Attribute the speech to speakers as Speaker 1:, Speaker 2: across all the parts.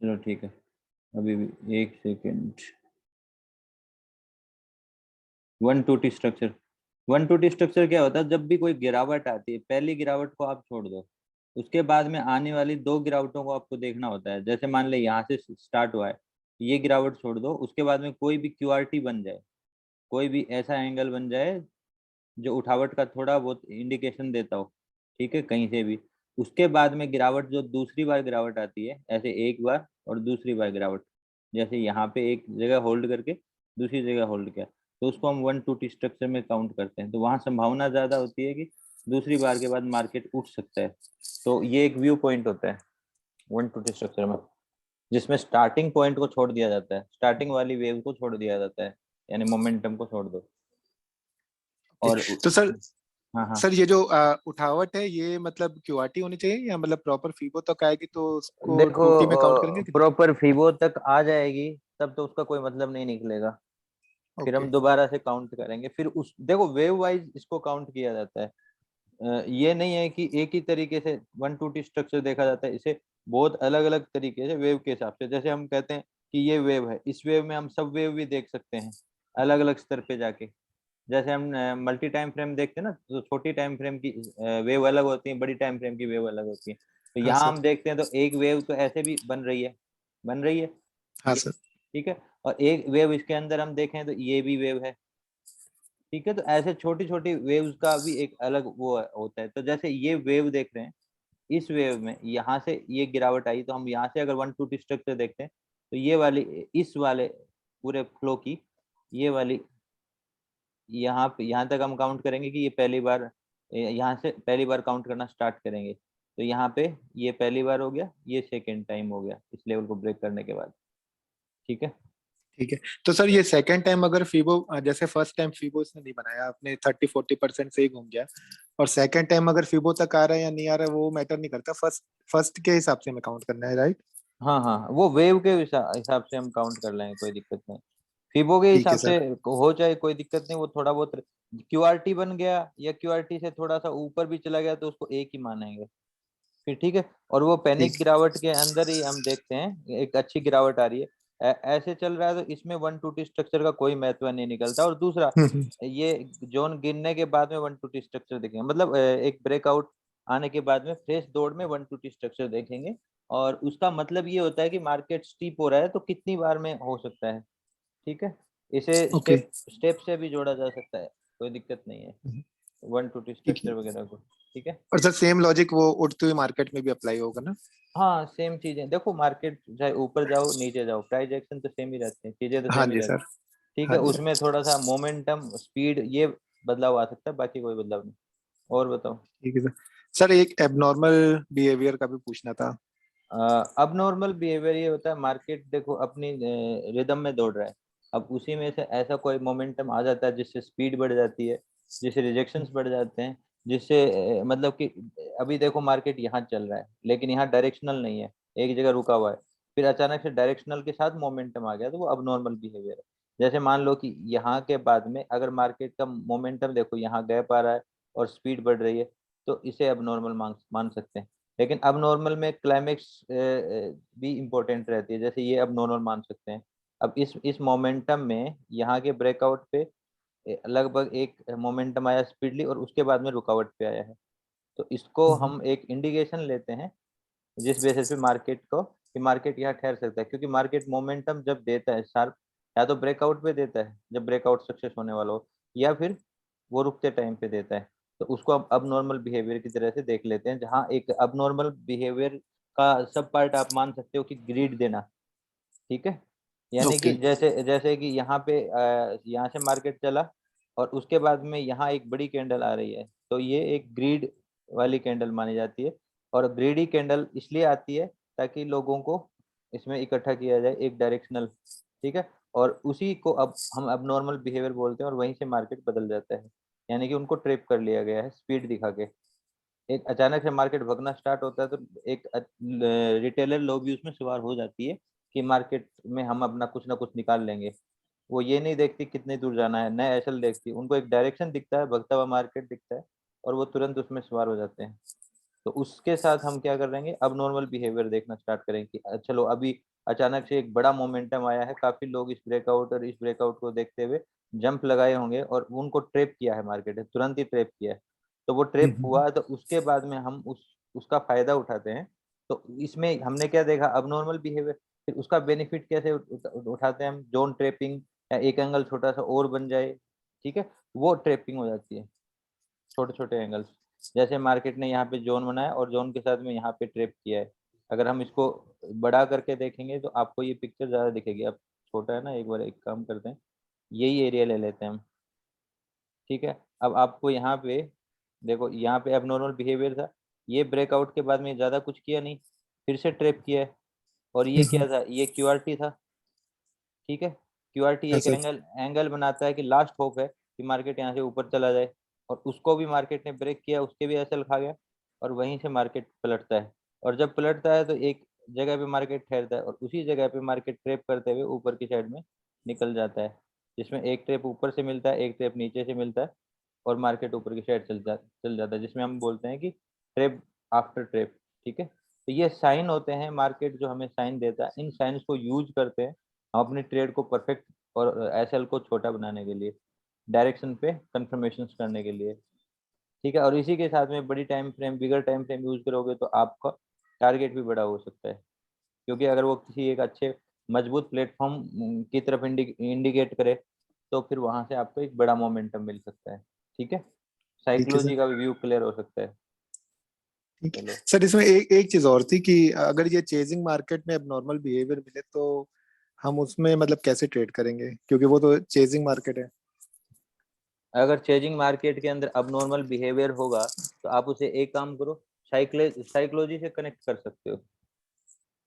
Speaker 1: चलो ठीक है, अभी भी एक second. 1 2 T structure. 1 2 T structure क्या होता है, जब भी कोई गिरावट आती है, पहली गिरावट को आप छोड़ दो, उसके बाद में आने वाली 2 गिरावटों को आपको देखना होता है। जैसे मान ले यहाँ से स्टार्ट हुआ है, ये गिरावट छोड़ दो, उसके बाद में कोई भी QRT बन जाए, कोई भी ऐसा एंगल बन जाए जो उठावट का थोड़ा बहुत इंडिकेशन देता हो, ठीक है, कहीं से भी। उसके बाद में गिरावट, जो दूसरी बार गिरावट आती है, ऐसे एक बार और दूसरी बार गिरावट, जैसे यहाँ पे एक जगह होल्ड करके दूसरी जगह होल्ड किया, तो उसको हम 1 2 T स्ट्रक्चर में काउंट करते हैं। तो वहाँ संभावना ज्यादा होती है कि दूसरी बार के बाद मार्केट उठ सकता है। तो ये एक व्यू पॉइंट होता है 1 2 T स्ट्रक्चर में, जिसमें स्टार्टिंग पॉइंट को छोड़ दिया जाता है, स्टार्टिंग वाली वेव को छोड़ दिया जाता है, यानी मोमेंटम को छोड़ दो। और
Speaker 2: तो सर,
Speaker 1: हाँ हाँ,
Speaker 2: ये जो उठावट है, ये मतलब क्यूआरटी होनी चाहिए या मतलब प्रॉपर फीबो तक आएगी तो उसको
Speaker 1: देखो
Speaker 2: 2T में काउंट करेंगे कि नहीं?
Speaker 1: प्रॉपर फीबो तक आ जाएगी तब तो उसका कोई मतलब नहीं निकलेगा, फिर
Speaker 2: ओके।
Speaker 1: हम दोबारा से काउंट करेंगे। फिर उस देखो वेव वाइज इसको काउंट किया जाता है। ये नहीं है कि एक ही तरीके से 1 2 T स्ट्रक्चर देखा जाता है, इसे बहुत अलग अलग तरीके से वेव के हिसाब से। जैसे हम कहते हैं कि ये वेव है, इस वेव में हम सब वेव भी देख सकते हैं अलग अलग स्तर पे जाके। जैसे हम मल्टी टाइम फ्रेम देखते हैं ना, तो छोटी टाइम फ्रेम की वेव अलग होती है, बड़ी टाइम फ्रेम की वेव अलग होती है। तो
Speaker 2: हाँ
Speaker 1: यहाँ
Speaker 2: सर।
Speaker 1: हम देखते हैं तो एक वेव तो ऐसे भी बन रही है, बन रही है
Speaker 2: हाँ
Speaker 1: ये,
Speaker 2: सर।
Speaker 1: ठीक है। और एक वेव इसके अंदर हम देखें तो ये भी वेव है, ठीक है। तो ऐसे छोटी छोटी वेव्स का भी एक अलग वो होता है। तो जैसे ये वेव देख रहे हैं, इस वेव में यहाँ से ये गिरावट आई, तो हम यहाँ से अगर 1 2 T स्ट्रक्चर देखते हैं, तो ये वाली, इस वाले पूरे फ्लो की ये वाली, यहाँ पे यहाँ तक हम काउंट करेंगे कि ये पहली बार, यहाँ से पहली बार काउंट करना स्टार्ट करेंगे। तो यहाँ पे ये पहली बार हो गया, ये सेकेंड टाइम हो गया इस लेवल को ब्रेक करने के बाद, ठीक है।
Speaker 2: ठीक है। तो सर ये सेकंड टाइम अगर फीबो, जैसे फर्स्ट टाइम फीबो इसने नहीं बनाया, आपने 30-40% से ही घूम गया, और सेकंड टाइम अगर फीबो तक आ रहा है या नहीं आ रहा है वो मैटर नहीं करता, फर्स्ट फर्स्ट के हिसाब से हमें काउंट करना है, राइट?
Speaker 1: हाँ हाँ, वो वेव के हिसाब से हम काउंट कर लेंगे, कोई दिक्कत नहीं। फिबो के
Speaker 2: ठीक है
Speaker 1: हिसाब से
Speaker 2: सर।
Speaker 1: हो जाए कोई दिक्कत नहीं, वो थोड़ा बहुत QRT बन गया या QRT से थोड़ा सा ऊपर भी चला गया तो उसको एक ही मानेंगे, फिर ठीक है। और वो पैनिक
Speaker 2: ठीक।
Speaker 1: गिरावट के अंदर ही हम देखते हैं एक अच्छी गिरावट आ रही है, ऐसे चल रहा है तो इसमें 1 2 T स्ट्रक्चर का कोई महत्व नहीं निकलता। और दूसरा, ये जोन गिरने के बाद में 1 2 T स्ट्रक्चर देखेंगे, मतलब एक ब्रेकआउट आने के बाद में फ्रेश दौड़ में 1 2 T स्ट्रक्चर देखेंगे। और उसका मतलब ये होता है कि मार्केट स्टीप हो रहा है तो कितनी बार में हो सकता है, ठीक है। इसे
Speaker 2: ओके।
Speaker 1: स्टेप स्टेप से भी जोड़ा जा सकता है, कोई दिक्कत नहीं है 1 2 T
Speaker 2: ठीक है।
Speaker 1: स्ट्रक्चर वगैरह को, ठीक है।
Speaker 2: और सर सेम लॉजिक वो उठती हुई मार्केट में भी अप्लाई होगा ना?
Speaker 1: हाँ सेम चीजें, देखो मार्केट चाहे ऊपर जाओ नीचे जाओ, प्राइस एक्शन तो सेम ही रहते हैं, चीजें तो
Speaker 2: हाँ
Speaker 1: सेम ही
Speaker 2: जी
Speaker 1: रहती
Speaker 2: सर।
Speaker 1: हैं, ठीक है।
Speaker 2: हाँ जी सर।
Speaker 1: उसमें थोड़ा सा मोमेंटम स्पीड ये बदलाव आ सकता है, बाकी कोई बदलाव नहीं। और बताओ।
Speaker 2: ठीक है सर। सर एक एबनॉर्मल बिहेवियर का भी पूछना था।
Speaker 1: अब नॉर्मल बिहेवियर ये होता है, मार्केट देखो अपनी रिदम में दौड़ रहा है, अब उसी में से ऐसा कोई मोमेंटम आ जाता है जिससे स्पीड बढ़ जाती है, जिससे रिजेक्शंस बढ़ जाते हैं, जिससे मतलब कि अभी देखो मार्केट यहाँ चल रहा है लेकिन यहाँ डायरेक्शनल नहीं है, एक जगह रुका हुआ है, फिर अचानक से डायरेक्शनल के साथ मोमेंटम आ गया, तो वो अब नॉर्मल बिहेवियर है। जैसे मान लो कि यहाँ के बाद में अगर मार्केट का मोमेंटम देखो यहाँ गैप आ रहा है और स्पीड बढ़ रही है, तो इसे अब नॉर्मल मान सकते हैं। लेकिन अब नॉर्मल में क्लाइमेक्स भी इम्पोर्टेंट रहती है, जैसे ये अब नॉर्मल मान सकते हैं। अब इस मोमेंटम में यहाँ के ब्रेकआउट पे लगभग एक मोमेंटम आया स्पीडली और उसके बाद में रुकावट पे आया है, तो इसको हम एक इंडिकेशन लेते हैं जिस बेसिस पे मार्केट को, कि मार्केट यहाँ ठहर सकता है, क्योंकि मार्केट मोमेंटम जब देता है शार्प, या तो ब्रेकआउट पे देता है जब ब्रेकआउट सक्सेस होने वाला हो, या फिर वो रुकते टाइम पे देता है। तो उसको अब नॉर्मल बिहेवियर की तरह से देख लेते हैं, जहाँ एक अब नॉर्मल बिहेवियर का सब पार्ट आप मान सकते हो कि ग्रीड देना, ठीक है। यानी
Speaker 2: ओके।
Speaker 1: कि जैसे जैसे कि यहाँ पे यहाँ से मार्केट चला और उसके बाद में यहाँ एक बड़ी कैंडल आ रही है, तो ये एक ग्रीड वाली कैंडल मानी जाती है। और ग्रीडी कैंडल इसलिए आती है ताकि लोगों को इसमें इकट्ठा किया जाए एक डायरेक्शनल, ठीक है। और उसी को अब हम अब नॉर्मल बिहेवियर बोलते हैं और वहीं से मार्केट बदल जाता है, यानी कि उनको ट्रेप कर लिया गया है स्पीड दिखा के। एक अचानक से मार्केट भगना स्टार्ट होता है तो एक रिटेलर लोग भी उसमें सवार हो जाती है कि मार्केट में हम अपना कुछ ना कुछ निकाल लेंगे। वो ये नहीं देखती कितनी दूर जाना है, न एसल देखती, उनको एक डायरेक्शन दिखता है, भगता हुआ मार्केट दिखता है और वो तुरंत उसमें सवार हो जाते हैं। तो उसके साथ हम क्या कर देंगे, अब नॉर्मल बिहेवियर देखना स्टार्ट करेंगे कि चलो अभी अचानक से एक बड़ा मोमेंटम आया है, काफी लोग इस ब्रेकआउट और इस ब्रेकआउट को देखते हुए जंप लगाए होंगे और उनको ट्रैप किया है मार्केट ने, तुरंत ही ट्रैप किया है। तो वो ट्रैप
Speaker 2: हम्म।
Speaker 1: हुआ तो उसके बाद में हम उसका फायदा उठाते हैं। तो इसमें हमने क्या देखा, अब नॉर्मल बिहेवियर, फिर उसका बेनिफिट कैसे उठाते हैं हम, जोन ट्रैपिंग, या एक एंगल छोटा सा और बन जाए, ठीक है, वो ट्रैपिंग हो जाती है, छोटे छोटे एंगल्स। जैसे मार्केट ने यहाँ पे जोन बनाया और जोन के साथ में यहाँ पे ट्रैप किया है, अगर हम इसको बड़ा करके देखेंगे तो आपको ये पिक्चर ज्यादा दिखेगी। अब छोटा है ना, एक बार एक काम करते हैं, यही एरिया ले लेते हैं हम, ठीक है। अब आपको यहाँ पे देखो, यहाँ पे एबनॉर्मल बिहेवियर था, ये ब्रेकआउट के बाद में ज्यादा कुछ किया नहीं, फिर से ट्रैप किया है। और ये क्या
Speaker 2: हम्म।
Speaker 1: था, ये क्यूआरटी था, ठीक है। क्यूआरटी
Speaker 2: हाँ
Speaker 1: एक
Speaker 2: सर।
Speaker 1: एंगल एंगल बनाता है कि लास्ट होप है कि मार्केट यहाँ से ऊपर चला जाए, और उसको भी मार्केट ने ब्रेक किया, उसके भी एसएल खा गया, और वहीं से मार्केट पलटता है। और जब पलटता है तो एक जगह पे मार्केट ठहरता है, और उसी जगह पे मार्केट ट्रेप करते हुए ऊपर की साइड में निकल जाता है, जिसमें एक ट्रेप ऊपर से मिलता है, एक ट्रेप नीचे से मिलता है, और मार्केट ऊपर की साइड चल जाता है, जिसमें हम बोलते हैं कि ट्रेप आफ्टर ट्रेप, ठीक है। तो ये साइन होते हैं, मार्केट जो हमें साइन देता है, इन साइंस को यूज करते हैं हम अपने ट्रेड को परफेक्ट और एसएल को छोटा बनाने के लिए, डायरेक्शन पे कंफर्मेशन करने के लिए, ठीक है। और इसी के साथ में बड़ी टाइम फ्रेम, बिगर टाइम फ्रेम यूज करोगे तो आपका टारगेट भी बड़ा हो सकता है, क्योंकि अगर वो किसी एक अच्छे मजबूत प्लेटफॉर्म की तरफ इंडिकेट करे तो फिर वहां से आपको एक बड़ा मोमेंटम मिल सकता है, ठीक है।
Speaker 2: ठीक है सर।
Speaker 1: साइकोलॉजी का भी व्यू क्लियर हो सकता है।
Speaker 2: ठीक है
Speaker 1: चलो,
Speaker 2: सर, इसमें एक एक चीज और थी कि अगर ये चेजिंग मार्केट में एबनॉर्मल बिहेवियर मिले तो हम उसमें मतलब कैसे ट्रेड करेंगे, क्योंकि वो तो चेजिंग मार्केट है।
Speaker 1: अगर चेजिंग मार्केट के अंदर अबनॉर्मल बिहेवियर होगा तो आप उसे एक काम करो, साइकोलॉजी से कनेक्ट कर सकते हो,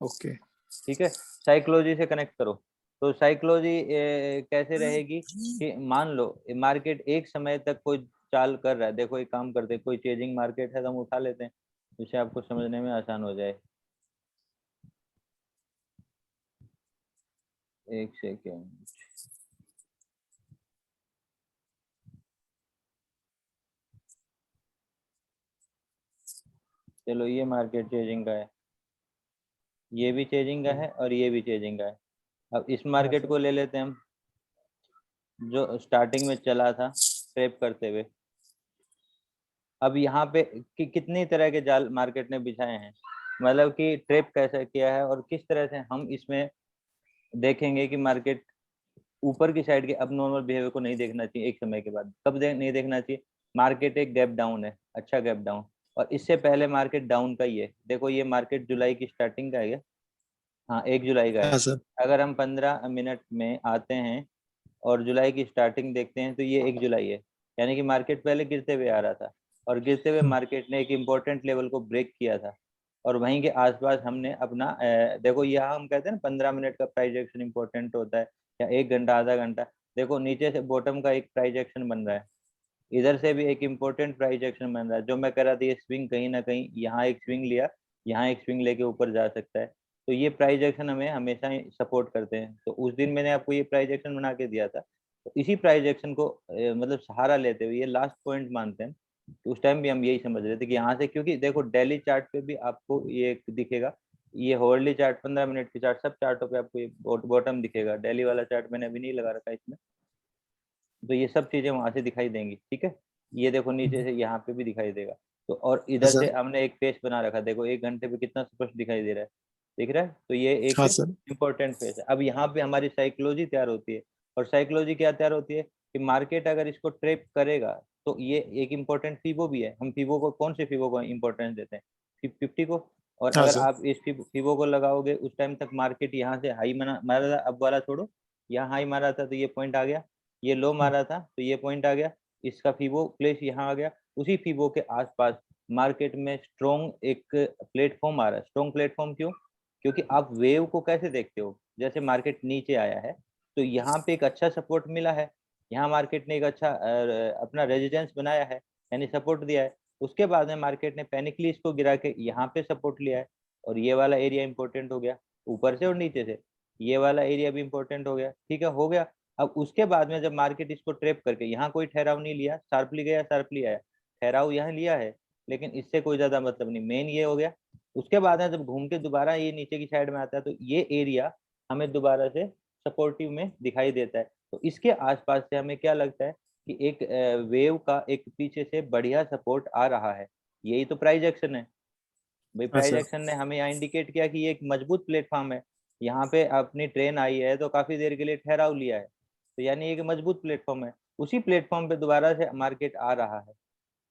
Speaker 2: ओके।
Speaker 1: ठीक है। साइकोलॉजी से कनेक्ट करो, तो साइकोलॉजी कैसे रहेगी कि मान लो मार्केट एक समय तक कोई चाल कर रहा है, देखो एक काम करते हैं, कोई चेजिंग मार्केट है तो हम उठा लेते हैं, जिससे आपको समझने में आसान हो जाए। एक सेकेंड, चलो ये मार्केट चेजिंग का है, ये भी चेजिंग का है और ये भी चेजिंग का है। अब इस
Speaker 2: हाँ
Speaker 1: मार्केट
Speaker 2: सर।
Speaker 1: को ले लेते हैं हम, जो स्टार्टिंग में चला था ट्रेप करते हुए। अब यहाँ पे कितनी तरह के जाल मार्केट ने बिछाए हैं, मतलब कि ट्रेप कैसे किया है, और किस तरह से हम इसमें देखेंगे कि मार्केट ऊपर की साइड के अब नॉर्मल बिहेवियर को नहीं देखना चाहिए एक समय के बाद। कब नहीं देखना चाहिए, मार्केट एक गैप डाउन है, अच्छा गैप डाउन, और इससे पहले मार्केट डाउन का ही है, देखो ये मार्केट जुलाई की स्टार्टिंग का है क्या? हाँ, 1 जुलाई का है।
Speaker 2: हाँ सर।
Speaker 1: अगर हम 15 मिनट में आते हैं और जुलाई की स्टार्टिंग देखते हैं तो ये 1 जुलाई है, यानी कि मार्केट पहले गिरते हुए आ रहा था, और गिरते हुए
Speaker 2: हम्म।
Speaker 1: मार्केट ने एक इम्पोर्टेंट लेवल को ब्रेक किया था, और वहीं के आसपास हमने अपना देखो यहाँ हम कहते हैं ना 15 मिनट का प्राइस एक्शन इंपॉर्टेंट होता है, या 1 घंटा आधा घंटा। देखो नीचे से बॉटम का एक प्राइस एक्शन बन रहा है, इधर से भी एक इम्पोर्टेंट प्राइस एक्शन बन रहा है, जो मैं कह रहा था ये स्विंग कहीं ना कहीं यहाँ एक स्विंग लिया, यहाँ एक स्विंग लेके ऊपर जा सकता है। तो ये प्राइस एक्शन हमें हमेशा सपोर्ट करते हैं, तो उस दिन मैंने आपको ये प्राइस एक्शन बना के दिया था, तो इसी प्राइस एक्शन को मतलब सहारा लेते हुए ये लास्ट पॉइंट मानते हैं। तो उस टाइम भी हम यही समझ रहे थे कि यहाँ से, क्योंकि देखो डेली चार्ट पे भी आपको ये दिखेगा, ये होर्डली चार्ट, 15 मिनट की चार्ट, सब चार्टों पे आपको ये बॉटम दिखेगा, डेली वाला चार्ट मैंने अभी नहीं लगा रखा इसमें, तो ये सब चीजें वहां से दिखाई देंगी, ठीक है। ये देखो नीचे
Speaker 2: हम्म।
Speaker 1: से यहाँ पे भी दिखाई देगा। तो और
Speaker 2: हाँ
Speaker 1: इधर से
Speaker 2: सर।
Speaker 1: हमने एक पेज बना रखा, देखो 1 घंटे पे कितना स्पष्ट दिखाई दे रहा है, दिख रहा है, तो ये एक
Speaker 2: हाँ सर।
Speaker 1: इम्पोर्टेंट फेज है। अब यहाँ पे हमारी साइकोलॉजी तैयार होती है, और साइकोलॉजी क्या तैयार होती है कि मार्केट अगर इसको ट्रेप करेगा तो ये एक इम्पोर्टेंट फीबो भी है, हम फीबो को, कौन से फीबो को इम्पोर्टेंस देते हैं, 50 को। और
Speaker 2: हाँ
Speaker 1: अगर
Speaker 2: सर।
Speaker 1: आप इस फीबो को लगाओगे उस टाइम तक मार्केट यहाँ से हाई मारा था, अब वाला छोड़ो, यहाँ हाई मारा था तो ये पॉइंट आ गया, ये लो
Speaker 2: हम्म।
Speaker 1: मारा था तो ये पॉइंट आ गया, इसका फीबो प्लेस यहाँ आ गया, उसी फीबो के आसपास मार्केट में स्ट्रॉन्ग एक प्लेटफॉर्म आ रहा है। स्ट्रॉन्ग प्लेटफॉर्म क्यों? क्योंकि आप वेव को कैसे देखते हो, जैसे मार्केट नीचे आया है तो यहाँ पे एक अच्छा सपोर्ट मिला है, यहाँ मार्केट ने एक अच्छा अपना रेजिडेंस बनाया है, यानी सपोर्ट दिया है। उसके बाद में मार्केट ने पैनिकली इसको गिरा के यहाँ पे सपोर्ट लिया है, और ये वाला एरिया इंपॉर्टेंट हो गया, ऊपर से और नीचे से ये वाला एरिया भी इंपॉर्टेंट हो गया, ठीक है, हो गया। अब उसके बाद में जब मार्केट इसको ट्रेप करके यहाँ कोई ठहराव नहीं लिया, शार्पली गया शार्पली आया, ठहराव यहाँ लिया है, लेकिन इससे कोई ज्यादा मतलब नहीं, मेन ये हो गया। उसके बाद है जब घूम के दोबारा ये नीचे की साइड में आता है तो ये एरिया हमें दोबारा से सपोर्टिव में दिखाई देता है। तो इसके आसपास से हमें क्या लगता है कि एक वेव का एक पीछे से बढ़िया सपोर्ट आ रहा है। यही तो प्राइस एक्शन है भाई।
Speaker 2: हाँ
Speaker 1: प्राइस
Speaker 2: सर।
Speaker 1: एक्शन ने हमें यहाँ इंडिकेट किया कि ये एक मजबूत प्लेटफॉर्म है। यहाँ पे अपनी ट्रेन आई है तो काफी देर के लिए ठहराव लिया है, तो यानी एक मजबूत प्लेटफॉर्म है। उसी प्लेटफॉर्म पे दोबारा से मार्केट आ रहा है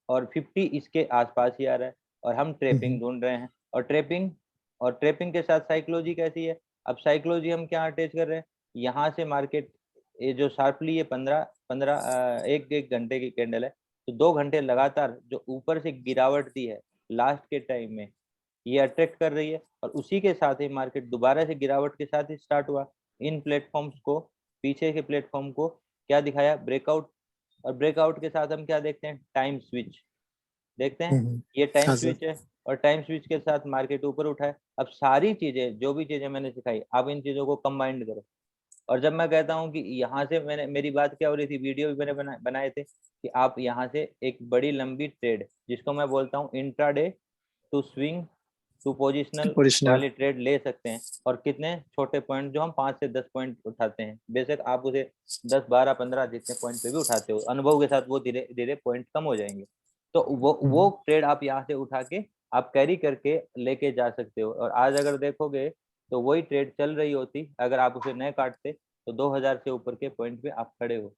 Speaker 1: और 50 इसके आसपास ही आ रहा है और हम ट्रेपिंग ढूंढ रहे हैं। और ट्रेपिंग के साथ साइकोलॉजी कैसी है? अब साइकोलॉजी हम क्या अटैच कर रहे हैं, यहाँ से मार्केट ये जो शार्पली ये 15 एक एक घंटे की कैंडल है, तो 2 घंटे लगातार जो ऊपर से गिरावट दी है लास्ट के टाइम में, ये अट्रैक्ट कर रही है। और उसी के साथ ही मार्केट दोबारा से गिरावट के साथ ही स्टार्ट हुआ। इन प्लेटफॉर्म्स को, पीछे के प्लेटफॉर्म को क्या दिखाया? ब्रेकआउट। और ब्रेकआउट के साथ हम क्या देखते हैं? टाइम स्विच देखते हैं। ये टाइम
Speaker 2: हाँ सर।
Speaker 1: स्विच है और टाइम स्विच के साथ मार्केट ऊपर उठा है। अब सारी चीजें, जो भी चीजें मैंने सिखाई, आप इन चीजों को कंबाइंड करो। और जब मैं कहता हूँ कि यहाँ से, मैंने, मेरी बात क्या हो रही थी, वीडियो भी मैंने बनाए थे कि आप यहाँ से एक बड़ी लंबी ट्रेड, जिसको मैं बोलता हूँ intraday to swing to positional
Speaker 2: positional.
Speaker 1: वाली ट्रेड ले सकते हैं। और कितने छोटे पॉइंट, जो हम 5 से 10 पॉइंट उठाते हैं, बेशक आप उसे 10 12 15 जितने पॉइंट पे भी उठाते हो, अनुभव के साथ वो धीरे धीरे पॉइंट कम हो जाएंगे। तो वो ट्रेड आप यहाँ से उठा के आप कैरी करके लेके जा सकते हो। और आज अगर देखोगे तो वही ट्रेड चल रही होती, अगर आप उसे न काटते तो 2000 से ऊपर के पॉइंट पे आप खड़े हो।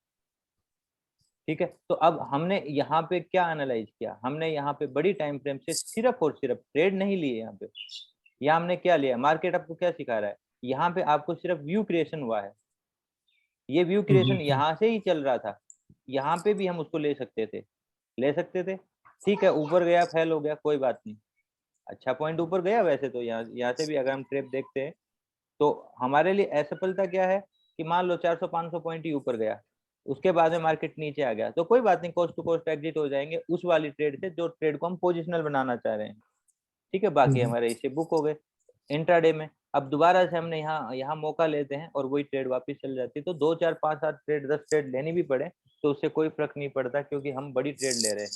Speaker 1: ठीक है, तो अब हमने यहाँ पे क्या एनालाइज किया? हमने यहाँ पे बड़ी टाइम फ्रेम से सिर्फ और सिर्फ ट्रेड नहीं लिए। यहाँ पे यहाँ हमने क्या लिया? मार्केट आपको क्या सिखा रहा है? यहाँ पे आपको सिर्फ व्यू क्रिएशन हुआ है। ये व्यू क्रिएशन यहाँ से ही चल रहा था, यहाँ पे भी हम उसको ले सकते थे, ले सकते थे। ठीक है, ऊपर गया, फेल हो गया, कोई बात नहीं, अच्छा पॉइंट ऊपर गया। वैसे तो यहाँ से भी अगर हम ट्रेप देखते हैं तो हमारे लिए असफलता क्या है कि मान लो 400-500 पॉइंट ही ऊपर गया, उसके बाद में मार्केट नीचे आ गया, तो कोई बात नहीं, कोस्ट टू कोस्ट एग्जिट हो जाएंगे उस वाली ट्रेड से जो ट्रेड को हम पोजिशनल बनाना चाह रहे हैं। ठीक है, बाकी हमारे इसे बुक हो गए इंट्राडे में। अब दोबारा से हमने यहाँ यहाँ मौका लेते हैं और वही ट्रेड वापस चल जाती है। तो 2 4 5 7 ट्रेड 10 ट्रेड लेनी भी पड़े तो उससे कोई फर्क नहीं पड़ता, क्योंकि हम बड़ी ट्रेड ले रहे हैं।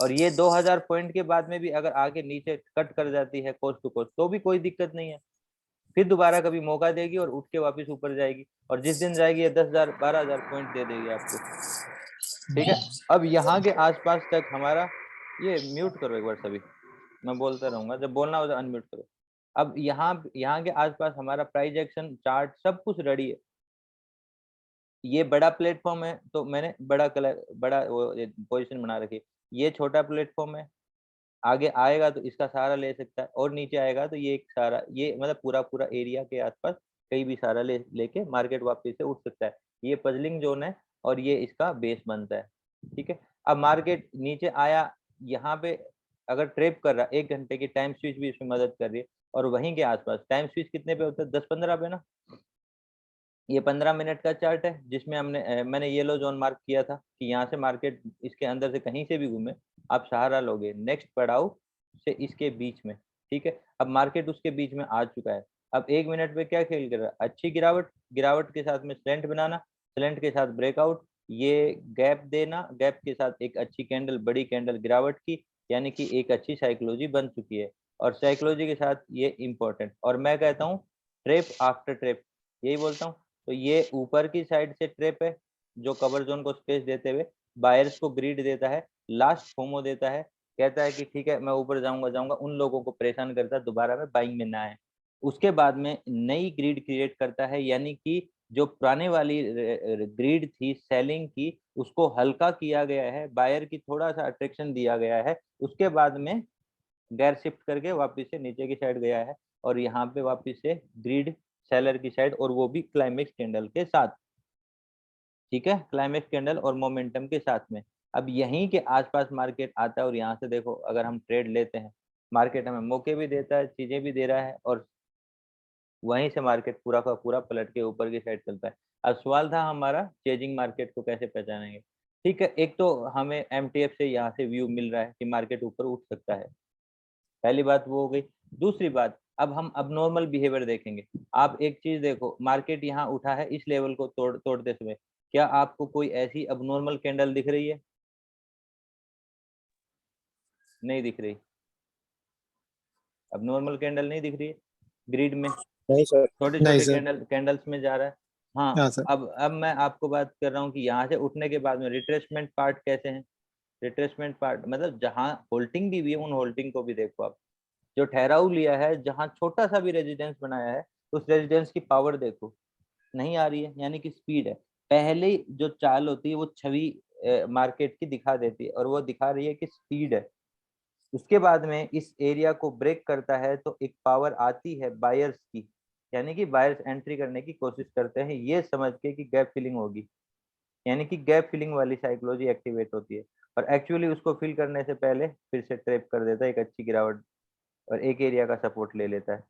Speaker 1: और ये 2000 पॉइंट के बाद में भी अगर आगे नीचे कट कर जाती है कोस्ट टू कोस्ट तो भी कोई दिक्कत नहीं है, फिर दोबारा कभी मौका देगी और उठ के वापस ऊपर जाएगी। और जिस दिन जाएगी ये 10,000 12,000 पॉइंट दे देगी आपको। ठीक है, अब यहाँ के आसपास तक हमारा, ये म्यूट करो एक बार सभी, मैं बोलता रहूंगा, जब बोलना हो तो अनम्यूट करो। अब यहाँ के आसपास हमारा प्राइस एक्शन चार्ट सब कुछ रेडी है। ये बड़ा प्लेटफॉर्म है तो मैंने बड़ा पोजीशन बना रखी है। ये छोटा प्लेटफॉर्म है, आगे आएगा तो इसका सहारा ले सकता है, और नीचे आएगा तो ये एक सहारा, ये मतलब पूरा पूरा एरिया के आसपास कहीं भी सहारा लेके मार्केट वापस से उठ सकता है। ये पजलिंग जोन है और ये इसका बेस बनता है। ठीक है, अब मार्केट नीचे आया, यहाँ पे अगर ट्रेप कर रहा है, 1 घंटे की टाइम स्विच भी इसमें मदद कर रही है। और वहीं के आसपास टाइम स्विच कितने पे होता है? 10-15 पे ना। ये 15 मिनट का चार्ट है जिसमें मैंने येलो जोन मार्क किया था कि यहाँ से मार्केट इसके अंदर से कहीं से भी घूमे आप सहारा लोगे नेक्स्ट पड़ाव से इसके बीच में। ठीक है, अब मार्केट उसके बीच में आ चुका है। अब 1 मिनट पे क्या खेल कर रहा है? अच्छी गिरावट, गिरावट के साथ में स्लेंट बनाना, स्लेंट के साथ ब्रेकआउट, ये गैप देना, गैप के साथ एक अच्छी कैंडल, बड़ी कैंडल गिरावट की, यानी कि एक अच्छी साइकोलॉजी बन चुकी है। और साइकोलॉजी के साथ ये इंपॉर्टेंट, और मैं कहता हूँ ट्रेप आफ्टर ट्रेप, यही बोलता हूँ। तो ये ऊपर की साइड से ट्रेप है जो कवर जोन को स्पेस देते हुए बायर्स को ग्रीड देता है, लास्ट फोमो देता है, कहता है कि ठीक है मैं ऊपर जाऊंगा जाऊंगा, उन लोगों को परेशान करता है दोबारा में बाइंग में ना आए। उसके बाद में नई ग्रीड क्रिएट करता है, यानी कि जो पुराने वाली ग्रीड थी सेलिंग की, उसको हल्का किया गया है, बायर की थोड़ा सा अट्रैक्शन दिया गया है। उसके बाद में गैर शिफ्ट करके वापस से नीचे की साइड गया है और यहाँ पे वापस से ग्रीड सेलर की साइड, और वो भी क्लाइमेक्स कैंडल के साथ। ठीक है, क्लाइमेक्स कैंडल और मोमेंटम के साथ में। अब यहीं के आसपास मार्केट आता है और यहाँ से देखो अगर हम ट्रेड लेते हैं, मार्केट हमें मौके भी देता है, चीजें भी दे रहा है, और वहीं से मार्केट पूरा का पूरा पलट के ऊपर की साइड चलता है। अब सवाल था हमारा चेजिंग मार्केट को कैसे पहचानेंगे। ठीक है, एक तो हमें एमटीएफ से यहाँ से व्यू मिल रहा है कि मार्केट ऊपर उठ सकता है, पहली बात वो हो गई। दूसरी बात, अब हम अब नॉर्मल बिहेवियर देखेंगे। आप एक चीज देखो, मार्केट यहाँ उठा है इस लेवल को तोड़ते समय, क्या आपको कोई ऐसी अब नॉर्मल कैंडल दिख रही है? नहीं दिख रही, अब नॉर्मल कैंडल नहीं दिख रही है ग्रिड में,
Speaker 2: नहीं सर।
Speaker 1: छोटे
Speaker 2: नहीं
Speaker 1: छोटे
Speaker 2: सर।
Speaker 1: कैंडल्स में जा रहा है। हाँ,
Speaker 2: हाँ सर।
Speaker 1: अब मैं आपको बात कर रहा हूँ कि यहाँ से उठने के बाद में रिट्रेसमेंट पार्ट कैसे है। रिट्रेसमेंट पार्ट मतलब जहाँ होल्डिंग दी हुई है उन होल्डिंग को भी देखो आप, जो ठहराव लिया है, जहाँ छोटा सा भी रेजिडेंस बनाया है उस रेजिडेंस की पावर देखो, नहीं आ रही है, यानी कि स्पीड है। पहले जो चाल होती है वो छवि मार्केट की दिखा देती है और वो दिखा रही है कि स्पीड है। उसके बाद में इस एरिया को ब्रेक करता है तो एक पावर आती है बायर्स की, यानी कि बायर्स एंट्री करने की कोशिश करते हैं ये समझ के कि गैप फिलिंग होगी, यानी कि गैप फिलिंग वाली साइकोलॉजी एक्टिवेट होती है। और एक्चुअली उसको फिल करने से पहले फिर से ट्रैप कर देता है एक अच्छी गिरावट और एक एरिया का सपोर्ट ले लेता है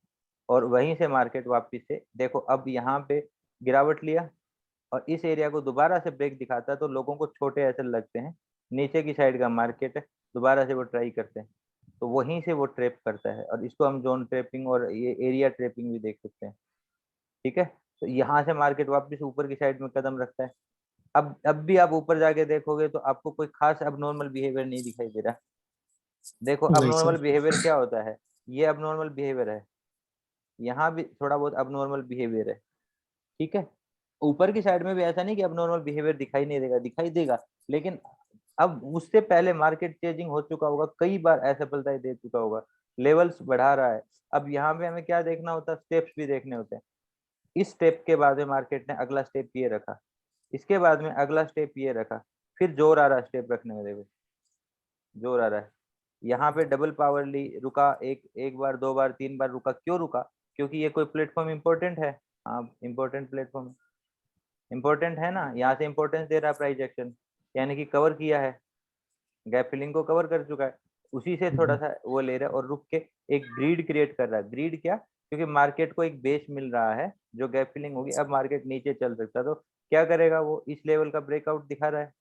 Speaker 1: और वहीं से मार्केट वापस से देखो अब यहाँ पे गिरावट लिया और इस एरिया को दोबारा से ब्रेक दिखाता है तो लोगों को छोटे ऐसे लगते हैं, नीचे की साइड का मार्केट है, दोबारा से वो ट्राई करते हैं, तो वहीं से वो ट्रैप करता है और इसको हम जोन ट्रैपिंग और ये एरिया ट्रैपिंग भी देख सकते हैं। ठीक है, तो यहाँ से मार्केट वापस ऊपर की साइड में कदम रखता है। अब भी आप ऊपर जाके देखोगे तो आपको कोई खास अबनॉर्मल बिहेवियर नहीं दिखाई दे रहा। देखो
Speaker 2: नहीं
Speaker 1: अबनॉर्मल
Speaker 2: सर।
Speaker 1: बिहेवियर क्या होता है, ये अबनॉर्मल बिहेवियर है, यहाँ भी थोड़ा बहुत अबनॉर्मल बिहेवियर है। ठीक है, ऊपर की साइड में भी ऐसा नहीं कि अबनॉर्मल बिहेवियर दिखाई नहीं देगा, दिखाई देगा, लेकिन अब उससे पहले मार्केट चेंजिंग हो चुका होगा, कई बार असफलता दे चुका होगा, लेवल्स बढ़ा रहा है। अब यहाँ पे हमें क्या देखना होता है, स्टेप्स भी देखने होते हैं। इस स्टेप के बाद में मार्केट ने अगला स्टेप ये रखा, इसके बाद में अगला स्टेप ये रखा, फिर जोर आ रहा है स्टेप रखने में, देखो जोर आ रहा है। यहाँ पे डबल पावर ली, रुका, एक एक बार, दो बार, तीन बार रुका, क्यों रुका, क्योंकि ये कोई प्लेटफॉर्म इंपॉर्टेंट है। हाँ इंपॉर्टेंट प्लेटफॉर्म इंपॉर्टेंट है ना, यहाँ से इंपॉर्टेंस दे रहा है प्राइस एक्शन, यानी कि कवर किया है, गैप फिलिंग को कवर कर चुका है, उसी से थोड़ा सा वो ले रहा है और रुक के एक ग्रीड क्रिएट कर रहा है। ग्रीड क्या, क्योंकि मार्केट को एक बेस मिल रहा है, जो गैप फिलिंग होगी अब मार्केट नीचे चल सकता है तो क्या करेगा, वो इस लेवल का ब्रेकआउट दिखा रहा है,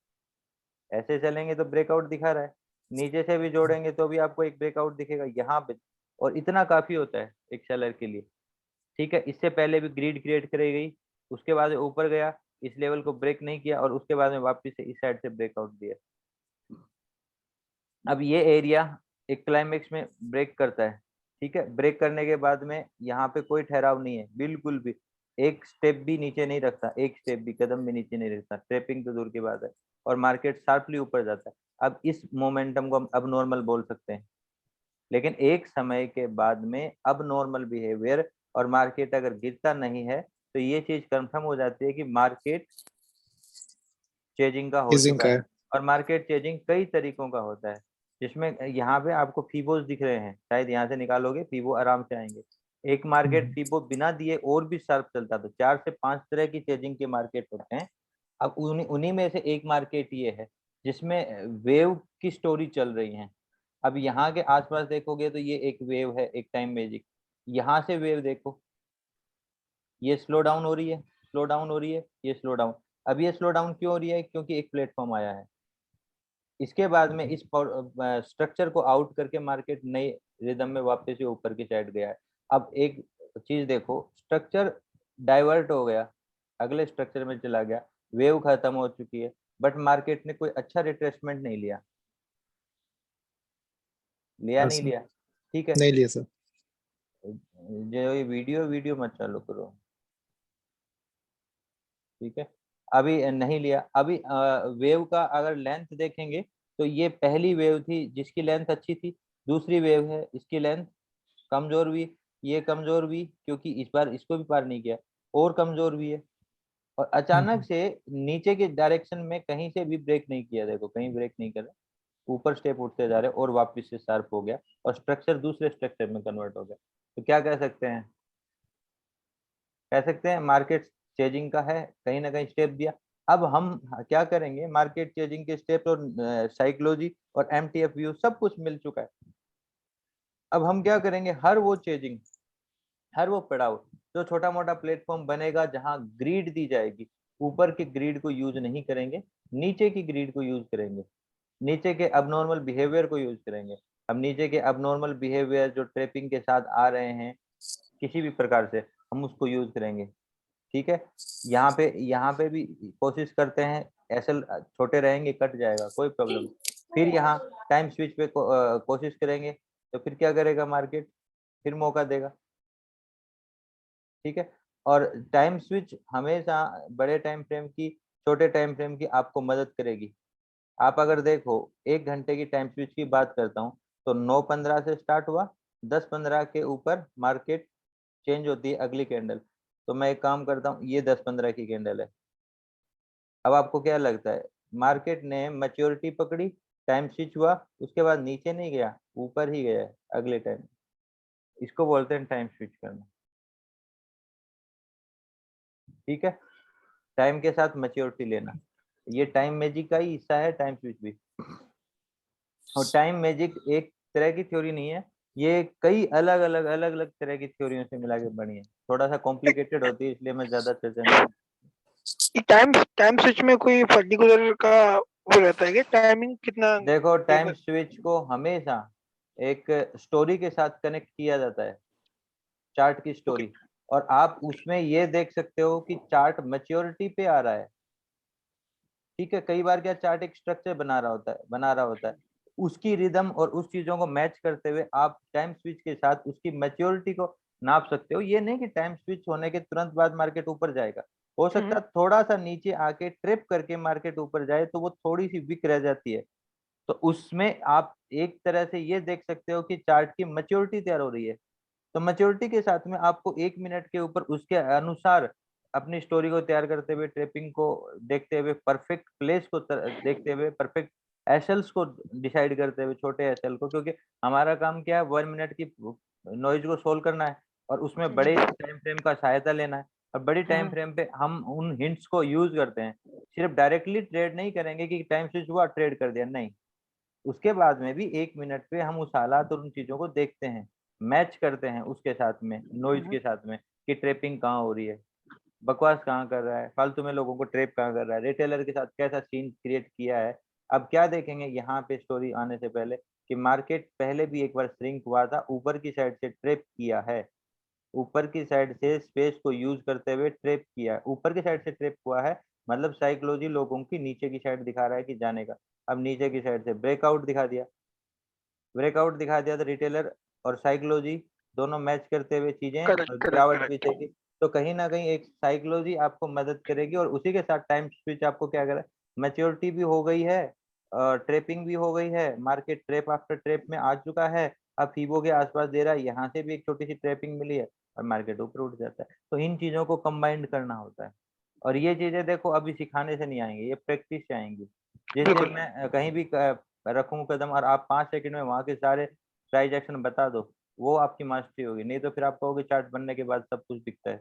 Speaker 1: ऐसे चलेंगे तो ब्रेकआउट दिखा रहा है, नीचे से भी जोड़ेंगे तो भी आपको एक ब्रेकआउट दिखेगा यहाँ पे, और इतना काफी होता है एक सेलर के लिए। ठीक है, इससे पहले भी ग्रिड क्रिएट करी गई, उसके बाद ऊपर गया, इस लेवल को ब्रेक नहीं किया और उसके बाद में वापस से इस साइड से ब्रेकआउट दिया। अब ये एरिया एक क्लाइमेक्स में ब्रेक करता है। ठीक है, ब्रेक करने के बाद में यहाँ पे कोई ठहराव नहीं है, बिल्कुल भी एक स्टेप भी नीचे नहीं रखता, एक स्टेप भी, कदम भी नीचे नहीं रखता, ट्रेपिंग तो दूर की बात है, और मार्केट शार्पली ऊपर जाता है। अब इस मोमेंटम को हम अब नॉर्मल बोल सकते हैं, लेकिन एक समय के बाद में अब नॉर्मल बिहेवियर और मार्केट अगर गिरता नहीं है तो ये चीज कंफर्म हो जाती है कि मार्केट चेजिंग का हो
Speaker 2: इजिंग
Speaker 1: चुका
Speaker 2: का
Speaker 1: है।
Speaker 2: है।
Speaker 1: और मार्केट चेजिंग कई तरीकों का होता है, जिसमें यहाँ पे आपको फीबोस दिख रहे हैं, शायद यहाँ से निकालोगे फीबो आराम से आएंगे। एक मार्केट फीबो बिना दिए और भी शार्प चलता था, 4 से 5 तरह की चेजिंग के मार्केट होते हैं। अब उन्हीं उन्हीं में से एक मार्केट ये है जिसमें वेव की स्टोरी चल रही है। अब यहाँ के आसपास देखोगे तो ये एक वेव है, एक टाइम मैजिक, यहाँ से वेव देखो, ये स्लो डाउन हो रही है, स्लो डाउन हो रही है, ये स्लो डाउन। अब ये स्लो डाउन क्यों हो रही है, क्योंकि एक प्लेटफॉर्म आया है। इसके बाद में इस स्ट्रक्चर को आउट करके मार्केट नई रिदम में वापस से ऊपर की साइड गया है। अब एक चीज देखो, स्ट्रक्चर डाइवर्ट हो गया, अगले स्ट्रक्चर में चला गया, वेव खत्म हो चुकी है, बट मार्केट ने कोई अच्छा रिट्रेसमेंट नहीं लिया, लिया
Speaker 2: हाँ
Speaker 1: नहीं
Speaker 2: सर।
Speaker 1: लिया। ठीक है,
Speaker 2: नहीं लिया सर।
Speaker 1: जो ये वीडियो वीडियो मत चालू करो। ठीक है, अभी नहीं लिया। अभी वेव का अगर लेंथ देखेंगे तो ये पहली वेव थी जिसकी लेंथ अच्छी थी, दूसरी वेव है इसकी लेंथ कमजोर हुई, ये कमजोर हुई क्योंकि इस बार इसको भी पार नहीं किया, और कमजोर हुई है, और अचानक से नीचे के डायरेक्शन में कहीं से भी ब्रेक नहीं किया, देखो कहीं ब्रेक नहीं कर रहा, ऊपर स्टेप उठते जा रहे और वापस से शार्प हो गया और स्ट्रक्चर दूसरे स्ट्रक्चर में कन्वर्ट हो गया। तो क्या कह सकते हैं, कह सकते हैं मार्केट चेजिंग का है, कहीं ना कहीं स्टेप दिया। अब हम क्या करेंगे, मार्केट चेजिंग के स्टेप और साइकोलॉजी और एमटीएफ व्यू सब कुछ मिल चुका है। अब हम क्या करेंगे, हर वो चेजिंग, हर वो पड़ाव, जो छोटा मोटा प्लेटफॉर्म बनेगा जहां ग्रीड दी जाएगी, ऊपर के ग्रीड को यूज नहीं करेंगे, नीचे की ग्रीड को यूज करेंगे, नीचे के अबनॉर्मल बिहेवियर को यूज करेंगे। हम नीचे के अबनॉर्मल बिहेवियर जो ट्रेपिंग के साथ आ रहे हैं किसी भी प्रकार से, हम उसको यूज करेंगे। ठीक है, यहाँ पे भी कोशिश करते हैं, ऐसे छोटे रहेंगे कट जाएगा, कोई प्रॉब्लम। फिर यहाँ टाइम स्विच पे कोशिश करेंगे तो फिर क्या करेगा मार्केट, फिर मौका देगा। ठीक है, और टाइम स्विच हमेशा बड़े टाइम फ्रेम की, छोटे टाइम फ्रेम की आपको मदद करेगी। आप अगर देखो 1 घंटे की टाइम स्विच की बात करता हूँ, तो 9:15 से स्टार्ट हुआ, 10:15 के ऊपर मार्केट चेंज होती है अगली कैंडल। तो मैं एक काम करता हूँ, ये 10:15 की कैंडल है। अब आपको क्या लगता है, मार्केट ने मैच्योरिटी पकड़ी, टाइम स्विच हुआ, उसके बाद नीचे नहीं गया, ऊपर ही गया है अगले टाइम। इसको बोलते हैं टाइम स्विच करना। ठीक है, टाइम के साथ मैच्योरिटी लेना, ये टाइम मैजिक का ही हिस्सा है टाइम स्विच भी। और टाइम मैजिक एक तरह की थ्योरी नहीं है, ये कई अलग अलग तरह की थ्योरियों से मिला के बनी है। थोड़ा सा कॉम्प्लिकेटेड होती है, इसलिए मैं ज्यादा चर्चा नहीं करता।
Speaker 3: टाइम टाइम स्विच में कोई पर्टिकुलर का वो रहता है कि टाइमिंग कितना
Speaker 1: देखो टाइम
Speaker 3: देर
Speaker 1: स्विच को हमेशा एक स्टोरी के साथ कनेक्ट किया जाता है, चार्ट की
Speaker 3: ओके
Speaker 1: स्टोरी। और आप उसमें ये देख सकते हो कि चार्ट मैच्योरिटी पे आ रहा है। ठीक है, कई बार क्या चार्ट एक स्ट्रक्चर बना रहा होता है, उसकी रिदम और उस चीजों को मैच करते हुए आप टाइम स्विच के साथ उसकी मैच्योरिटी को नाप सकते हो। ये नहीं कि टाइम स्विच होने के तुरंत बाद मार्केट ऊपर जाएगा, हो सकता है थोड़ा सा नीचे आके ट्रिप करके मार्केट ऊपर जाए, तो वो थोड़ी सी वीक रह जाती है। तो उसमें आप एक तरह से ये देख सकते हो कि चार्ट की मैच्योरिटी तैयार हो रही है। तो मैच्योरिटी के साथ में आपको 1 मिनट के ऊपर उसके अनुसार अपनी स्टोरी को तैयार करते हुए, ट्रेपिंग को देखते हुए, परफेक्ट प्लेस को देखते हुए, परफेक्ट एसएल्स को डिसाइड करते हुए, छोटे एसएल को, क्योंकि हमारा काम क्या है, 1 मिनट की नॉइज को सोल्व करना है और उसमें बड़े टाइम फ्रेम का सहायता लेना है। और बड़ी टाइम फ्रेम पे हम उन हिंट्स को यूज करते हैं, सिर्फ डायरेक्टली ट्रेड नहीं करेंगे कि टाइम स्विच हुआ ट्रेड कर दिया, नहीं। उसके बाद में भी 1 मिनट पे हम उस हालात और उन चीजों को देखते हैं, मैच करते हैं उसके साथ में, नॉइज के साथ में, कि ट्रेपिंग कहाँ हो रही है, बकवास कहाँ कर रहा है, फालतू में लोगों को ट्रेप कहाँ कर रहा है, रिटेलर के साथ कैसा सीन क्रिएट किया है। अब क्या देखेंगे यहाँ पे स्टोरी आने से पहले, कि मार्केट पहले भी एक बार श्रिंक हुआ था, ऊपर की साइड से ट्रेप किया है, ऊपर की साइड से स्पेस को यूज करते हुए ट्रेप किया है, ऊपर की साइड से ट्रेप हुआ है, मतलब साइकोलॉजी लोगों की नीचे की साइड दिखा रहा है कि जाने का। अब नीचे की साइड से ब्रेकआउट दिखा दिया, तो रिटेलर और साइकोलॉजी दोनों मैच करते हुए चीजें
Speaker 3: करेक्ट
Speaker 1: और
Speaker 3: करेक्ट
Speaker 1: गिरावट
Speaker 3: करेक्ट
Speaker 1: पीछे की। तो कहीं ना कहीं एक साइकोलॉजी आपको मदद करेगी, और उसी के साथ टाइम स्विच आपको क्या करे, मैच्योरिटी भी हो गई है, ट्रेपिंग भी हो गई है, मार्केट ट्रेप आफ्टर ट्रेप में आ चुका है, अब फीबो के आसपास दे रहा है, यहाँ से भी एक छोटी सी ट्रेपिंग मिली है और मार्केट ऊपर उठ जाता है। तो इन चीजों को कंबाइंड करना होता है, और ये चीजें देखो अभी सिखाने से नहीं आएंगी, ये प्रैक्टिस से आएंगी। जिस दिन
Speaker 3: बिल्कुल
Speaker 1: मैं कहीं भी रखूं कदम और आप 5 सेकंड में वहां के सारे प्राइस एक्शन बता दो, वो आपकी मास्टरी होगी। नहीं तो फिर आप कहोगे चार्ट बनने के बाद सब कुछ दिखता है।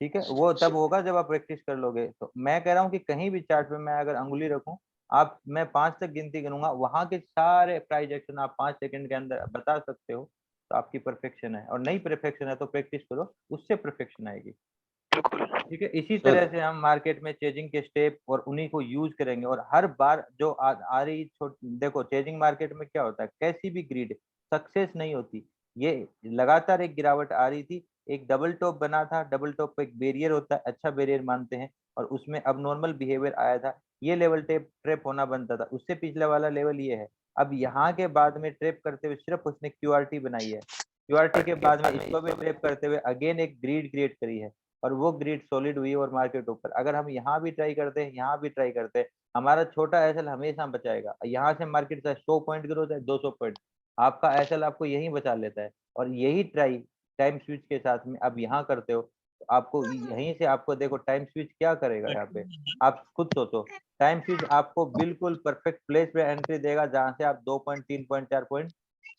Speaker 1: ठीक है, वो तब होगा जब आप प्रैक्टिस कर लोगे। तो मैं कह रहा हूँ कि कहीं भी चार्ट पे मैं अगर अंगुली रखूं, आप, मैं 5 तक गिनती गिनूंगा, वहां के सारे प्राइस एक्शन आप 5 सेकंड के अंदर बता सकते हो, तो आपकी परफेक्शन है। और नहीं परफेक्शन है तो प्रैक्टिस करो, उससे परफेक्शन आएगी।
Speaker 3: बिल्कुल
Speaker 1: ठीक है, इसी
Speaker 2: सर
Speaker 1: तरह से हम मार्केट में चेजिंग के स्टेप और उन्हीं को यूज करेंगे। और हर बार जो आ रही देखो चेजिंग मार्केट में क्या होता है, कैसी भी ग्रिड सक्सेस नहीं होती। ये लगातार एक गिरावट आ रही थी, एक डबल टॉप बना था, डबल टॉप पे एक बैरियर होता है, अच्छा बैरियर मानते हैं, और उसमें अब नॉर्मल बिहेवियर आया था, ये लेवल टेप ट्रेप होना बनता था, उससे पिछले वाला लेवल ये है। अब यहाँ के बाद में ट्रेप करते हुए सिर्फ उसने क्यूआरटी बनाई है, क्यूआरटी के बाद में इसको भी ट्रेप करते हुए अगेन एक ग्रिड क्रिएट करी है, और वो ग्रिड सॉलिड हुई और मार्केट ऊपर। अगर हम यहाँ भी ट्राई करते हैं, यहाँ भी ट्राई करते हैं, हमारा छोटा एसएल हमेशा बचाएगा। यहाँ से मार्केट चाहे 100 पॉइंट ग्रोथ है, 200 पॉइंट, आपका एसएल आपको यही बचा लेता है। और यही ट्राई टाइम स्विच के साथ में अब यहाँ करते हो, तो आपको यहीं से, आपको देखो टाइम स्विच क्या करेगा यहाँ पे, आप खुद सोचो। टाइम स्विच आपको बिल्कुल परफेक्ट प्लेस पे एंट्री देगा, जहां से आप 2 पॉइंट, 3 पॉइंट, 4 पॉइंट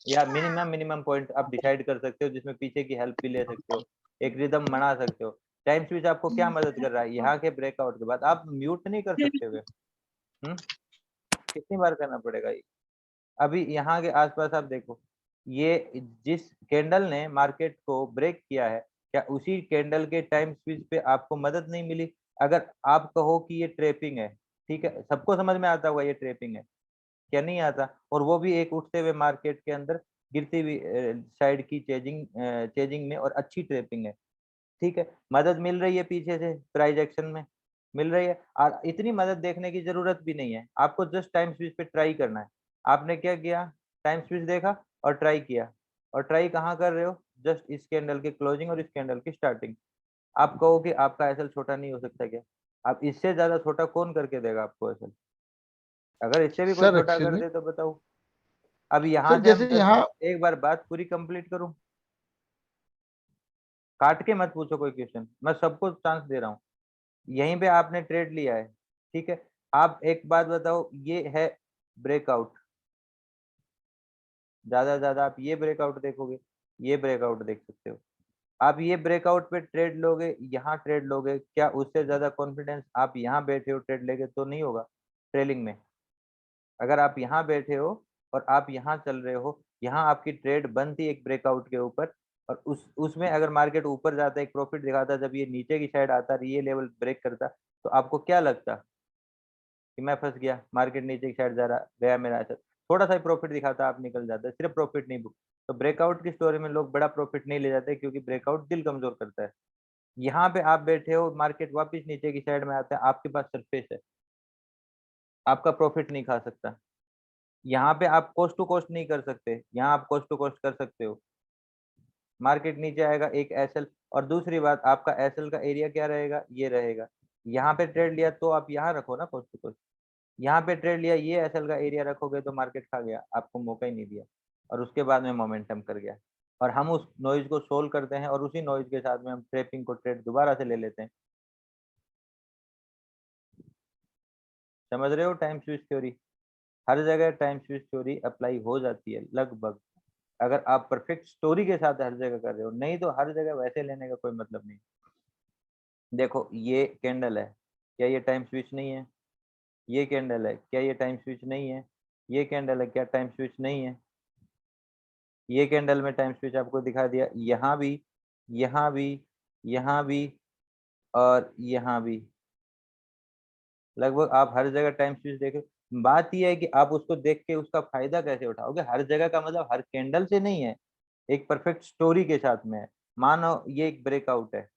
Speaker 1: या मिनिमम पॉइंट आप डिसाइड कर सकते हो, जिसमें पीछे की हेल्प भी ले सकते हो, एक रिदम बना सकते हो। टाइम स्विच आपको क्या मदद कर रहा है, यहाँ के ब्रेकआउट के बाद आप म्यूट नहीं कर सकते हुए, कितनी बार करना पड़ेगा ये। अभी यहाँ के आसपास आप देखो, ये जिस कैंडल ने मार्केट को ब्रेक किया है, क्या उसी कैंडल के टाइम स्विच पे आपको मदद नहीं मिली? अगर आप कहो कि ये ट्रेपिंग है, ठीक है, सबको समझ में आता होगा ये ट्रेपिंग है, क्या नहीं आता? और वो भी एक उठते हुए मार्केट के अंदर गिरती हुई साइड की चेजिंग में, और अच्छी ट्रेपिंग है। ठीक है, मदद मिल रही है पीछे से प्राइस एक्शन में, मिल रही है। और इतनी मदद देखने की जरूरत भी नहीं है, आपको जस्ट टाइम स्विच पे ट्राई करना है। आपने क्या किया, टाइम स्विच देखा और ट्राई किया, और ट्राई कहाँ कर रहे हो, जस्ट इस कैंडल की क्लोजिंग और इस कैंडल की स्टार्टिंग। आप कहो कि आपका एसएल छोटा नहीं हो सकता क्या, अब इससे ज्यादा छोटा कौन करके देगा आपको एसएल, अगर इससे भी कोई
Speaker 2: सर
Speaker 1: छोटा
Speaker 2: एक्चुअली
Speaker 1: कर दे तो बताओ। अब यहाँ
Speaker 2: सर
Speaker 1: से हम
Speaker 2: जैसे यहाँ
Speaker 1: एक बार बात पूरी कंप्लीट करूं, काट के मत पूछो कोई क्वेश्चन, मैं सबको चांस दे रहा हूँ। यहीं पे आपने ट्रेड लिया है, ठीक है, आप एक बात बताओ, ये है ब्रेकआउट, ज्यादा से ज्यादा आप ये ब्रेकआउट देखोगे, ये ब्रेकआउट देख सकते हो। आप ये ब्रेकआउट पे ट्रेड लोगे, यहाँ ट्रेड लोगे, क्या उससे ज्यादा कॉन्फिडेंस आप यहाँ बैठे हो ट्रेड लेके तो नहीं होगा ट्रेलिंग में। अगर आप यहाँ बैठे हो और आप यहाँ चल रहे हो, यहाँ आपकी ट्रेड बनती है एक ब्रेकआउट के ऊपर, और उसमें अगर मार्केट ऊपर जाता है, एक प्रॉफिट दिखाता, जब ये नीचे की साइड आता है, ये लेवल ब्रेक करता, तो आपको क्या लगता कि मैं फंस गया, मार्केट नीचे की साइड जा रहा गया मेरा ऐसा, थोड़ा सा प्रॉफिट दिखाता आप निकल जाते, सिर्फ प्रॉफिट नहीं बुक। तो ब्रेकआउट की स्टोरी में लोग बड़ा प्रॉफिट नहीं ले जाते, क्योंकि ब्रेकआउट दिल कमजोर करता है। यहाँ पे आप बैठे हो, मार्केट वापस नीचे की साइड में आता है, आपके पास सरफेस है, आपका प्रॉफिट नहीं खा सकता। यहाँ पे आप कोस्ट टू कोस्ट नहीं कर सकते, यहाँ आप कोस्ट टू कोस्ट कर सकते हो। मार्केट नीचे आएगा एक एसएल, और दूसरी बात, आपका एसएल का एरिया क्या रहेगा, ये रहेगा। यहाँ पे ट्रेड लिया तो आप यहाँ रखो ना कोस्ट टू कोस्ट, यहाँ पे ट्रेड लिया, ये एसएल का एरिया रखोगे तो मार्केट खा गया, आपको मौका ही नहीं दिया, और उसके बाद में मोमेंटम कर गया। और हम उस नॉइज को सोल्व करते हैं, और उसी नॉइज के साथ में हम ट्रेपिंग को ट्रेड दोबारा से ले लेते हैं। समझ रहे हो टाइम स्विच थ्योरी, हर जगह टाइम स्विच थ्योरी अप्लाई हो जाती है लगभग, अगर आप परफेक्ट स्टोरी के साथ हर जगह कर रहे हो, नहीं तो हर जगह वैसे लेने का कोई मतलब नहीं। देखो ये कैंडल है, क्या ये टाइम स्विच नहीं है, ये कैंडल है, क्या ये टाइम स्विच नहीं है, ये कैंडल है, क्या टाइम स्विच नहीं है, ये कैंडल में टाइम स्विच आपको दिखा दिया, यहाँ भी, यहाँ भी, यहाँ भी, और यहाँ भी, लगभग आप हर जगह टाइम स्विच देखे। बात यह है कि आप उसको देख के उसका फायदा कैसे उठाओगे, हर जगह का मतलब हर कैंडल से नहीं है, एक परफेक्ट स्टोरी के साथ में है। मानो ये एक ब्रेकआउट है,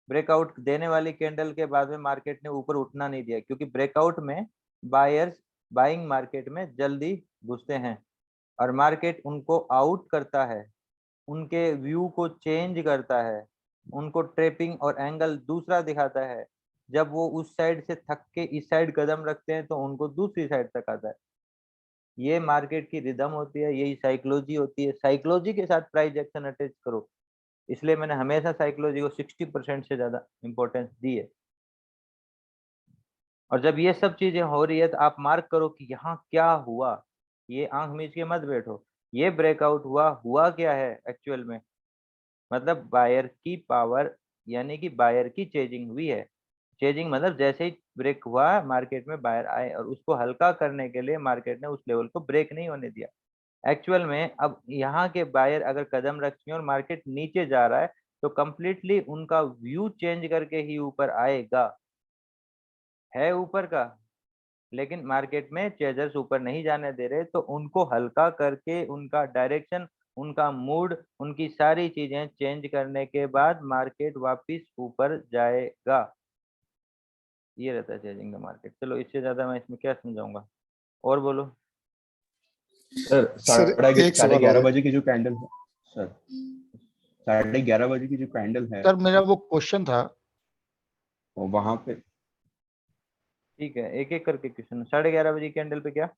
Speaker 1: ब्रेकआउट देने वाली कैंडल के बाद में मार्केट ने ऊपर उठना नहीं दिया, क्योंकि ब्रेकआउट में बायर्स बाइंग मार्केट में जल्दी घुसते हैं, और मार्केट उनको आउट करता है, उनके व्यू को चेंज करता है, उनको ट्रेपिंग और एंगल दूसरा दिखाता है। जब वो उस साइड से थक के इस साइड कदम रखते हैं तो उनको दूसरी साइड तक आता है। ये मार्केट की रिदम होती है, यही साइकोलॉजी होती है, साइकोलॉजी के साथ प्राइस एक्शन अटैच करो। इसलिए मैंने हमेशा साइकोलॉजी को 60% से ज्यादा इंपॉर्टेंस दी है। और जब ये सब चीजें हो रही है तो आप मार्क करो कि यहाँ क्या हुआ, ये आंख मीच के मत बैठो, ये ब्रेकआउट हुआ क्या है एक्चुअल में, मतलब बायर की पावर, यानी कि बायर की चेजिंग हुई है। चेजिंग मतलब जैसे ही ब्रेक हुआ मार्केट में बायर आए, और उसको हल्का करने के लिए मार्केट ने उस लेवल को ब्रेक नहीं होने दिया। एक्चुअल में अब यहाँ के बायर अगर कदम रखे और मार्केट नीचे जा रहा है, तो कंप्लीटली उनका व्यू चेंज करके ही ऊपर आएगा, है ऊपर का, लेकिन मार्केट में चेजर्स ऊपर नहीं जाने दे रहे, तो उनको हल्का करके उनका डायरेक्शन, उनका मूड, उनकी सारी चीजें चेंज करने के बाद मार्केट वापस ऊपर जाएगा। ये रहता है चेंजिंग द मार्केट। चलो इससे ज्यादा मैं इसमें क्या समझाऊंगा, और बोलो।
Speaker 4: सर
Speaker 2: सर
Speaker 4: साढ़े
Speaker 2: एक
Speaker 4: साढ़े
Speaker 2: सवाल और
Speaker 4: ग्यारह
Speaker 2: है।
Speaker 4: बजे की जो कैंडल है सर, 11:30 बजे की जो कैंडल है,
Speaker 2: सर मेरा वो क्वेश्चन था।
Speaker 4: वहां पे
Speaker 1: ठीक है, एक एक करके क्वेश्चन। 11:30 बजे कैंडल पे क्या,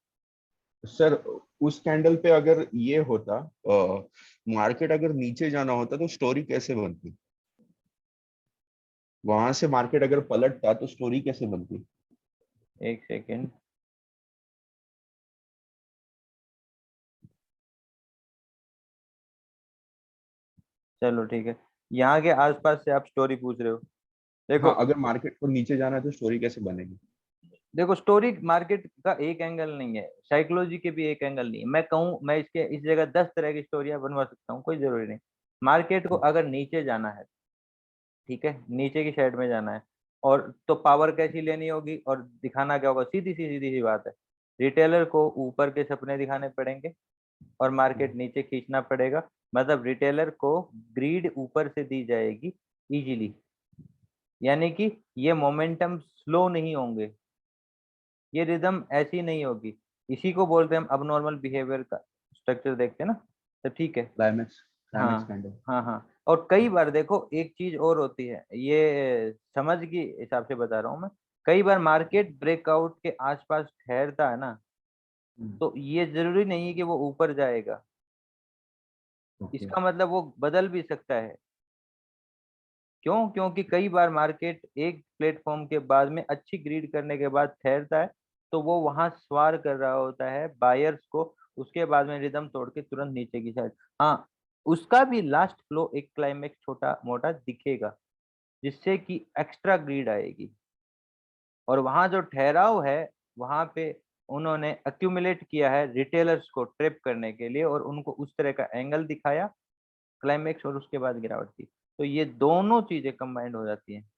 Speaker 4: सर, उस कैंडल पे अगर ये होता, मार्केट अगर नीचे जाना होता तो स्टोरी कैसे बनती, वहां से मार्केट अगर पलटता तो स्टोरी कैसे बनती।
Speaker 1: एक सेकेंड, चलो ठीक है, यहाँ के आसपास से आप स्टोरी पूछ रहे हो। देखो,
Speaker 4: हाँ, अगर मार्केट को नीचे जाना है तो स्टोरी कैसे बनेगी।
Speaker 1: देखो स्टोरी मार्केट का एक एंगल नहीं है, साइकोलॉजी के भी एक एंगल नहीं है। मैं कहूँ, मैं इसके इस जगह 10 तरह की स्टोरियां बनवा सकता हूँ, कोई जरूरी नहीं। मार्केट को अगर नीचे जाना है, ठीक है, नीचे की साइड में जाना है, और तो पावर कैसी लेनी होगी और दिखाना क्या होगा, सीधी सी बात है, रिटेलर को ऊपर के सपने दिखाने पड़ेंगे और मार्केट नीचे खींचना पड़ेगा। मतलब रिटेलर को ग्रीड ऊपर से दी जाएगी इजीली, यानी कि ये मोमेंटम स्लो नहीं होंगे, ये रिदम ऐसी नहीं होगी। इसी को बोलते हैं हम अबनॉर्मल बिहेवियर का स्ट्रक्चर देखते हैं ना, तो ठीक है।
Speaker 4: क्लाइमेक्स
Speaker 1: हाँ
Speaker 4: कैंडल।
Speaker 1: हाँ हाँ। और कई बार देखो एक चीज और होती है, ये समझ की हिसाब से बता रहा हूँ मैं, कई बार मार्केट ब्रेकआउट के आसपास ठहरता है ना, तो ये जरूरी नहीं है कि वो ऊपर जाएगा,
Speaker 4: ओके।
Speaker 1: इसका मतलब वो बदल भी सकता है। क्यों? क्योंकि कई बार मार्केट एक प्लेटफॉर्म के बाद में अच्छी ग्रीड करने के बाद ठहरता है, तो वो वहां स्वार कर रहा होता है बायर्स को, उसके बाद में रिदम तोड़ के तुरंत नीचे की साइड। हाँ, उसका भी लास्ट फ्लो एक क्लाइमेक्स छोटा मोटा दिखेगा, जिससे कि एक्स्ट्रा ग्रीड आएगी। और वहां जो ठहराव है, वहां पे उन्होंने अक्यूमुलेट किया है रिटेलर्स को ट्रिप करने के लिए, और उनको उस तरह का एंगल दिखाया क्लाइमेक्स, और उसके बाद गिरावट थी। तो ये दोनों चीजें कंबाइंड हो जाती हैं।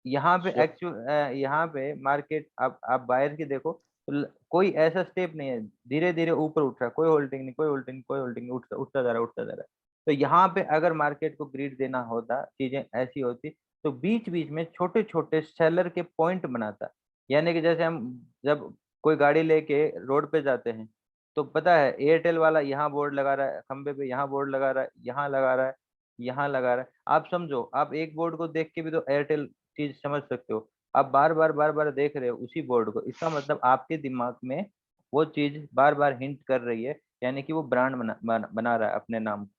Speaker 1: यहाँ पे
Speaker 4: सर
Speaker 1: यहाँ पे मार्केट आप बायर की देखो, तो कोई ऐसा स्टेप नहीं है, धीरे धीरे ऊपर उठ रहा है, कोई होल्डिंग नहीं, कोई होल्डिंग, कोई होल्डिंग, उठता उठता जा रहा है, उठता जा रहा है। तो यहाँ पे अगर मार्केट को ग्रिड देना होता, चीजें ऐसी होती, तो बीच बीच में छोटे छोटे सेलर के पॉइंट बनाता। यानी कि जैसे हम जब कोई गाड़ी लेके रोड पे जाते हैं, तो पता है एयरटेल वाला यहाँ बोर्ड लगा रहा है खंबे पे, यहाँ बोर्ड लगा रहा है, यहाँ लगा रहा है, यहाँ लगा रहा है। आप समझो, आप एक बोर्ड को देख के भी तो एयरटेल चीज समझ सकते हो। आप बार बार देख रहे हो उसी बोर्ड को, इसका मतलब आपके दिमाग में वो चीज बार बार हिंट कर रही है, यानी कि वो ब्रांड बना रहा है अपने नाम को।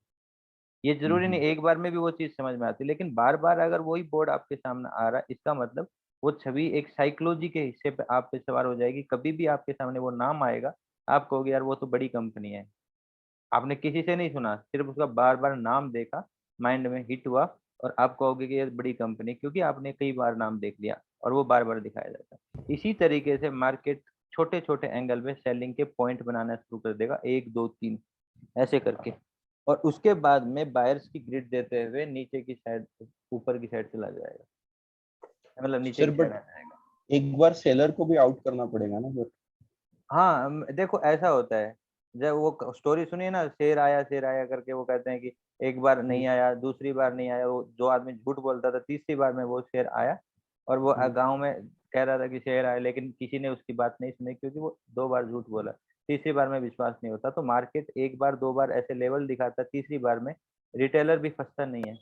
Speaker 1: ये जरूरी नहीं एक बार में भी वो चीज समझ में आती, लेकिन बार बार अगर वही बोर्ड आपके सामने आ रहा है, इसका मतलब वो छवि एक साइकोलॉजी के हिस्से पे आप पे सवार हो जाएगी। कभी भी आपके सामने वो नाम आएगा, आप कहोगे यार वो तो बड़ी कंपनी है। आपने किसी से नहीं सुना, सिर्फ उसका बार बार नाम देखा, माइंड में हिट हुआ, और आप कहोगे कि ये बड़ी कंपनी, क्योंकि आपने कई बार नाम देख लिया और वो बार बार दिखाया जाता है। इसी तरीके से मार्केट छोटे छोटे एंगल में सेलिंग के पॉइंट बनाना शुरू कर देगा, 1 2 3 ऐसे करके, और उसके बाद में बायर्स की ग्रिड देते हुए नीचे की साइड, ऊपर की साइड चला जाएगा, मतलब नीचे
Speaker 4: सर
Speaker 1: की साइड
Speaker 4: बट
Speaker 1: आ जाएगा।
Speaker 4: एक बार सेलर को भी आउट करना पड़ेगा ना फिर।
Speaker 1: हाँ देखो ऐसा होता है, जब वो स्टोरी सुनिए ना, शेर आया करके, वो कहते हैं कि एक बार नहीं आया, दूसरी बार नहीं आया, वो जो आदमी झूठ बोलता था, तीसरी बार में वो शेर आया, और वो गांव में कह रहा था कि शेर आया, लेकिन किसी ने उसकी बात नहीं सुनी, क्योंकि वो 2 बार झूठ बोला। तीसरी बार में विश्वास नहीं होता, तो मार्केट एक बार 2 बार ऐसे लेवल दिखाता है, तीसरी बार में रिटेलर भी फंसता नहीं है,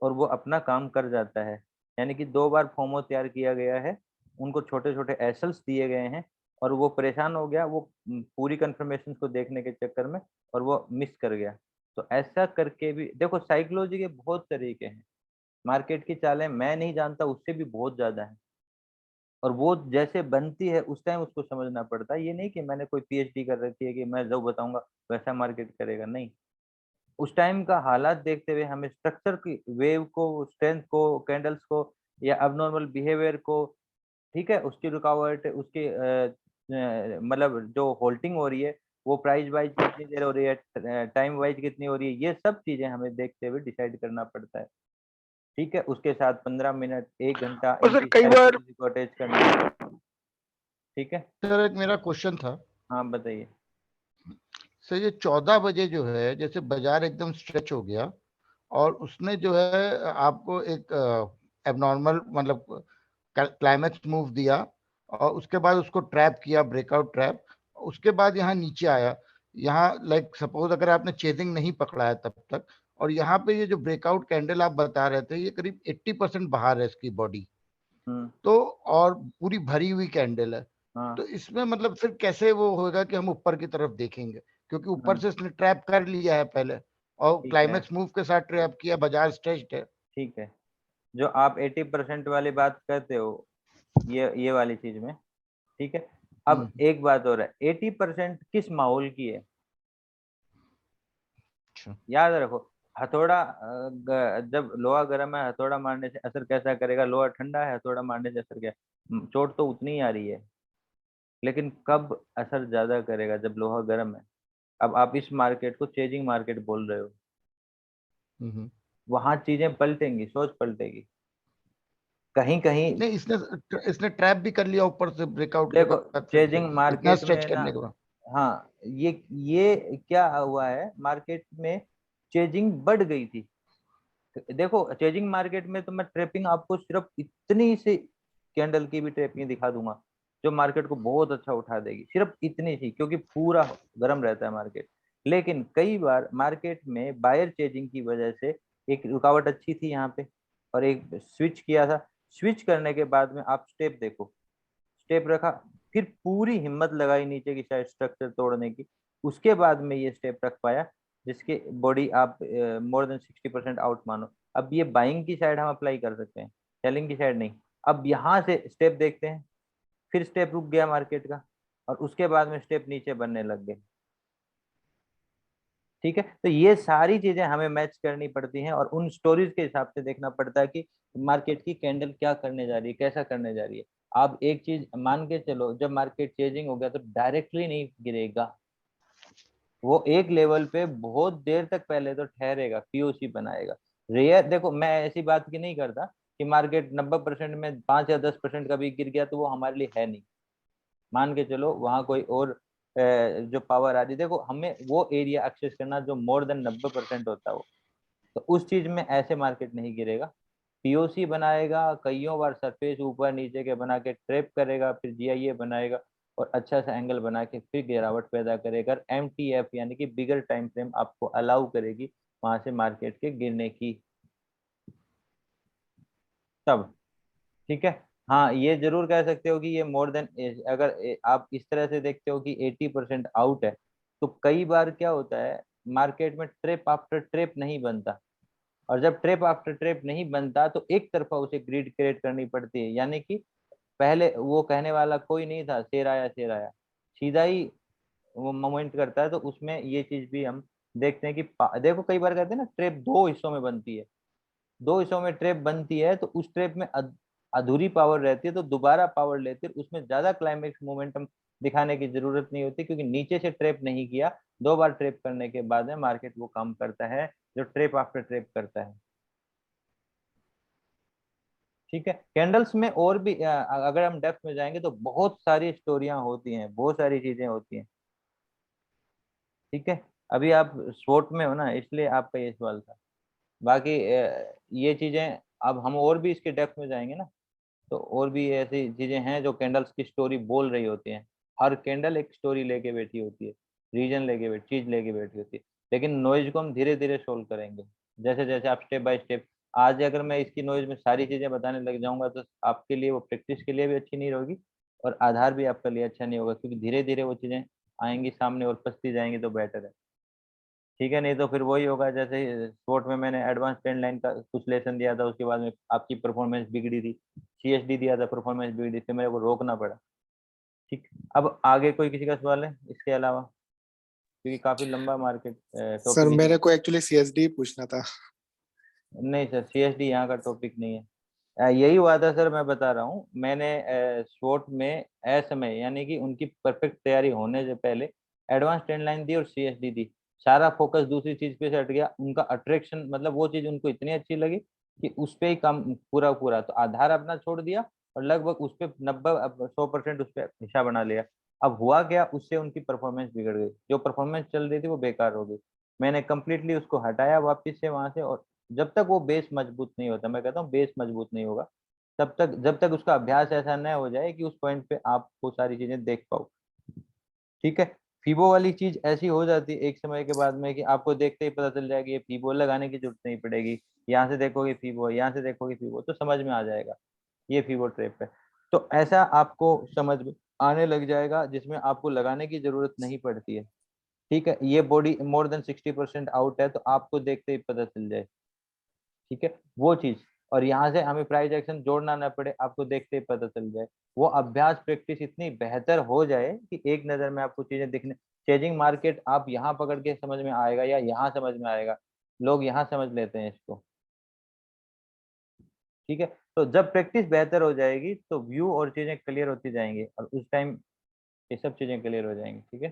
Speaker 1: और वो अपना काम कर जाता है। यानी कि 2 बार फोमो तैयार किया गया है, उनको छोटे छोटे एसल्स दिए गए हैं, और वो परेशान हो गया, वो पूरी कंफर्मेशन को देखने के चक्कर में, और वो मिस कर गया। तो ऐसा करके भी देखो, साइकोलॉजी के बहुत तरीके हैं, मार्केट की चालें मैं नहीं जानता, उससे भी बहुत ज्यादा है, और वो जैसे बनती है उस टाइम उसको समझना पड़ता है। ये नहीं कि मैंने कोई पीएचडी कर रखी है कि मैं जो बताऊंगा वैसा मार्केट करेगा, नहीं। उस टाइम का हालात देखते हुए हमें स्ट्रक्चर की वेव को, स्ट्रेंथ को, कैंडल्स को, या अबनॉर्मल बिहेवियर को, ठीक है, उसकी रुकावट, उसकी मतलब जो होल्डिंग हो रही है, वो प्राइस वाइज कितनी देर हो रही है, टाइम वाइज कितनी हो रही है, ये सब चीजें हमें देखते हुए डिसाइड करना पड़ता है। ठीक है, उसके साथ 15 मिनट 1 घंटा
Speaker 3: और सर
Speaker 1: इनकी
Speaker 3: कई बार
Speaker 1: साइकोलॉजी को अटैच करना है। ठीक है।
Speaker 5: सर एक मेरा क्वेश्चन था।
Speaker 1: हाँ बताइए।
Speaker 5: सर ये 14 बजे जो है, जैसे बाजार एकदम स्ट्रेच हो गया और उसने जो है आपको एक एबनॉर्मल मतलब क्लाइमेक्स मूव दिया, और उसके बाद उसको ट्रैप किया, ब्रेकआउट ट्रैप, उसके बाद यहाँ नीचे आया। यहाँ लाइक सपोज अगर आपने चेजिंग नहीं पकड़ा है तब तक, और यहाँ पे ये जो ब्रेकआउट कैंडल आप बता रहे थे, ये करीब 80% बाहर है इसकी बॉडी,
Speaker 1: हम्म।
Speaker 5: तो और पूरी भरी हुई कैंडल है,
Speaker 1: हाँ।
Speaker 5: तो इसमें मतलब फिर कैसे वो होगा कि हम ऊपर की तरफ देखेंगे, क्योंकि ऊपर
Speaker 1: हाँ
Speaker 5: से इसने ट्रैप कर लिया है पहले, और
Speaker 1: ठीक है।
Speaker 5: क्लाइमेक्स मूव के साथ ट्रैप किया, बाजार स्ट्रेच्ड है।
Speaker 1: ठीक है, जो आप 80% वाली बात करते हो, ये वाली चीज में, ठीक है। अब एक बात और है, 80% किस माहौल की है,
Speaker 5: अच्छा।
Speaker 1: याद रखो। हथौड़ा जब लोहा गर्म है, हथौड़ा मारने से असर कैसा करेगा, लोहा ठंडा है, हथौड़ा मारने से असर क्या, चोट तो उतनी ही आ रही है, लेकिन कब असर ज्यादा करेगा, जब लोहा गर्म है। अब आप इस मार्केट को चेजिंग मार्केट बोल रहे हो, वहां चीजें पलटेंगी, सोच पलटेगी, कहीं कहीं।
Speaker 5: नहीं, इसने इसने ट्रैप भी कर लिया ऊपर से ब्रेकआउट के
Speaker 1: देखो
Speaker 5: बाद, फिर से
Speaker 1: चेजिंग
Speaker 5: इतना
Speaker 1: मार्केट
Speaker 5: स्ट्रेच
Speaker 1: में ना,
Speaker 5: करने के बाद।
Speaker 1: हाँ, ये क्या हुआ है, मार्केट में चेजिंग बढ़ गई थी, देखो चेजिंग मार्केट में तो मैं ट्रेपिंग आपको सिर्फ इतनी सी कैंडल की भी ट्रेपिंग दिखा दूंगा जो मार्केट को बहुत अच्छा उठा देगी, सिर्फ इतनी सी, क्योंकि पूरा गर्म रहता है मार्केट। लेकिन कई बार मार्केट में बायर चेजिंग की वजह से एक रुकावट अच्छी थी यहाँ पे और एक स्विच किया था, स्विच करने के बाद में आप स्टेप देखो, स्टेप रखा, फिर पूरी हिम्मत लगाई नीचे की साइड स्ट्रक्चर तोड़ने की, उसके बाद में ये स्टेप रख पाया जिसके बॉडी आप मोर देन 60% आउट मानो। अब ये बाइंग की साइड हम अप्लाई कर सकते हैं, सेलिंग की साइड नहीं। अब यहाँ से स्टेप देखते हैं, फिर स्टेप रुक गया मार्केट का और उसके बाद में स्टेप नीचे बनने लग गए। ठीक है, तो ये सारी चीजें हमें मैच करनी पड़ती हैं और उन स्टोरीज के हिसाब से देखना पड़ता है कि मार्केट की कैंडल क्या करने जा रही है, कैसा करने जा रही है। आप एक चीज मान के चलो, जब मार्केट चेंजिंग हो गया तो डायरेक्टली नहीं गिरेगा, वो एक लेवल पे बहुत देर तक पहले तो ठहरेगा, पीओसी बनाएगा। रेयर, देखो मैं ऐसी बात की नहीं करता कि मार्केट 90% में 5 या 10% का भी गिर गया तो वो हमारे लिए है नहीं। मान के चलो वहां कोई और जो पावर आ रही, देखो हमें वो एरिया एक्सेस करना जो मोर देन 90% होता है वो, तो उस चीज में ऐसे मार्केट नहीं गिरेगा। पीओसी बनाएगा, कईयों बार सरफेस ऊपर नीचे के बना के ट्रैप करेगा, फिर जीआईए बनाएगा और अच्छा सा एंगल बना के फिर गिरावट पैदा करेगा। एमटीएफ यानी कि बिगर टाइम फ्रेम आपको अलाउ करेगी वहां से मार्केट के गिरने की, तब। ठीक है, हाँ ये जरूर कह सकते हो कि ये मोर देन, अगर आप इस तरह से देखते हो कि 80% आउट है, तो कई बार क्या होता है मार्केट में ट्रेप आफ्टर ट्रेप नहीं बनता, और जब ट्रेप आफ्टर ट्रेप नहीं बनता तो एक तरफा उसे ग्रिड क्रिएट करनी पड़ती है, यानी कि पहले वो कहने वाला कोई नहीं था, शेर आया शेर आया, सीधा ही वो मोमेंट करता है। तो उसमें ये चीज भी हम देखते हैं कि देखो कई बार कहते हैं ना ट्रेप दो हिस्सों में बनती है, दो हिस्सों में ट्रेप बनती है तो उस ट्रेप में अधूरी पावर रहती है, तो दोबारा पावर लेती है, उसमें ज्यादा क्लाइमेक्स मोमेंटम दिखाने की जरूरत नहीं होती, क्योंकि नीचे से ट्रेप नहीं किया, दो बार ट्रेप करने के बाद में मार्केट वो काम करता है जो ट्रेप आफ्टर ट्रेप करता है। ठीक है, कैंडल्स में और भी अगर हम डेप्थ में जाएंगे तो बहुत सारी स्टोरियां होती हैं, बहुत सारी चीजें होती हैं। ठीक है, अभी आप स्पोर्ट में हो ना, इसलिए आपका ये सवाल था। बाकी ये चीजें अब हम और भी इसके डेप्थ में जाएंगे ना, तो और भी ऐसी चीजें हैं जो कैंडल्स की स्टोरी बोल रही होती हैं। हर कैंडल एक स्टोरी लेके बैठी होती है, रीजन लेके बैठी, चीज लेके बैठी होती है, लेकिन नॉइज को हम धीरे धीरे सोल्व करेंगे, जैसे जैसे आप स्टेप बाय स्टेप। आज अगर मैं इसकी नॉइज में सारी चीजें बताने लग जाऊंगा तो आपके लिए वो प्रैक्टिस के लिए भी अच्छी नहीं होगी और आधार भी आपके लिए अच्छा नहीं होगा, क्योंकि धीरे धीरे वो चीजें आएंगी सामने और फंसती जाएंगी तो बेटर है। ठीक है, नहीं तो फिर वही होगा जैसे स्पोर्ट में मैंने एडवांस ट्रेंड लाइन का कुछ लेसन दिया था, उसके बाद में आपकी परफॉर्मेंस बिगड़ी थी, सीएसडी दिया था, परफॉर्मेंस बिगड़ी थी, मेरे को रोकना पड़ा। ठीक, अब आगे कोई किसी का सवाल है इसके अलावा, क्योंकि काफी लंबा मार्केट
Speaker 2: सर
Speaker 1: टॉपिक।
Speaker 2: मेरे को एक्चुअली सीएसडी पूछना था।
Speaker 1: नहीं सर, सीएसडी यहाँ का टॉपिक नहीं है। यही हुआ था सर, मैं बता रहा हूँ, मैंने शॉर्ट में असमय यानी कि उनकी परफेक्ट तैयारी होने से पहले एडवांस ट्रेंड लाइन दी और सीएसडी दी, सारा फोकस दूसरी चीज पे से हट गया, उनका अट्रैक्शन मतलब वो चीज उनको इतनी अच्छी लगी कि उस पे ही काम पूरा पूरा, तो आधार अपना छोड़ दिया और लगभग उस पे 90-100% उस पे हिस्सा बना लिया। अब हुआ क्या, उससे उनकी परफॉर्मेंस बिगड़ गई, जो परफॉर्मेंस चल रही थी वो बेकार हो गई। मैंने कंप्लीटली उसको हटाया वापिस से वहां से, और जब तक वो बेस मजबूत नहीं होता, मैं कहता हूँ बेस मजबूत नहीं होगा तब तक, जब तक उसका अभ्यास ऐसा न हो जाए कि उस पॉइंट पे आप वो सारी चीजें देख पाओ। ठीक है, फीबो वाली चीज ऐसी हो जाती है एक समय के बाद में कि आपको देखते ही पता चल जाएगा ये फीबो लगाने की जरूरत नहीं पड़ेगी, यहाँ से देखोगे फीबो, यहाँ से देखोगे फीबो, तो समझ में आ जाएगा ये फीबो ट्रैप है। तो ऐसा आपको समझ में आने लग जाएगा जिसमें आपको लगाने की जरूरत नहीं पड़ती है। ठीक है, ये बॉडी मोर देन 60% आउट है तो आपको देखते ही पता चल जाए। ठीक है, वो चीज, और यहाँ से हमें प्राइस एक्शन जोड़ना ना पड़े, आपको देखते ही पता चल जाए, वो अभ्यास प्रैक्टिस इतनी बेहतर हो जाए कि एक नजर में आपको चीजें दिखने। चेजिंग मार्केट आप यहाँ पकड़ के समझ में आएगा या यहाँ समझ में आएगा, लोग यहाँ समझ लेते हैं इसको। ठीक है, तो जब प्रैक्टिस बेहतर हो जाएगी तो व्यू और चीजें क्लियर होती जाएंगी और उस टाइम ये सब चीजें क्लियर हो जाएंगी। ठीक है,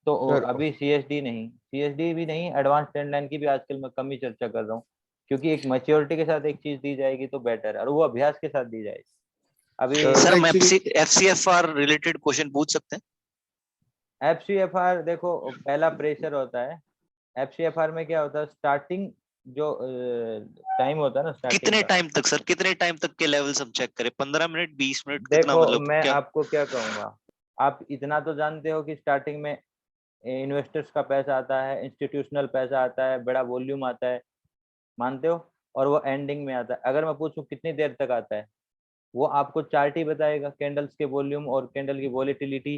Speaker 1: तो
Speaker 4: सर
Speaker 1: अभी सीएसडी नहीं, सीएसडी भी नहीं, एडवांस ट्रेंड लाइन की भी आजकल मैं कम ही चर्चा कर रहा हूँ, क्योंकि एक मैच्योरिटी के साथ एक चीज दी जाएगी तो बेटर है, और वो अभ्यास के साथ दी जाएगी। अभी
Speaker 2: सर
Speaker 6: हम
Speaker 2: एक्चुअली
Speaker 6: एफसीएफआर रिलेटेड क्वेश्चन पूछ सकते हैं?
Speaker 1: एफसीएफआर देखो, पहला प्रेशर होता है। एफसीएफआर में क्या होता है, स्टार्टिंग जो टाइम होता है ना स्टार्टिंग
Speaker 6: कितने
Speaker 1: का,
Speaker 6: टाइम तक सर, कितने टाइम तक के लेवल्स हम चेक करें? 15 मिनट, 20 मिनट, कितना
Speaker 1: देखो
Speaker 6: मतलब
Speaker 1: मैं
Speaker 6: क्या?
Speaker 1: आपको क्या कहूँगा, आप इतना तो जानते हो कि स्टार्टिंग में इन्वेस्टर्स का पैसा आता है, इंस्टीट्यूशनल पैसा आता है, बड़ा वॉल्यूम आता है, मानते हो? और वो एंडिंग में आता है। अगर मैं पूछूं कितनी देर तक आता है, वो आपको चार्ट ही बताएगा, कैंडल्स के वॉल्यूम और कैंडल की वॉलेटिलिटी,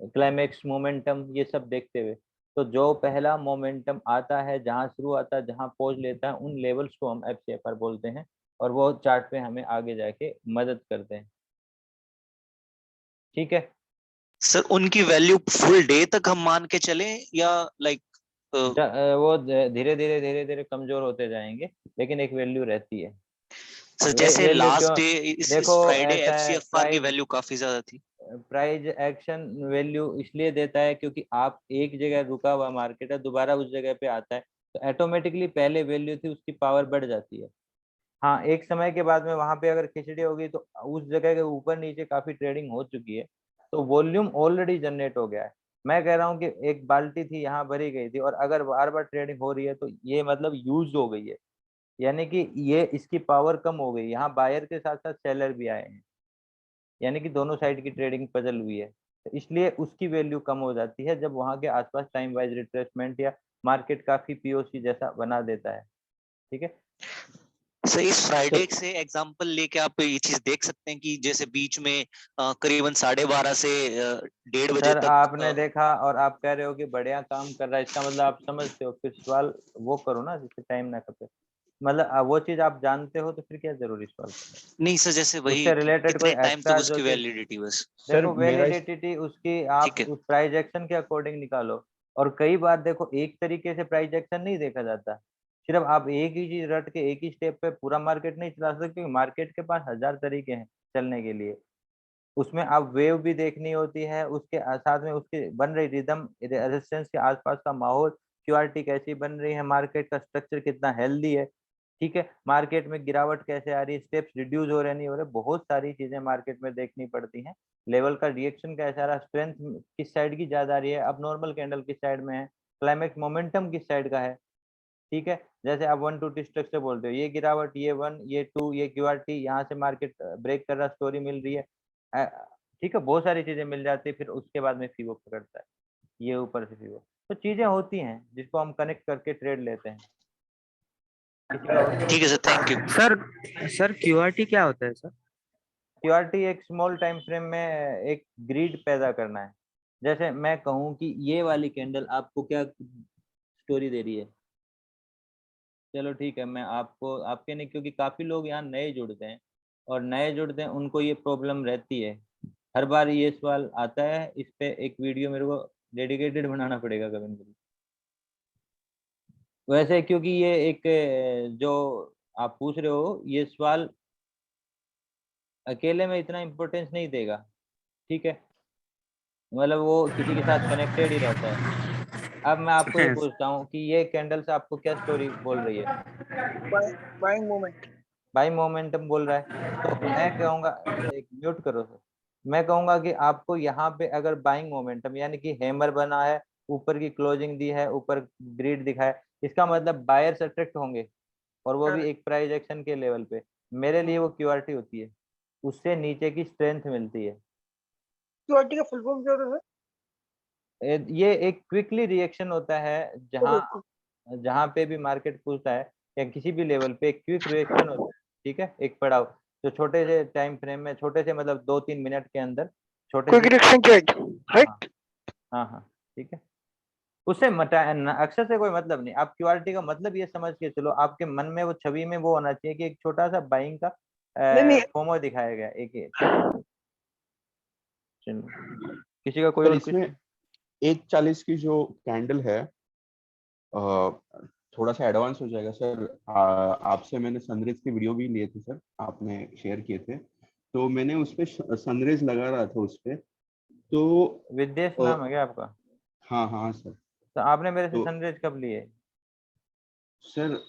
Speaker 1: क्लाइमेक्स मोमेंटम, ये सब देखते हुए। तो जो पहला मोमेंटम आता है, जहां शुरू आता है, जहां पहुंच लेता है, उन लेवल्स को हम एफसीएफआर बोलते हैं, और वो चार्ट पे हमें आगे जाके मदद करते हैं। ठीक है।
Speaker 6: सर उनकी वैल्यू फुल डे तक हम मान के चलें या लाइक?
Speaker 1: वो धीरे धीरे कमजोर होते जाएंगे, लेकिन एक वैल्यू रहती है।
Speaker 6: सर जैसे
Speaker 1: वैल्यू
Speaker 6: लास्ट
Speaker 1: क्यों?
Speaker 6: डे इस
Speaker 1: देखो
Speaker 6: फ्राइडे
Speaker 1: ऐसा है,
Speaker 6: एफसीएफआर की वैल्यू काफी ज्यादा थी।
Speaker 1: प्राइज एक्शन वैल्यू इसलिए देता है क्योंकि आप एक जगह रुका हुआ मार्केट है, दोबारा उस जगह पे आता है, तो ऑटोमेटिकली पहले वैल्यू थी उसकी पावर बढ़ जाती है। हाँ, एक समय के बाद में वहां पे अगर खिचड़ी होगी तो उस जगह के ऊपर नीचे काफी ट्रेडिंग हो चुकी है, तो वॉल्यूम ऑलरेडी जनरेट हो गया है। मैं कह रहा हूँ कि एक बाल्टी थी यहाँ भरी गई थी, और अगर बार बार ट्रेडिंग हो रही है तो ये मतलब यूज हो गई है, यानी कि ये इसकी पावर कम हो गई। यहाँ बायर के साथ साथ सेलर भी आए हैं, यानी कि दोनों साइड की ट्रेडिंग पजल हुई है, तो इसलिए उसकी वैल्यू कम हो जाती है जब वहां के आसपास टाइम वाइज रिट्रेसमेंट या मार्केट काफी पीओसी जैसा बना देता है। ठीक है।
Speaker 6: सर इस
Speaker 1: तो
Speaker 6: फ्राइडे से एग्जांपल लेके आप ये चीज देख सकते हैं कि जैसे बीच में करीबन 12:30 से 1:30 बजे
Speaker 1: सर
Speaker 6: तक
Speaker 1: आपने देखा और आप कह रहे हो कि बढ़िया काम कर रहा है, इसका मतलब आप समझते हो, फिर सवाल वो करो ना जिससे टाइम ना खपे। मतलब वो चीज आप जानते हो तो फिर क्या जरूरी सवाल करने की?
Speaker 6: नहीं सर, जैसे वही
Speaker 1: उससे रिलेटेड कोई
Speaker 6: कितने टाइम तक
Speaker 1: एक्स्ट्रा जो
Speaker 6: उसकी
Speaker 1: चीज,
Speaker 6: वैलिडिटी बस?
Speaker 4: सर
Speaker 1: देखो
Speaker 4: मेरा
Speaker 1: वैलिडिटी उसकी आप
Speaker 6: ठीक है।
Speaker 1: उस प्राइस एक्शन के अकॉर्डिंग निकालो। और कई बार देखो एक तरीके से प्राइस एक्शन नहीं देखा जाता, सिर्फ आप एक ही चीज रट के एक ही स्टेप पे पूरा मार्केट नहीं चला सकते, क्योंकि मार्केट के पास हजार तरीके हैं चलने के लिए। उसमें आप वेव भी देखनी होती है, उसके साथ में उसकी बन रही रिदम, रेजिस्टेंस के आसपास का माहौल, क्यूआरटी कैसी बन रही है, मार्केट का स्ट्रक्चर कितना हेल्दी है, ठीक है, मार्केट में गिरावट कैसे आ रही है, स्टेप्स रिड्यूस हो रहे नहीं हो रहे, बहुत सारी चीजें मार्केट में देखनी पड़ती हैं। लेवल का रिएक्शन कैसा आ रहा है, स्ट्रेंथ किस साइड की ज्यादा आ रही है, अब नॉर्मल कैंडल किस साइड में है, क्लाइमेक्स मोमेंटम किस साइड का है। ठीक है, जैसे आप 1-2 स्ट्रक्चर बोलते हो, ये गिरावट, ये 1, ये 2, ये क्यूआरटी, यहाँ से मार्केट ब्रेक कर रहा, स्टोरी मिल रही है, ठीक है, बहुत सारी चीजें मिल जाती है, फिर उसके बाद में फीवो पकड़ता है, ये ऊपर से फीवो। तो चीजें होती हैं जिसको हम कनेक्ट करके ट्रेड लेते हैं। किसी का और
Speaker 6: ठीक है sir, thank you.
Speaker 3: Sir sir QRT क्या होता है सर?
Speaker 1: क्यूआरटी एक स्मॉल टाइम फ्रेम में एक ग्रिड पैदा करना है। जैसे मैं कहूँ कि ये वाली कैंडल आपको क्या स्टोरी दे रही है, चलो ठीक है, मैं आपको आपके नहीं, क्योंकि काफी लोग यहाँ नए जुड़ते हैं, और नए जुड़ते हैं उनको ये प्रॉब्लम रहती है, हर बार ये सवाल आता है, इस पे एक वीडियो मेरे को डेडिकेटेड बनाना पड़ेगा कभी न कभी। वैसे क्योंकि ये एक जो आप पूछ रहे हो ये सवाल अकेले में इतना इम्पोर्टेंस नहीं देगा, ठीक है, मतलब वो किसी के साथ कनेक्टेड ही रहता है। अब मैं आपको ये पूछता हूँ कि ये कैंडल से आपको क्या स्टोरी बोल रही है?
Speaker 3: Buying moment.
Speaker 1: बाई मोमेंटम बोल रहा है। तो मैं कहूँगा, एक म्यूट करो सर, मैं कहूँगा कि आपको यहाँ पे अगर बाइंग मोमेंटम यानी कि हैमर बना है, ऊपर की क्लोजिंग दी है, ऊपर ग्रिड दिखा है, इसका मतलब बायर्स अट्रैक्ट होंगे, और वो भी एक प्राइस एक्शन के लेवल पे। मेरे लिए वो क्यूआरटी होती है, उससे नीचे की स्ट्रेंथ मिलती है।
Speaker 3: क्यूआरटी का फुल फॉर्म क्या होता है
Speaker 1: ये एक क्विकली रिएक्शन होता है, जहाँ
Speaker 3: सर?
Speaker 1: जहाँ पे भी मार्केट खुलता है या किसी भी लेवल पे एक क्विक रिएक्शन होता है, ठीक है, एक पड़ाव, जो छोटे से टाइम फ्रेम में, छोटे से मतलब 2-3 मिनट के अंदर, छोटे
Speaker 3: क्विक
Speaker 1: से,
Speaker 3: रिएक्शन ट्रेड,
Speaker 1: हाँ
Speaker 3: राइट?
Speaker 1: हाँ हाँ, ठीक है, उससे अक्षर से कोई मतलब नहीं, आप क्यूआरटी का मतलब ये समझ के चलो, आपके मन में वो छवि में वो होना चाहिए कि एक छोटा सा बाइंग का
Speaker 3: नहीं नहीं,
Speaker 1: फोमो दिखाया गया एक, ठीक है, चलो, किसी का कोई
Speaker 4: सर
Speaker 1: और
Speaker 4: इसमें
Speaker 1: क्वेश्चन?
Speaker 4: 1:40 की जो कैंडल है, थोड़ा सा एडवांस हो जाएगा सर। आपसे मैंने सनराइज की वीडियो भी लिए थे सर, आपने शेयर किए थे, तो मैंने उस पे सनराइज लगा रहा था उस पे। तो
Speaker 1: विदेश
Speaker 4: अ,
Speaker 1: नाम है क्या आपका?
Speaker 4: हाँ हाँ सर।
Speaker 1: तो आपने मेरे से
Speaker 4: तो
Speaker 1: सनराइज कब लिए?
Speaker 4: सर,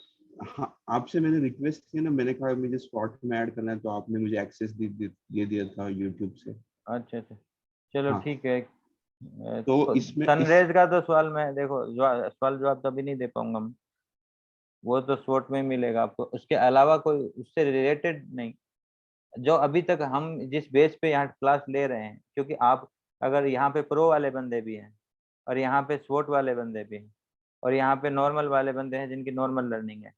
Speaker 4: हाँ आपसे मैंने रिक्वेस्ट की ना, मैंने कहा मुझे स्पॉट में ऐड करना है, तो आपने मुझे एक्सेस दे दिया था यूट्यूब से।
Speaker 1: अच्छा अच्छा, चलो
Speaker 4: हाँ,
Speaker 1: ठीक है।
Speaker 4: तो
Speaker 1: तो
Speaker 4: इसमें इस
Speaker 1: सनरेज का तो सवाल मैं देखो सवाल जवाब तो अभी नहीं दे पाऊंगा मैं। वो तो SWOT में मिलेगा आपको, उसके अलावा कोई उससे रिलेटेड नहीं। जो अभी तक हम जिस बेस पे यहाँ क्लास ले रहे हैं, क्योंकि आप अगर यहाँ पे प्रो वाले बंदे भी हैं और यहाँ पे SWOT वाले बंदे भी हैं और यहाँ पे नॉर्मल वाले बंदे हैं जिनकी नॉर्मल लर्निंग है,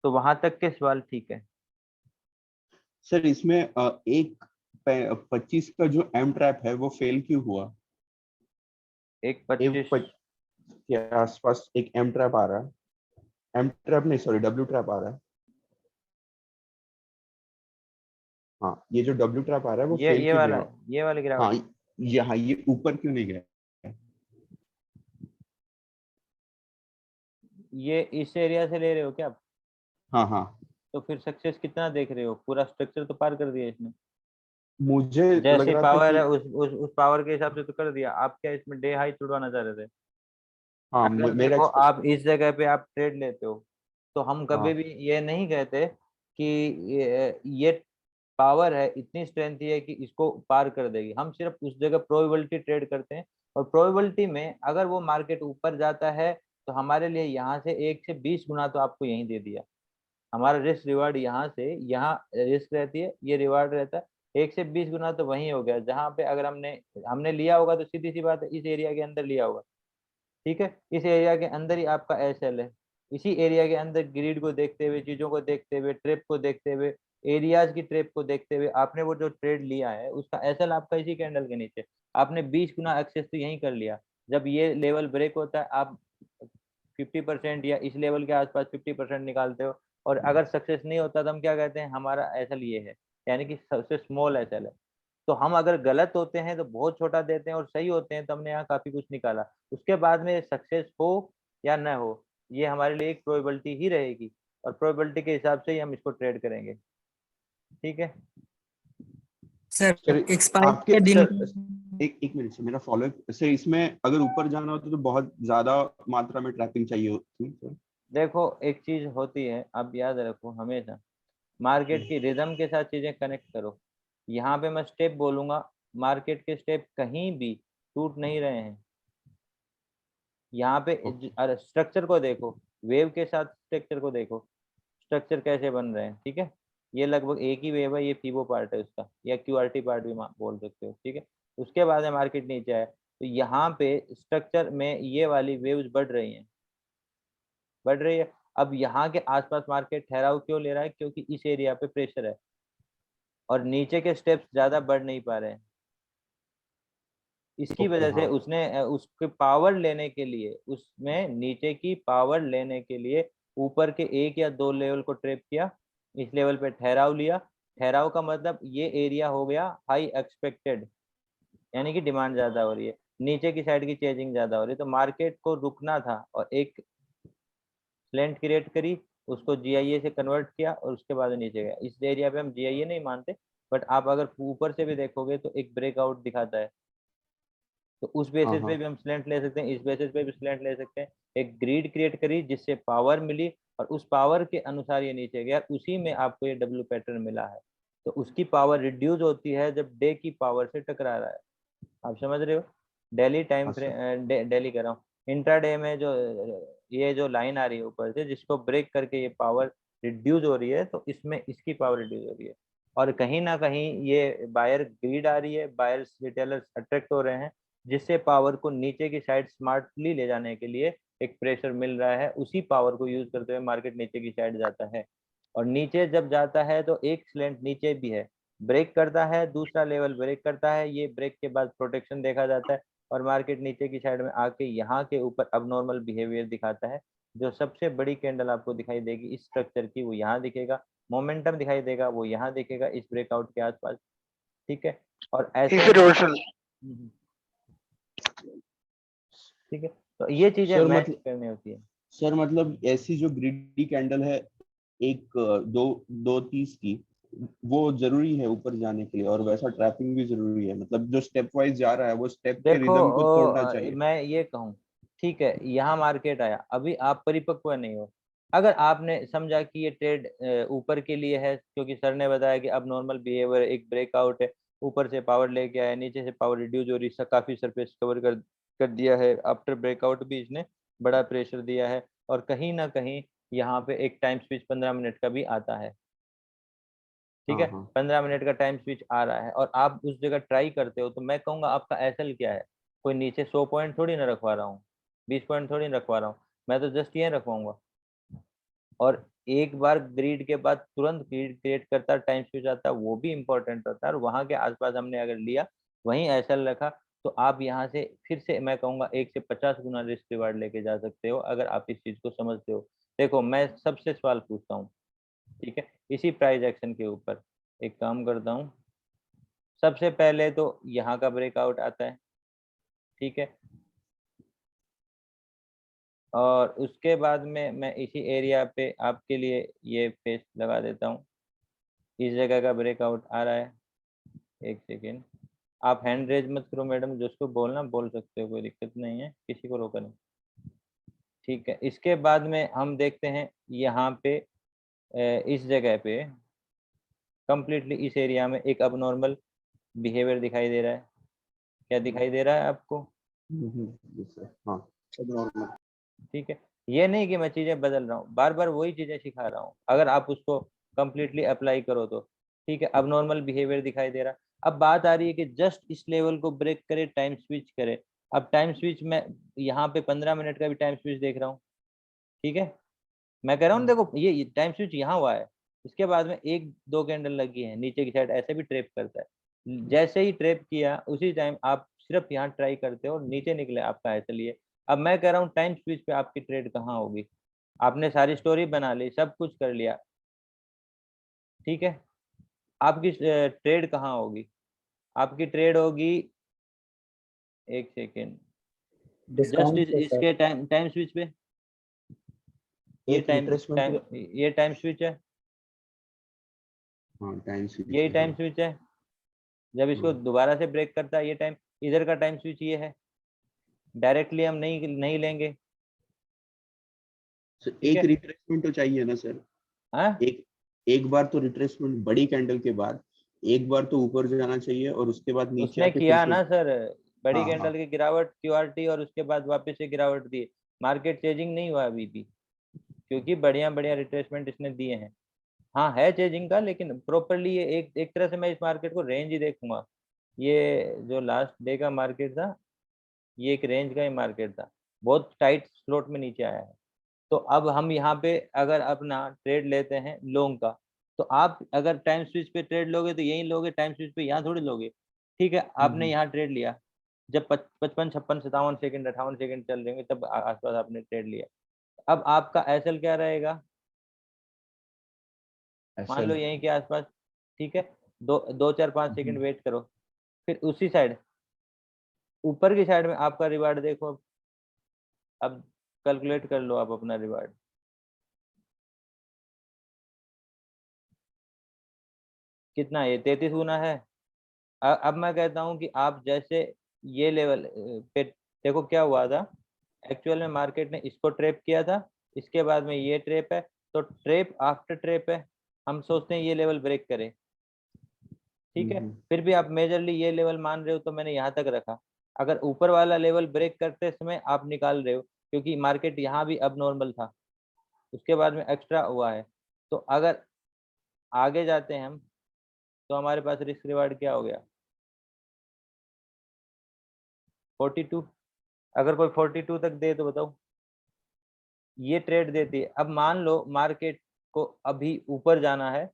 Speaker 1: तो वहां तक के सवाल ठीक है।
Speaker 4: सर इसमें एक 25 का जो एम ट्रैप है वो फेल क्यों हुआ?
Speaker 1: एक
Speaker 4: एक
Speaker 1: 25
Speaker 4: के आसपास एक एम ट्रैप आ रहा है, एम ट्रैप नहीं सॉरी डब्ल्यू ट्रैप आ रहा है। हाँ ये जो डब्ल्यू ट्रैप आ रहा है वो फेल
Speaker 1: ये
Speaker 4: क्यों
Speaker 1: वाला
Speaker 4: हुआ?
Speaker 1: ये वाली गिरावट।
Speaker 4: हाँ यहाँ ये ऊपर क्यों नहीं गया?
Speaker 1: ये इस एरिया से ले रहे हो क्या आप?
Speaker 4: हाँ हाँ
Speaker 1: तो फिर सक्सेस कितना देख रहे हो? पूरा स्ट्रक्चर तो पार कर दिया इसने।
Speaker 4: मुझे लग
Speaker 1: जैसी
Speaker 4: रहा था
Speaker 1: पावर
Speaker 4: कि
Speaker 1: है उस पावर के हिसाब से तो कर दिया। आप क्या इसमें डे हाई तुड़वाना चाह रहे थे?
Speaker 4: हाँ
Speaker 1: अगर
Speaker 4: मेरा
Speaker 1: देखो आप इस जगह पे आप ट्रेड लेते हो तो हम कभी
Speaker 4: हाँ
Speaker 1: भी ये नहीं कहते कि ये पावर है, इतनी स्ट्रेंथ है कि इसको पार कर देगी। हम सिर्फ उस जगह प्रोबेबिलिटी ट्रेड करते हैं, और प्रोबेबिलिटी में अगर वो मार्केट ऊपर जाता है तो हमारे लिए यहाँ से 1 से 20 गुना तो आपको यहीं दे दिया। हमारा रिस्क रिवार्ड यहाँ से यहाँ रिस्क रहती है, ये रिवार्ड रहता है 1 से 20 गुना तो वहीं हो गया। जहाँ पे अगर हमने हमने लिया होगा तो सीधी सी बात है इस एरिया के अंदर लिया होगा, ठीक है। इस एरिया के अंदर ही आपका एसएल है। इसी एरिया के अंदर ग्रिड को देखते हुए, चीजों को देखते हुए, ट्रेप को देखते हुए, एरियाज की ट्रेप को देखते हुए आपने वो जो ट्रेड लिया है उसका एसएल आपका इसी कैंडल के नीचे। आपने 20 गुना एक्सेस तो यहीं कर लिया। जब ये लेवल ब्रेक होता है आप 50% या इस लेवल के आसपास 50% निकालते हो। और अगर सक्सेस नहीं होता तो हम क्या कहते हैं, हमारा एसएल ये है, यानी कि सबसे स्मॉल एसएल है। तो हम अगर गलत होते हैं तो बहुत छोटा देते हैं, और सही होते हैं तो हमने यहाँ काफी कुछ निकाला। उसके बाद में सक्सेस हो या न हो, ये हमारे लिए एक प्रोबेबिलिटी ही रहेगी, और प्रोबेबिलिटी के हिसाब से ही हम इसको ट्रेड करेंगे, ठीक है।
Speaker 7: सर
Speaker 4: सर
Speaker 7: एक्सपायर
Speaker 4: आपके
Speaker 7: के दिन
Speaker 4: सर एक मिनट से मेरा फॉलो सर, इसमें अगर ऊपर जाना होता तो बहुत ज्यादा मात्रा में ट्रैपिंग चाहिए होती सर।
Speaker 1: देखो एक चीज होती है, आप याद रखो हमेशा मार्केट की रिदम के साथ चीजें कनेक्ट करो। यहाँ पे मैं स्टेप बोलूंगा, मार्केट के स्टेप कहीं भी टूट नहीं रहे हैं। यहाँ पे स्ट्रक्चर को देखो, वेव के साथ स्ट्रक्चर को देखो, स्ट्रक्चर कैसे बन रहे हैं, ठीक है। ये लगभग एक ही वेव है, ये फीबो पार्ट है उसका, या क्यूआरटी पार्ट भी बोल सकते हो, ठीक है। उसके बाद में मार्केट नीचे आया तो यहाँ पे स्ट्रक्चर में ये वाली वेव्स बढ़ रही हैं, बढ़ रही है। अब यहाँ के आसपास मार्केट ठहराव क्यों ले रहा है? क्योंकि इस एरिया पे प्रेशर है और नीचे के स्टेप्स ज्यादा बढ़ नहीं पा रहे हैं। इसकी वजह से
Speaker 4: हाँ
Speaker 1: उसने उसके पावर लेने के लिए, उसमें नीचे की पावर लेने के लिए ऊपर के 1 या 2 लेवल को ट्रैप किया, इस लेवल पे ठहराव लिया। ठहराव का मतलब ये एरिया हो गया हाई एक्सपेक्टेड, यानी कि डिमांड ज्यादा हो रही है, नीचे की साइड की चेजिंग ज्यादा हो रही है, तो मार्केट को रुकना था और एक स्लेंट क्रिएट करी, उसको जीआईए से कन्वर्ट किया और उसके बाद नीचे गया। इस एरिया पे हम जीआईए नहीं मानते, बट आप अगर ऊपर से भी देखोगे तो एक ब्रेकआउट दिखाता है, तो उस
Speaker 4: हाँ
Speaker 1: बेसिस पे
Speaker 4: हाँ
Speaker 1: भी हम स्लेंट ले सकते हैं, इस बेसिस पे भी स्लेंट ले सकते हैं। एक ग्रिड क्रिएट करी जिससे पावर मिली और उस पावर के अनुसार ये नीचे गया, उसी में आपको ये डब्ल्यू पैटर्न मिला है। तो उसकी पावर रिड्यूस होती है जब डे की पावर से टकरा रहा है। आप समझ रहे हो? डेली टाइम
Speaker 4: हाँ सर
Speaker 1: फ्रेम डेली कर रहा हूँ। इंट्राडे में जो ये जो लाइन आ रही है ऊपर से, जिसको ब्रेक करके ये पावर रिड्यूस हो रही है, तो इसमें इसकी पावर रिड्यूस हो रही है। और कहीं ना कहीं ये बायर ग्रीड आ रही है, बायर्स रिटेलर्स अट्रैक्ट हो रहे हैं, जिससे पावर को नीचे की साइड स्मार्टली ले जाने के लिए एक प्रेशर मिल रहा है। उसी पावर को यूज करते हुए मार्केट नीचे की साइड जाता है, और नीचे जब जाता है तो एक स्लेंट नीचे भी है, ब्रेक करता है, दूसरा लेवल ब्रेक करता है, ये ब्रेक के बाद प्रोटेक्शन देखा जाता है, और मार्केट नीचे की साइड में आके यहाँ के ऊपर अबनॉर्मल बिहेवियर दिखाता है। जो सबसे बड़ी कैंडल आपको दिखाई देगी इस स्ट्रक्चर की, वो यहाँ दिखेगा। मोमेंटम दिखाई देगा, वो यहाँ दिखेगा इस ब्रेकआउट के आसपास, ठीक है। और ऐसे
Speaker 3: इस
Speaker 1: में
Speaker 3: रिवर्सल
Speaker 1: ठीक है, तो ये चीजें
Speaker 4: सर
Speaker 1: मैच
Speaker 4: मतलब
Speaker 1: करनी होती है।
Speaker 4: सर मतलब ऐसी जो ग्रिडी कैंडल है एक 230 की, वो जरूरी है ऊपर जाने के लिए, और वैसा ट्रैपिंग भी जरूरी है, मतलब जो स्टेप वाइज जा रहा है वो स्टेप के
Speaker 1: देखो
Speaker 4: रिदम को तोड़ना चाहिए।
Speaker 1: मैं ये कहूँ, ठीक है, यहाँ मार्केट आया, अभी आप परिपक्व नहीं हो। अगर आपने समझा कि ये ट्रेड ऊपर के लिए है, क्योंकि सर ने बताया कि अब नॉर्मल बिहेवियर एक ब्रेकआउट है, ऊपर से पावर लेके आया, नीचे से पावर रिड्यूस हो रही है, काफी सरफेस कवर कर दिया है, आफ्टर ब्रेकआउट भी इसने बड़ा प्रेशर दिया है, और कहीं ना कहीं यहाँ पे एक टाइम स्विच 15 मिनट का भी आता है, ठीक
Speaker 4: हाँ
Speaker 1: है।
Speaker 4: हाँ
Speaker 1: 15 मिनट का टाइम स्विच आ रहा है और आप उस जगह ट्राई करते हो, तो मैं कहूंगा आपका एसएल क्या है, कोई नीचे 100 पॉइंट थोड़ी ना रखवा रहा हूँ, 20 पॉइंट थोड़ी ना रखवा रहा हूँ, मैं तो जस्ट ये रखवाऊंगा। और एक बार ग्रिड के बाद तुरंत ग्रिड क्रिएट करता टाइम स्विच आता है, वो भी इंपॉर्टेंट होता है। और वहां के आसपास हमने अगर लिया, वहीं एसएल रखा, तो आप यहाँ से फिर से मैं कहूंगा 1 से 50 गुना रिस्क रिवार्ड लेके जा सकते हो, अगर आप इस चीज को समझते हो। देखो मैं सबसे सवाल पूछता हूँ, ठीक है, इसी प्राइस एक्शन के ऊपर एक काम करता हूँ। सबसे पहले तो यहाँ का ब्रेकआउट आता है, ठीक है, और उसके बाद में मैं इसी एरिया पे आपके लिए ये पेस्ट लगा देता हूँ। इस जगह का ब्रेकआउट आ रहा है, एक सेकेंड, आप हैंड रेज मत करो मैडम, जिसको बोलना बोल सकते हो, कोई दिक्कत नहीं है, किसी को रोका नहीं, ठीक है। इसके बाद में हम देखते हैं यहाँ पे इस जगह पे कंप्लीटली इस एरिया में एक अबनॉर्मल बिहेवियर दिखाई दे रहा है। क्या दिखाई दे रहा है आपको?
Speaker 4: yes sir, हाँ abnormal।
Speaker 1: ठीक है, ये नहीं कि मैं चीजें बदल रहा हूँ, बार बार वही चीजें सिखा रहा हूँ, अगर आप उसको कंप्लीटली अप्लाई करो तो, ठीक है। अब नॉर्मल बिहेवियर दिखाई दे रहा है। अब बात आ रही है कि जस्ट इस लेवल को ब्रेक करे, टाइम स्विच करे। अब टाइम स्विच में यहाँ पे 15 मिनट का भी टाइम स्विच देख रहा हूँ, ठीक है। मैं कह रहा हूँ देखो ये टाइम स्विच यहाँ हुआ है, इसके बाद में 1-2 कैंडल लगी है नीचे की साइड, ऐसे भी ट्रेप करता है। जैसे ही ट्रेप किया उसी टाइम आप सिर्फ यहाँ ट्राई करते हो, नीचे निकले आपका ऐसे लिए। अब मैं कह रहा हूँ टाइम स्विच पे आपकी ट्रेड कहाँ होगी? आपने सारी स्टोरी बना ली, सब कुछ कर लिया, ठीक है, आपकी ट्रेड कहाँ होगी? आपकी ट्रेड होगी, एक सेकेंड, जस्ट
Speaker 2: डिस्काउंट पे सर।
Speaker 1: इसके टाइम टाइम स्विच पे, ये
Speaker 4: एक
Speaker 1: टाइम
Speaker 4: रिट्रेसमेंट
Speaker 1: टाइम ये टाइम स्विच है,
Speaker 4: हाँ टाइम स्विच
Speaker 1: यही
Speaker 4: है
Speaker 1: टाइम
Speaker 4: हाँ
Speaker 1: स्विच है। जब इसको
Speaker 4: हाँ
Speaker 1: दोबारा से ब्रेक करता है ये टाइम, इधर का टाइम स्विच ये है, डायरेक्टली हम नहीं लेंगे,
Speaker 4: सर
Speaker 1: ठीक
Speaker 4: एक
Speaker 1: है।
Speaker 4: रिट्रेसमेंट तो चाहिए ना सर।
Speaker 1: हाँ,
Speaker 4: एक एक बार तो रिट्रेसमेंट बड़ी कैंडल के बाद एक बार तो ऊपर जाना चाहिए और उसके बाद नीचे
Speaker 1: उसने
Speaker 4: आके फिर
Speaker 1: किया
Speaker 4: से।
Speaker 1: ना सर, बड़ी
Speaker 4: हाँ
Speaker 1: कैंडल
Speaker 4: हाँ
Speaker 1: की गिरावट क्यूआरटी और उसके बाद वापस से गिरावट दी, मार्केट चेजिंग नहीं हुआ अभी भी, क्योंकि बढ़िया बढ़िया रिट्रेसमेंट इसने दिए हैं। हाँ है चेजिंग का, लेकिन प्रॉपरली ये एक एक तरह से मैं इस मार्केट को रेंज ही देखूंगा। ये जो लास्ट डे का मार्केट था, ये एक रेंज का ही मार्केट था, बहुत टाइट स्लॉट में नीचे आया है। तो अब हम यहाँ पे अगर अपना ट्रेड लेते हैं लॉन्ग का, तो आप अगर टाइम स्विच पे ट्रेड लोगे तो यही लोगे, टाइम स्विच पे यहाँ थोड़ी लोगे, ठीक है। आपने यहाँ ट्रेड लिया जब 55, 56, 57 सेकंड, 58 सेकंड चल रहे होंगे, तब आसपास आपने ट्रेड लिया। अब आपका एसएल क्या रहेगा? मान लो
Speaker 4: एसएल
Speaker 1: यहीं के आसपास, ठीक है। 2, 4, 5 सेकंड वेट करो, फिर उसी साइड ऊपर की साइड में आपका रिवार्ड देखो। अब कैलकुलेट कर लो आप अपना रिवार्ड, कितना है? ये 33 गुना है। अब मैं कहता हूँ कि आप जैसे ये लेवल पे, देखो क्या हुआ था, एक्चुअल में मार्केट ने इसको ट्रैप किया था, इसके बाद में ये ट्रैप है, तो ट्रैप आफ्टर ट्रैप है। हम सोचते हैं ये लेवल ब्रेक करे, ठीक है। फिर भी आप मेजरली ये लेवल मान रहे हो, तो मैंने यहाँ तक रखा। अगर ऊपर वाला लेवल ब्रेक करते समय आप निकाल रहे हो, क्योंकि मार्केट यहाँ भी अब नॉर्मल था, उसके बाद में एक्स्ट्रा हुआ है, तो अगर आगे जाते हैं हम, तो हमारे पास रिस्क रिवार्ड क्या हो गया? 42। अगर कोई 42 तक दे तो बताओ, ये ट्रेड देती है। अब मान लो मार्केट को अभी ऊपर जाना है,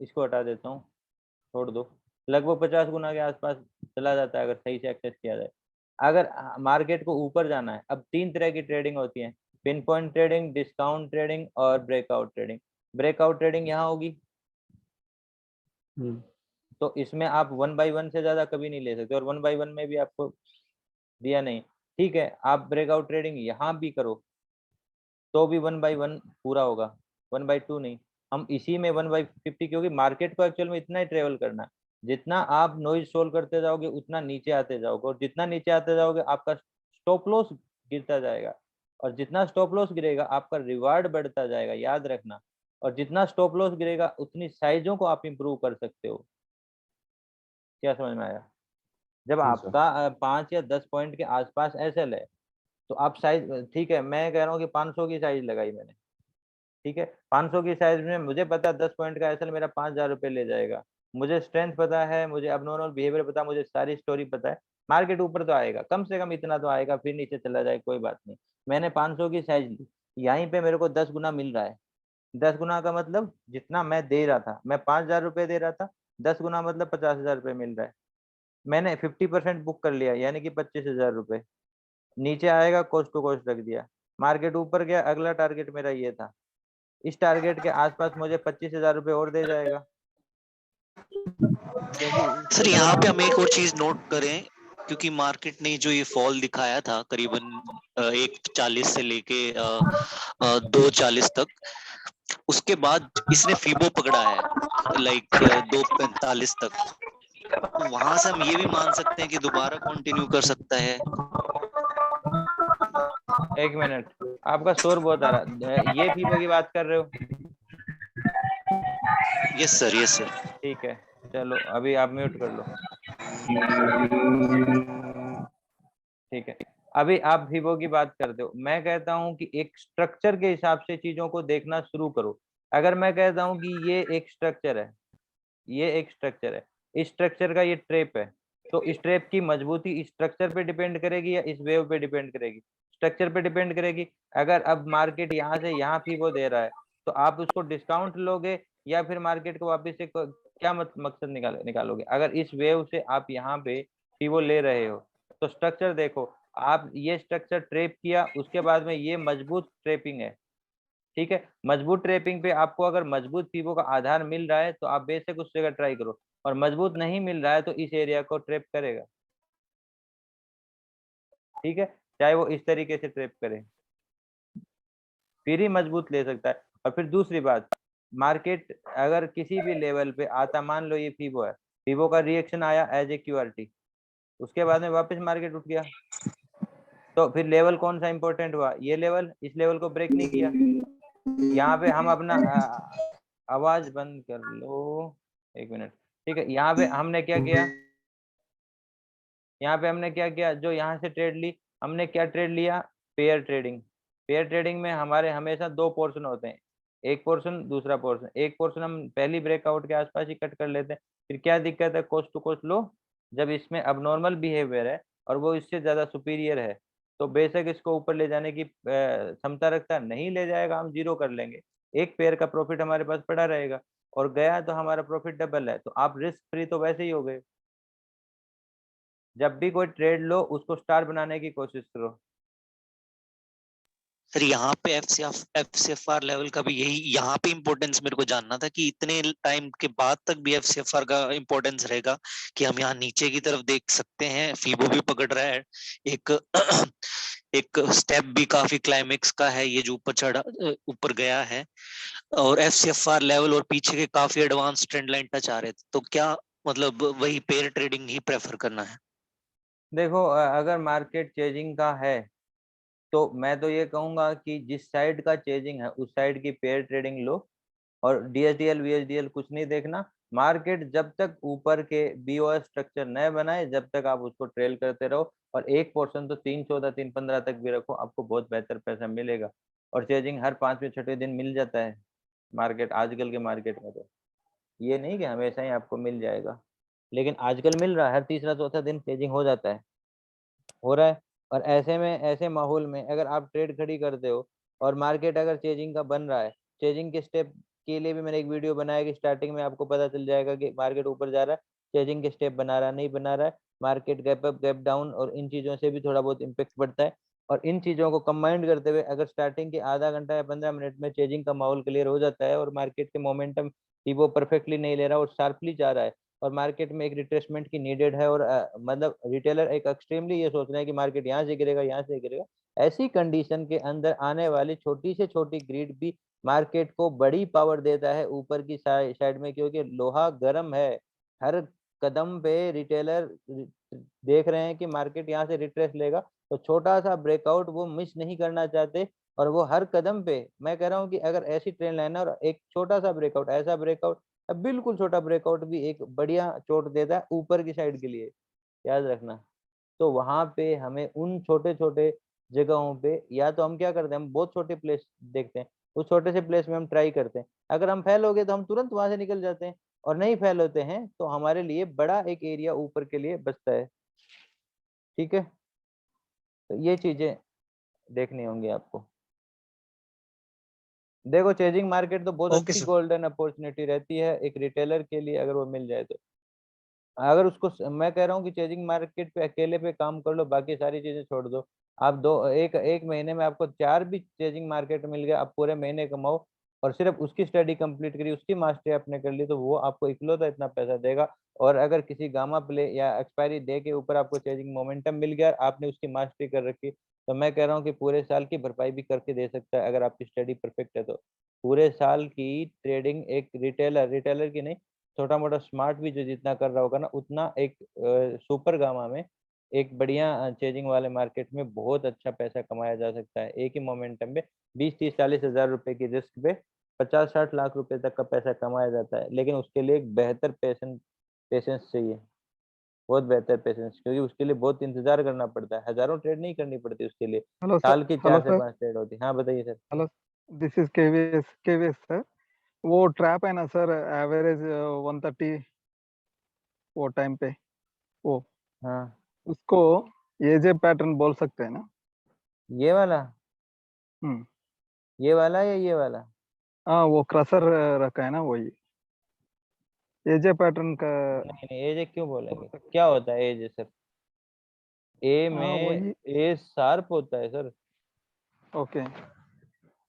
Speaker 1: इसको हटा देता हूँ, छोड़ दो, लगभग 50 गुना के आसपास चला जाता है अगर सही से एक्सेस किया जाए। अगर मार्केट को ऊपर जाना है, अब 3 तरह की ट्रेडिंग होती है, pin point trading, discount trading और ब्रेकआउट ट्रेडिंग। ब्रेकआउट ट्रेडिंग यहाँ होगी, तो इसमें आप 1/1 से ज्यादा कभी नहीं ले सकते, और 1/1 में भी आपको दिया नहीं, ठीक है। आप ब्रेकआउट ट्रेडिंग यहाँ भी करो तो भी 1/1 पूरा होगा, 1/2 नहीं। हम इसी में 1/50, क्योंकि मार्केट को एक्चुअल में इतना ही ट्रेवल करना है, जितना आप नॉइज सोल्व करते जाओगे उतना नीचे आते जाओगे, और जितना नीचे आते जाओगे आपका स्टॉप लॉस गिरता जाएगा, और जितना स्टॉप लॉस गिरेगा आपका रिवार्ड बढ़ता जाएगा, याद रखना। और जितना स्टॉप लॉस गिरेगा उतनी साइजों को आप इंप्रूव कर सकते हो। क्या समझ में आया? जब
Speaker 4: हाँ सर
Speaker 1: आपका 5 या 10 पॉइंट के आसपास एसएल है, तो आप साइज, ठीक है, मैं कह रहा हूँ कि 500 की साइज लगाई मैंने, ठीक है, 500 की साइज में मुझे पता है 10 पॉइंट का एसएल मेरा 5,000 रुपये ले जाएगा, मुझे स्ट्रेंथ पता है, मुझे अबनॉर्मल बिहेवियर पता है, मुझे सारी स्टोरी पता है, मार्केट ऊपर तो आएगा, कम से कम इतना तो आएगा, फिर नीचे चला जाए कोई बात नहीं। मैंने 500 की साइज ली, यहीं पे मेरे को 10 गुना मिल रहा है। 10 गुना का मतलब जितना मैं दे रहा था, मैं 5,000 रुपये दे रहा था, 10 गुना मतलब 50,000 रुपये मिल रहा है। मैंने 50% बुक कर लिया, यानी कि 25,000 रुपये। नीचे आएगा, कोस्ट टू कोस्ट रख दिया, मार्केट ऊपर गया, अगला टारगेट मेरा ये था, इस टारगेट के आसपास मुझे 25,000 रुपये और दे जाएगा, क्योंकि
Speaker 6: सर
Speaker 1: देखो
Speaker 6: यहाँ पे हम एक और चीज नोट करें, क्योंकि मार्केट ने जो ये फॉल दिखाया था करीबन 1.40 से लेके 2.40 तक, उसके बाद इसने फीबो पकड़ा है लाइक 2.45 तक, तो वहां से हम ये भी मान सकते हैं कि दोबारा कंटिन्यू कर सकता है।
Speaker 1: एक मिनट, आपका शोर बहुत आ रहा है, ये फीबो की बात कर रहे हो?
Speaker 6: Yes sir, yes sir.
Speaker 1: ठीक है, चलो अभी आप म्यूट कर लो। ठीक है, अभी आप फीबो की बात करते हो, मैं कहता हूं कि एक स्ट्रक्चर के हिसाब से चीजों को देखना शुरू करो। अगर मैं कहता हूं कि ये एक स्ट्रक्चर है, ये एक स्ट्रक्चर है, इस स्ट्रक्चर का ये ट्रेप है, तो इस ट्रेप की मजबूती इस स्ट्रक्चर पे डिपेंड करेगी या इस वेव पे डिपेंड करेगी? स्ट्रक्चर पे डिपेंड करेगी। अगर अब मार्केट यहाँ से यहाँ फीबो दे रहा है, तो आप उसको डिस्काउंट लोगे या फिर मार्केट को वापस से क्या मकसद निकालोगे? अगर इस वेव से आप यहाँ पे फीबो ले रहे हो, तो स्ट्रक्चर देखो, आप ये स्ट्रक्चर ट्रेप किया, उसके बाद में ये मजबूत ट्रेपिंग है, ठीक है, मजबूत ट्रेपिंग पे आपको अगर मजबूत फीबो का आधार मिल रहा है तो आप बेशक उस जगह ट्राई करो, और मजबूत नहीं मिल रहा है तो इस एरिया को ट्रेप करेगा, ठीक है, चाहे वो इस तरीके से ट्रेप करे, फिर ही मजबूत ले सकता है। और फिर दूसरी बात, मार्केट अगर किसी भी लेवल पे आता, मान लो ये फीबो है, फीबो का रिएक्शन आया एज ए क्यूआरटी, उसके बाद में वापस मार्केट उठ गया, तो फिर लेवल कौन सा इंपॉर्टेंट हुआ? ये लेवल, इस लेवल को ब्रेक नहीं किया। यहाँ पे हम अपना आवाज बंद कर लो, एक मिनट, ठीक है, यहाँ पे हमने क्या किया, यहाँ पे हमने क्या किया, जो यहाँ से ट्रेड ली, हमने क्या ट्रेड लिया? Pair trading. पेयर ट्रेडिंग में हमारे हमेशा दो पोर्शन होते हैं, एक पोर्शन, दूसरा पोर्शन। एक पोर्शन हम पहली ब्रेकआउट के आसपास ही कट कर लेते हैं, फिर क्या दिक्कत है? कॉस्ट टू कॉस्ट लो, जब इसमें अबनॉर्मल बिहेवियर है और वो इससे ज्यादा सुपीरियर है, तो बेशक इसको ऊपर ले जाने की क्षमता रखता है, नहीं ले जाएगा, हम जीरो कर लेंगे, एक पेयर का प्रॉफिट हमारे पास पड़ा रहेगा, और गया तो हमारा प्रॉफिट डबल है, तो आप रिस्क फ्री तो वैसे ही हो गए। जब भी कोई ट्रेड लो, उसको स्टार बनाने की कोशिश करो।
Speaker 6: सर यहाँ पे एफसीएफआर लेवल का भी यही, यहाँ पे इम्पोर्टेंस मेरे को जानना था कि इतने टाइम के बाद तक भी एफसीएफआर का इम्पोर्टेंस रहेगा, कि हम यहाँ नीचे की तरफ देख सकते हैं फीबो भी पकड़ रहा है, एक एक स्टेप भी काफी क्लाइमेक्स का है ये जो ऊपर चढ़ा, ऊपर गया है, और एफसीएफआर लेवल और पीछे के काफी एडवांस ट्रेंड लाइन टच आ रहे थे, तो क्या मतलब वही पेयर ट्रेडिंग ही प्रेफर करना है?
Speaker 1: देखो अगर मार्केट चेजिंग का है, तो मैं तो ये कहूंगा कि जिस साइड का चेजिंग है उस साइड की पेयर ट्रेडिंग लो, और डीएसडीएल वीएसडीएल कुछ नहीं देखना। मार्केट जब तक ऊपर के बीओएस स्ट्रक्चर नए बनाए, जब तक आप उसको ट्रेल करते रहो, और एक पोर्शन तो 3.14 3.15 तक भी रखो, आपको बहुत बेहतर पैसा मिलेगा। और चेजिंग हर 5वें 6वें दिन मिल जाता है मार्केट, आजकल के मार्केट में तो ये नहीं कि हमेशा ही आपको मिल जाएगा, लेकिन आजकल मिल रहा है, हर तीसरा चौथा दिन चेजिंग हो जाता है, हो रहा है। और ऐसे में, ऐसे माहौल में अगर आप ट्रेड खड़ी करते हो और मार्केट अगर चेजिंग का बन रहा है, चेजिंग के स्टेप के लिए भी मैंने एक वीडियो बनाया कि स्टार्टिंग में आपको पता चल जाएगा कि मार्केट ऊपर जा रहा है, चेजिंग के स्टेप बना रहा है नहीं बना रहा है, market gap up gap down, और इन चीजों से भी थोड़ा बहुत इम्पेक्ट पड़ता है। और इन चीजों को कंबाइंड करते हुए अगर स्टार्टिंग के आधा घंटा या 15 मिनट में चेजिंग का माहौल क्लियर हो जाता है, और मार्केट के मोमेंटम वो परफेक्टली नहीं ले रहा और शार्पली जा रहा है, और मार्केट में एक रिट्रेसमेंट की नीडेड है, और मतलब रिटेलर एक एक्सट्रीमली ये सोच रहे हैं कि मार्केट यहाँ से गिरेगा, यहाँ से गिरेगा, ऐसी कंडीशन के अंदर आने वाली छोटी से छोटी ग्रीड भी मार्केट को बड़ी पावर देता है ऊपर की साइड में, क्योंकि लोहा गर्म है। हर कदम पे रिटेलर देख रहे हैं कि मार्केट यहाँ से रिट्रेस लेगा, तो छोटा सा ब्रेकआउट वो मिस नहीं करना चाहते, और वो हर कदम पे, मैं कह रहा हूँ कि अगर ऐसी ट्रेंड लाइन है और एक छोटा सा ब्रेकआउट, ऐसा ब्रेकआउट, अब बिल्कुल छोटा ब्रेकआउट भी एक बढ़िया चोट देता है ऊपर की साइड के लिए, याद रखना। तो वहां पे हमें उन छोटे छोटे जगहों पे, या तो हम क्या करते हैं, हम बहुत छोटे प्लेस देखते हैं, उस छोटे से प्लेस में हम ट्राई करते हैं। अगर हम फेल हो गए तो हम तुरंत वहां से निकल जाते हैं, और नहीं फेल होते हैं तो हमारे लिए बड़ा एक एरिया ऊपर के लिए बचता है। ठीक है, तो ये चीजें देखनी होंगी आपको। देखो चेजिंग मार्केट तो बहुत
Speaker 7: ओके
Speaker 1: अच्छी
Speaker 7: सर।
Speaker 1: गोल्डन अपॉर्चुनिटी रहती है एक रिटेलर के लिए, अगर वो मिल जाए तो। अगर उसको मैं कह रहा हूँ कि चेजिंग मार्केट पे अकेले पे काम कर लो, बाकी सारी चीजें छोड़ दो। आप एक महीने में आपको 4 भी चेजिंग मार्केट मिल गया, आप पूरे महीने कमाओ, और सिर्फ उसकी स्टडी कंप्लीट करी, उसकी मास्टरी आपने कर ली, तो वो आपको इकलौता इतना पैसा देगा। और अगर किसी गामा प्ले या एक्सपायरी डे के ऊपर आपको चेजिंग मोमेंटम मिल गया, आपने उसकी मास्टरी कर रखी, तो मैं कह रहा हूँ कि पूरे साल की भरपाई भी करके दे सकता है, अगर आपकी स्टडी परफेक्ट है तो। पूरे साल की ट्रेडिंग एक रिटेलर की नहीं, छोटा मोटा स्मार्ट भी जो जितना कर रहा होगा ना, उतना एक सुपर गामा में, एक बढ़िया चेजिंग वाले मार्केट में बहुत अच्छा पैसा कमाया जा सकता है एक ही मोमेंटम में। 20-30-40 हज़ार रुपए की रिस्क पे 50-60 लाख रुपए तक का पैसा कमाया जाता है, लेकिन उसके लिए एक बेहतर पेशेंस चाहिए, बहुत बेहतर पेशेंस, क्योंकि उसके लिए बहुत इंतजार करना पड़ता है, हजारों ट्रेड नहीं करनी पड़ती उसके लिए,
Speaker 3: हेलो सर।
Speaker 1: साल की
Speaker 3: हेलो
Speaker 1: 4 से
Speaker 3: सर।
Speaker 1: 5 ट्रेड होती है। हाँ बताइए sir.
Speaker 3: Hello, this is KVS sir. वो ट्रैप है ना सर, एवरेज 130 वो टाइम पे, वो
Speaker 1: हाँ,
Speaker 3: उसको एजे पैटर्न बोल सकते हैं ना?
Speaker 1: ये वाला,
Speaker 3: हम्म।
Speaker 1: ये वाला या ये वाला?
Speaker 3: हाँ, वो क्रसर रखा है ना, वही एजे पैटर्न का
Speaker 1: नहीं नहीं, एजे क्यों
Speaker 3: बोल
Speaker 1: बोलेंगे,
Speaker 3: सकते
Speaker 1: क्या होता है एजे सर? ए
Speaker 3: हैं। हाँ
Speaker 1: में
Speaker 3: वही।
Speaker 1: ए शार्प होता है सर,
Speaker 3: ओके।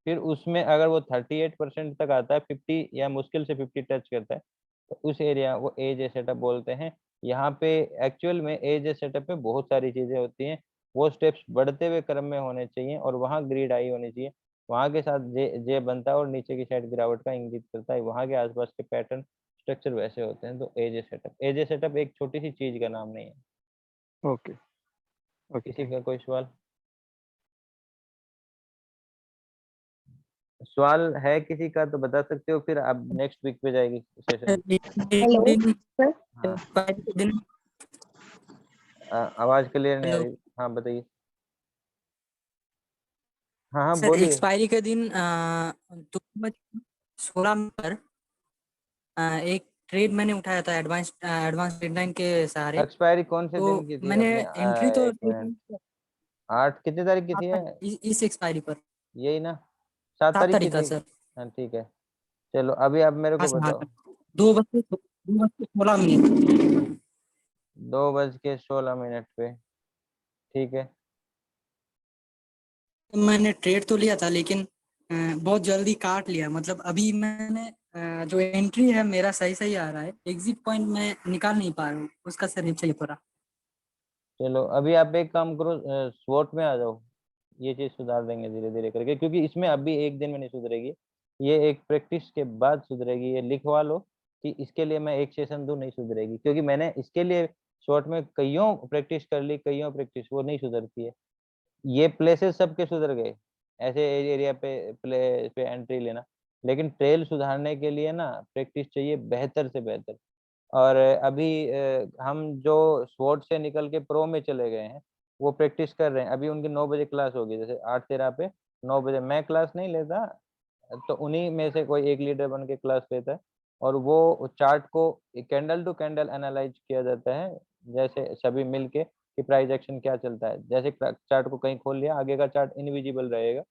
Speaker 1: फिर उसमें अगर वो 38% तक आता है, 50 या मुश्किल से 50 टच करता है, तो उस एरिया वो एज सेटअप बोलते हैं। यहाँ पे एक्चुअल में एज सेटअप में बहुत सारी चीजें होती हैं, वो स्टेप्स बढ़ते हुए क्रम में होने चाहिए, और वहाँ ग्रीड आई होनी चाहिए, वहाँ के साथ जे जे बनता है और नीचे की साइड गिरावट का इंगित करता है, वहाँ के आसपास के पैटर्न स्ट्रक्चर वैसे होते हैं। तो एज सेटअप एक छोटी सी चीज का नाम नहीं है।
Speaker 3: ओके। ओके,
Speaker 1: किसी
Speaker 3: थैंक
Speaker 1: का कोई सवाल है किसी का तो बता सकते हो, फिर अब नेक्स्ट वीक पे जाएगी सेशन।
Speaker 8: Hello sir.
Speaker 1: हाँ,
Speaker 7: दिन
Speaker 1: आवाज क्लियर नहीं आ
Speaker 7: हेलो
Speaker 1: रही। हाँ बताइए। हाँ हाँ
Speaker 7: सर,
Speaker 1: बोलिए।
Speaker 7: एक्सपायरी के दिन 2:16 पर एक ट्रेड मैंने उठाया था एडवांस डेडलाइन के सहारे।
Speaker 1: एक्सपायरी कौन से
Speaker 7: तो
Speaker 1: दिन की थी
Speaker 7: मैंने
Speaker 1: अपने?
Speaker 7: एंट्री तो
Speaker 1: एक मिनट, 8 कितनी तारीख की थी है?
Speaker 7: इस एक्सपायरी पर
Speaker 1: यही ना, 7
Speaker 7: 7
Speaker 1: तारीख की
Speaker 7: तारीख का
Speaker 1: थी।
Speaker 7: सर।
Speaker 1: हाँ ठीक है, चलो अभी आप मेरे
Speaker 7: हाँ
Speaker 1: को
Speaker 7: सर, हाँ
Speaker 1: बताओ।
Speaker 7: सर। 2:16
Speaker 1: $2:16 पे, ठीक है।
Speaker 7: मैंने ट्रेड तो लिया था, लेकिन बहुत जल्दी काट लिया। मतलब अभी मैंने जो एंट्री है मेरा सही सही आ रहा है, एग्जिट पॉइंट मैं निकाल नहीं पा रहा हूँ, उसका सर चाहिए थोड़ा।
Speaker 1: चलो अभी आप एक काम करो, स्वॉट में आ जाओ, ये चीज सुधार देंगे धीरे धीरे करके, क्योंकि इसमें अभी एक दिन में नहीं सुधरेगी, ये एक प्रैक्टिस के बाद सुधरेगी। ये लिखवा लो कि इसके लिए मैं एक सेशन दूं, नहीं सुधरेगी, क्योंकि मैंने इसके लिए शॉर्ट में कईयों प्रैक्टिस कर ली, कईयों प्रैक्टिस, वो नहीं सुधरती है। ये प्लेसेस सबके सुधर गए, ऐसे एरिया पे प्ले पे एंट्री लेना, लेकिन ट्रेल सुधारने के लिए ना प्रैक्टिस चाहिए बेहतर से बेहतर। और अभी हम जो स्वॉट से निकल के प्रो में चले गए हैं, वो प्रैक्टिस कर रहे हैं। अभी उनकी 9 बजे क्लास होगी, जैसे 8:13 पे 9 बजे। मैं क्लास नहीं लेता, तो उन्हीं में से कोई एक लीडर बन के क्लास लेता है, और वो चार्ट को कैंडल टू कैंडल एनालाइज किया जाता है, जैसे सभी मिलके कि प्राइस एक्शन क्या चलता है। जैसे चार्ट को कहीं खोल लिया, आगे का चार्ट इनविजिबल रहेगा,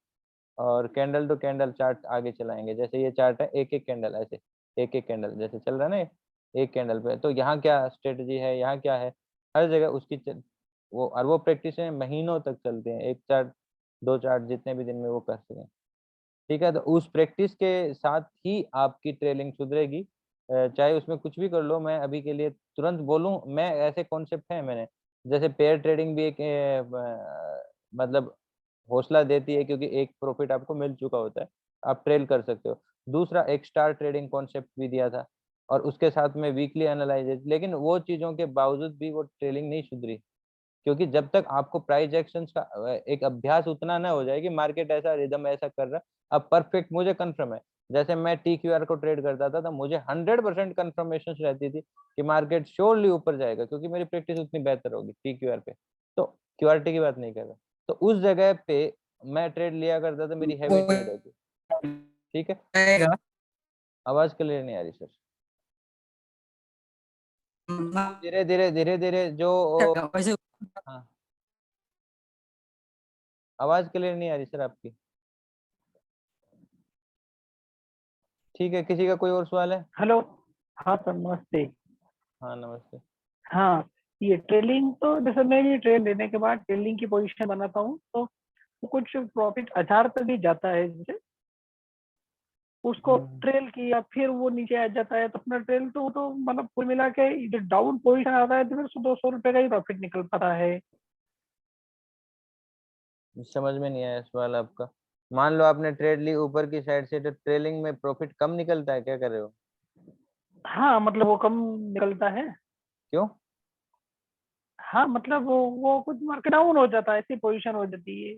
Speaker 1: और कैंडल टू कैंडल चार्ट आगे चलाएंगे। जैसे ये चार्ट है, एक एक कैंडल ऐसे, एक एक कैंडल जैसे चल रहा है ना, एक कैंडल पे, तो यहाँ क्या स्ट्रेटजी है, यहाँ क्या है, हर जगह उसकी वो, और वो प्रैक्टिस महीनों तक चलते हैं, एक चार्ट, दो चार्ट, जितने भी दिन में वो कर सकें। ठीक है, तो उस प्रैक्टिस के साथ ही आपकी ट्रेलिंग सुधरेगी। चाहे उसमें कुछ भी कर लो। मैं अभी के लिए तुरंत बोलूं, मैं ऐसे कॉन्सेप्ट है मैंने, जैसे पेयर ट्रेडिंग भी एक मतलब हौसला देती है, क्योंकि एक प्रॉफिट आपको मिल चुका होता है, आप ट्रेल कर सकते हो। दूसरा एक स्टार ट्रेडिंग कॉन्सेप्ट भी दिया था, और उसके साथ में वीकली एनालाइज, लेकिन वो चीजों के बावजूद भी वो ट्रेलिंग नहीं सुधरी, क्योंकि जब तक आपको प्राइस एक्शंस का एक अभ्यास उतना ना हो जाए कि मार्केट ऐसा रिदम ऐसा कर रहा है। अब परफेक्ट मुझे कंफर्म है, जैसे मैं TQR को ट्रेड करता था, तो मुझे 100% कंफर्मेशन रहती थी कि मार्केट श्योरली ऊपर जाएगा, क्योंकि मेरी प्रैक्टिस उतनी बेहतर होगी TQR पे। तो QRT की बात नहीं कर रहा, तो उस जगह पे मैं ट्रेड लिया करता था, मेरी हैवी ट्रेड होती। ठीक है,
Speaker 7: आएगा।
Speaker 1: आवाज क्लियर नहीं आ रही सर। धीरे धीरे जो
Speaker 7: वैसे
Speaker 1: हाँ, आवाज क्लियर नहीं आ रही सर आपकी। ठीक है, किसी का कोई और सवाल है?
Speaker 9: हेलो। हाँ सर नमस्ते।
Speaker 1: हाँ नमस्ते।
Speaker 9: हाँ, ये ट्रेलिंग तो जैसे मैं ये ट्रेल लेने के बाद ट्रेलिंग की पोजीशन बनाता हूँ तो कुछ प्रॉफिट 1000 तक भी जाता है, जैसे उसको ट्रेल किया फिर वो नीचे आ जाता है तो अपना ट्रेल तो मतलब कुल मिला के जब डाउन पोजीशन आता है तो फिर 100-200 रुपए का ही प्रॉफिट निकल पाता है।
Speaker 1: समझ में नहीं आया सवाल आपका। मान लो आपने ट्रेड ली ऊपर की साइड से, तो ट्रेलिंग में प्रॉफिट कम निकलता है, क्या कर रहे हो?
Speaker 9: हाँ मतलब वो कम निकलता है।
Speaker 1: क्यों?
Speaker 9: हाँ मतलब वो कुछ मार्केट डाउन हो जाता है, ऐसी पोजीशन हो जाती है,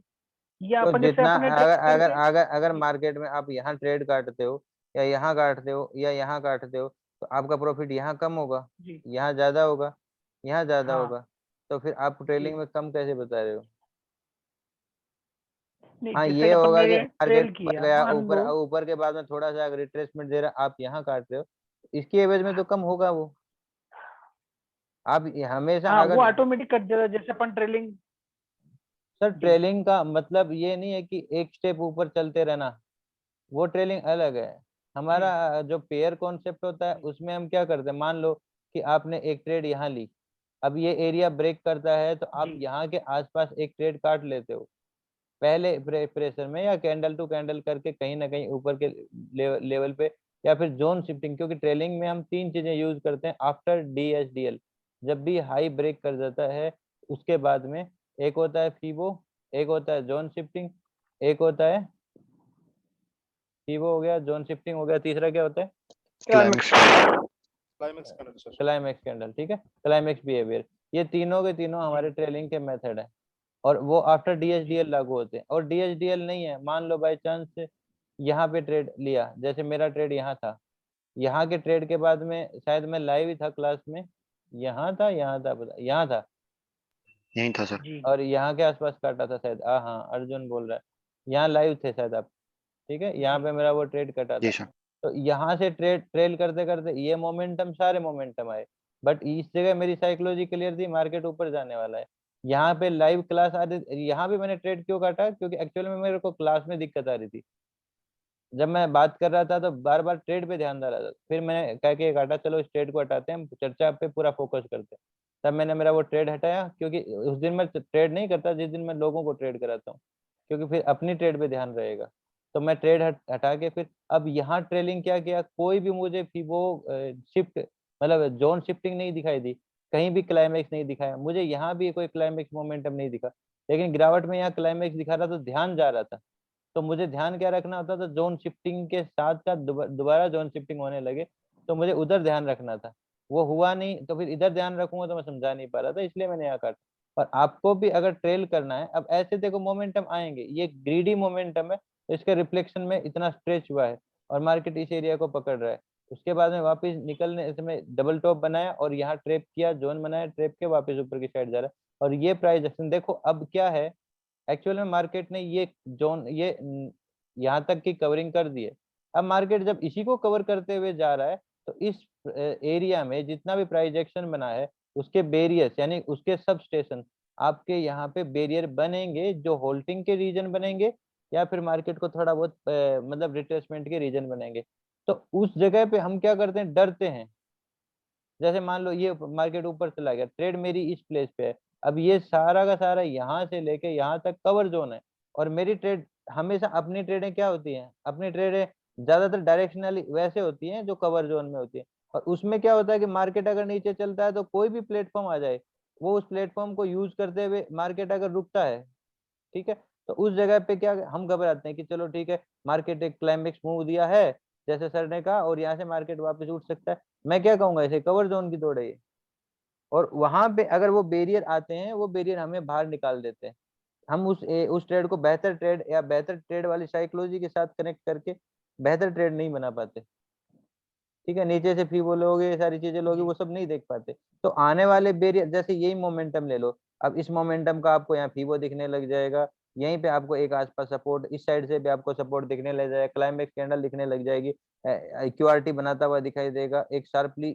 Speaker 9: या
Speaker 1: तो
Speaker 9: अपन जैसे
Speaker 1: जितना
Speaker 9: अपने
Speaker 1: अगर
Speaker 9: ट्रेल
Speaker 1: अगर
Speaker 9: पे।
Speaker 1: अगर अगर
Speaker 9: जी
Speaker 1: मार्केट में आप यहाँ ट्रेड काटते हो या यहाँ काटते हो या यहाँ काटते हो, तो आपका प्रॉफिट यहाँ कम होगा,
Speaker 9: जी
Speaker 1: यहाँ ज्यादा होगा, यहाँ ज्यादा
Speaker 9: हाँ
Speaker 1: होगा। तो फिर आप
Speaker 9: जी।
Speaker 1: ट्रेलिंग में कम कैसे बता रहे हो?
Speaker 9: नहीं
Speaker 1: हाँ,
Speaker 9: जैसे
Speaker 1: ये
Speaker 9: कि अपन
Speaker 1: होगा
Speaker 9: ने
Speaker 1: कि मार्केट
Speaker 9: ट्रेल
Speaker 1: ऊपर
Speaker 9: किया
Speaker 1: गया,
Speaker 9: मान
Speaker 1: ऊपर
Speaker 9: लो।
Speaker 1: ऊपर के बाद में थोड़ा सा अगर रिट्रेसमेंट दे रहा, आप यहाँ काट रहे हो, इसकी एवज में तो कम होगा वो। आप हमेशा
Speaker 9: हाँ वो
Speaker 1: अगर
Speaker 9: ऑटोमेटिक कट जाता है जैसे अपन ट्रेलिंग।
Speaker 1: सर,
Speaker 9: जी
Speaker 1: ट्रेलिंग का मतलब ये नहीं है कि एक स्टेप ऊपर चलते रहना, वो ट्रेलिंग अलग है।
Speaker 9: जी
Speaker 1: हमारा जो पेयर कॉन्सेप्ट होता है
Speaker 9: जी
Speaker 1: उसमें हम क्या करते हैं, मान लो कि आपने एक ट्रेड यहाँ ली, अब ये एरिया ब्रेक करता है तो आप
Speaker 9: जी
Speaker 1: यहाँ के आसपास एक ट्रेड काट लेते हो पहले प्रेशर में, या कैंडल टू कैंडल करके कहीं ना कहीं ऊपर के लेवल पे, या फिर जोन शिफ्टिंग। क्योंकि ट्रेलिंग में हम तीन चीजें यूज करते हैं आफ्टर DSDL। जब भी हाई ब्रेक कर जाता है उसके बाद में एक होता है फीबो, एक होता है जोन शिफ्टिंग, एक होता है फीबो हो गया, जोन शिफ्टिंग हो गया, तीसरा क्या होता है?
Speaker 2: Climax candle sir.
Speaker 1: Climax candle. ठीक है, क्लाइमेक्स बिहेवियर। ये तीनों के तीनों
Speaker 9: जी
Speaker 1: हमारे ट्रेलिंग के मेथड है, और वो आफ्टर
Speaker 9: जी
Speaker 1: DSDL लागू होते हैं। और DSDL नहीं है, मान लो बाई चांस यहाँ पे ट्रेड लिया, जैसे मेरा ट्रेड यहाँ था, यहाँ के ट्रेड के बाद में शायद मैं लाइव ही था क्लास में, यहाँ था पता, यहाँ था
Speaker 2: यही था सर।
Speaker 9: जी
Speaker 1: और यहाँ के आसपास काटा था शायद। हाँ हाँ, अर्जुन बोल रहा है, यहाँ लाइव थे शायद आप। ठीक है, यहाँ
Speaker 9: जी
Speaker 1: पे मेरा वो ट्रेड कटा
Speaker 2: जी
Speaker 1: था।
Speaker 2: सर।
Speaker 1: तो यहाँ से ट्रेल करते करते ये मोमेंटम, सारे मोमेंटम आए, बट इस जगह मेरी साइकोलॉजी क्लियर थी, मार्केट ऊपर जाने वाला है। यहाँ पे लाइव क्लास आ रही, यहाँ पे मैंने ट्रेड क्यों काटा, क्योंकि एक्चुअल में मेरे को क्लास में दिक्कत आ रही थी। जब मैं बात कर रहा था तो बार बार ट्रेड पे ध्यान दे रहा था, फिर मैंने कह के काटा, चलो इस ट्रेड को हटाते हैं, हम चर्चा पे पूरा फोकस करते हैं। तब मैंने मेरा वो ट्रेड हटाया, क्योंकि उस दिन मैं ट्रेड नहीं करता जिस दिन मैं लोगों को ट्रेड कराता हूँ, क्योंकि फिर अपनी ट्रेड पे ध्यान रहेगा। तो मैं ट्रेड हटा के फिर अब यहाँ ट्रेलिंग क्या किया, कोई भी मुझे फिबो शिफ्ट मतलब जोन शिफ्टिंग नहीं दिखाई दी, कहीं भी क्लाइमेक्स नहीं दिखाया मुझे, यहाँ भी कोई क्लाइमेक्स मोमेंटम नहीं दिखा, लेकिन गिरावट में यहाँ क्लाइमेक्स दिखा रहा, तो ध्यान जा रहा था। तो मुझे ध्यान क्या रखना होता था, जोन शिफ्टिंग के साथ साथ दोबारा जोन शिफ्टिंग होने लगे तो मुझे उधर ध्यान रखना था, वो हुआ नहीं, तो फिर इधर ध्यान रखूंगा तो मैं समझा नहीं पा रहा था, इसलिए मैंने यहाँ काटा। और आपको भी अगर ट्रेल करना है, अब ऐसे देखो मोमेंटम आएंगे, ये ग्रीडी मोमेंटम है, तो इसके रिफ्लेक्शन में इतना स्ट्रेच हुआ है और मार्केट इस एरिया को पकड़ रहा है। उसके बाद में वापस निकलने इसमें डबल टॉप बनाया और यहाँ ट्रेप किया, जोन बनाया, ट्रेप के वापस ऊपर की साइड जा रहा है। और ये प्राइस एक्शन देखो अब क्या है, एक्चुअल में मार्केट ने ये जोन ये यहाँ तक की कवरिंग कर दी है। अब मार्केट जब इसी को कवर करते हुए जा रहा है, तो इस एरिया में जितना भी प्राइस एक्शन बना है उसके बेरियर्स यानी उसके सब स्टेशन आपके यहाँ पे बेरियर बनेंगे, जो होल्डिंग के रीजन बनेंगे या फिर मार्केट को थोड़ा बहुत मतलब रिट्रेसमेंट के रीजन बनेंगे। तो उस जगह पे हम क्या करते हैं, डरते हैं। जैसे मान लो ये मार्केट ऊपर चला गया, ट्रेड मेरी इस प्लेस पे है, अब ये सारा का सारा यहाँ से लेके यहाँ तक कवर जोन है, और मेरी ट्रेड हमेशा अपनी ट्रेडें क्या होती हैं, अपनी ट्रेडें ज्यादातर डायरेक्शनली वैसे होती हैं जो कवर जोन में होती है। और उसमें क्या होता है कि मार्केट अगर नीचे चलता है तो कोई भी प्लेटफॉर्म आ जाए, वो उस प्लेटफॉर्म को यूज करते हुए मार्केट अगर रुकता है, ठीक है, तो उस जगह पे क्या हम घबराते हैं कि चलो ठीक है, मार्केट एक क्लाइमेक्स मूव दिया है जैसे सर ने कहा, और यहाँ से मार्केट वापस उठ सकता है। मैं क्या कहूंगा, इसे कवर जोन की दौड़ है ये। और वहां पे अगर वो बैरियर आते हैं, वो बैरियर हमें बाहर निकाल देते हैं। हम उस ट्रेड को बेहतर ट्रेड या बेहतर ट्रेड वाली साइकोलॉजी के साथ कनेक्ट करके बेहतर ट्रेड नहीं बना पाते। ठीक है, नीचे से फी बोलोगे, ये सारी चीजें लोगे,
Speaker 9: जी
Speaker 1: वो सब नहीं देख पाते। तो आने वाले बैरियर, जैसे यही मोमेंटम ले लो, अब इस मोमेंटम का आपको यहाँ फीबो दिखने लग जाएगा, यहीं पे आपको एक आसपास सपोर्ट, इस साइड से भी आपको सपोर्ट दिखने लग जाएगा, क्लाइमेक्स कैंडल दिखने लग जाएगी, क्यूआरटी बनाता हुआ दिखाई देगा, एक शार्पली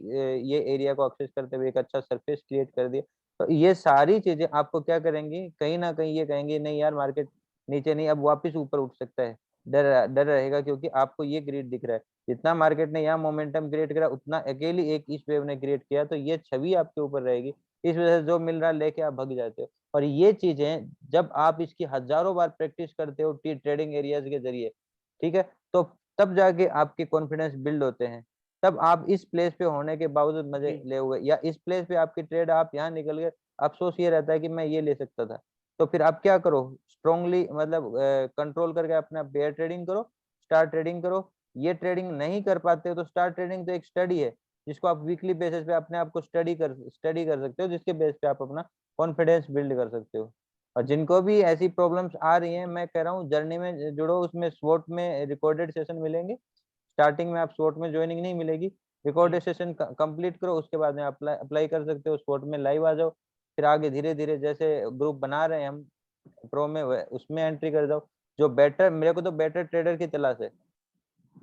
Speaker 1: ये एरिया को एक्सेस करते हुए एक अच्छा सरफेस क्रिएट कर दिया। तो ये सारी चीजें आपको क्या करेंगी, कहीं ना कहीं ये कहेंगे नहीं यार मार्केट नीचे नहीं, अब वापस ऊपर उठ सकता है, डर रहेगा, क्योंकि आपको ये ग्रिड दिख रहा है, जितना मार्केट ने यहाँ मोमेंटम क्रिएट करा उतना अकेली एक इस वेव ने क्रिएट किया, तो ये छवि आपके ऊपर रहेगी, इस वजह से जो मिल रहा है लेके आप भग जाते हो। और ये चीजें जब आप इसकी हजारों बार प्रैक्टिस करते हो ट्रेडिंग एरियाज के जरिए, ठीक है, तो तब जाके आपके कॉन्फिडेंस बिल्ड होते हैं, तब आप इस प्लेस पे होने के बावजूद मजे ले हुए, या इस प्लेस पे आपकी ट्रेड आप यहाँ निकल गए, अफसोस ये रहता है कि मैं ये ले सकता था, तो फिर आप क्या करो, स्ट्रॉन्गली मतलब कंट्रोल करके अपना बेयर ट्रेडिंग करो, स्टार ट्रेडिंग करो। ये ट्रेडिंग नहीं कर पाते हो तो स्टार ट्रेडिंग तो एक स्टडी है, जिसको आप वीकली बेसिस पे अपने आप को स्टडी कर सकते हो, जिसके बेस पे आप अपना कॉन्फिडेंस बिल्ड कर सकते हो। और जिनको भी ऐसी प्रॉब्लम्स आ रही हैं, मैं कह रहा हूँ जर्नी में जुड़ो, उसमें स्वॉट में रिकॉर्डेड सेशन मिलेंगे, स्टार्टिंग में आप स्वॉट में ज्वाइनिंग नहीं मिलेगी, रिकॉर्डेड सेशन कंप्लीट करो, उसके बाद में अप्लाई कर सकते हो, स्वॉट में लाइव आ जाओ, फिर आगे धीरे धीरे जैसे ग्रुप बना रहे हैं हम प्रो में उसमें एंट्री कर जाओ। जो बेटर, मेरे को तो बेटर ट्रेडर की तलाश है,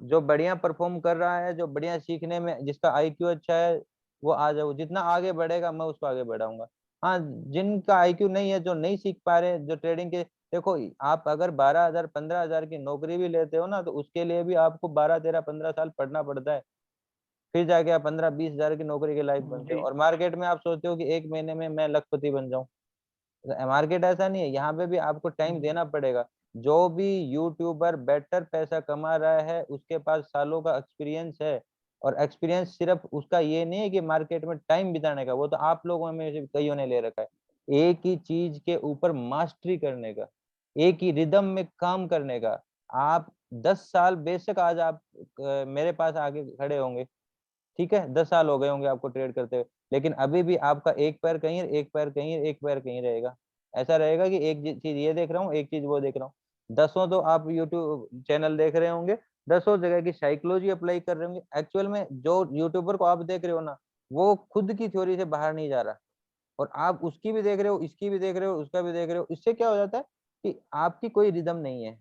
Speaker 1: जो बढ़िया परफॉर्म कर रहा है, जो बढ़िया सीखने में, जिसका आईक्यू अच्छा है, वो आ जाओ, जितना आगे बढ़ेगा मैं उसको आगे बढ़ाऊंगा। हाँ, जिनका आईक्यू नहीं है, जो नहीं सीख पा रहे, जो ट्रेडिंग के, देखो आप अगर 12,000 15,000 की नौकरी भी लेते हो ना, तो उसके लिए भी आपको 12 13 15 साल पढ़ना पड़ता है, फिर जाके आप 15 20 हजार की नौकरी के लायक बनते हो। और मार्केट में आप सोचते हो कि एक महीने में मैं लखपति बन जाऊं, मार्केट ऐसा नहीं है, यहाँ पे भी आपको टाइम देना पड़ेगा। जो भी यूट्यूबर बेटर पैसा कमा रहा है उसके पास सालों का एक्सपीरियंस है, और एक्सपीरियंस सिर्फ उसका ये नहीं है कि मार्केट में टाइम बिताने का, वो तो आप लोगों में से कईयों ने ले रखा है, एक ही चीज के ऊपर मास्टरी करने का, एक ही रिदम में काम करने का। आप 10 साल बेशक आज आप मेरे पास आके खड़े होंगे, ठीक है, 10 साल हो गए होंगे आपको ट्रेड करते हुए, लेकिन अभी भी आपका एक पैर कहीं, एक पैर कहीं, एक पैर कहीं रहेगा। ऐसा रहेगा कि एक चीज ये देख रहा हूँ, एक चीज वो देख रहा हूँ, 10 तो आप यूट्यूब चैनल देख रहे होंगे, 10 जगह की साइकोलॉजी अप्लाई कर रहे होंगे, एक्चुअल में जो यूट्यूबर को आप देख रहे हो ना, वो खुद की थ्योरी से बाहर नहीं जा रहा, और आप उसकी भी देख रहे हो, इसकी भी देख रहे हो, उसका भी देख रहे हो, इससे क्या हो जाता है कि आपकी कोई रिदम नहीं है,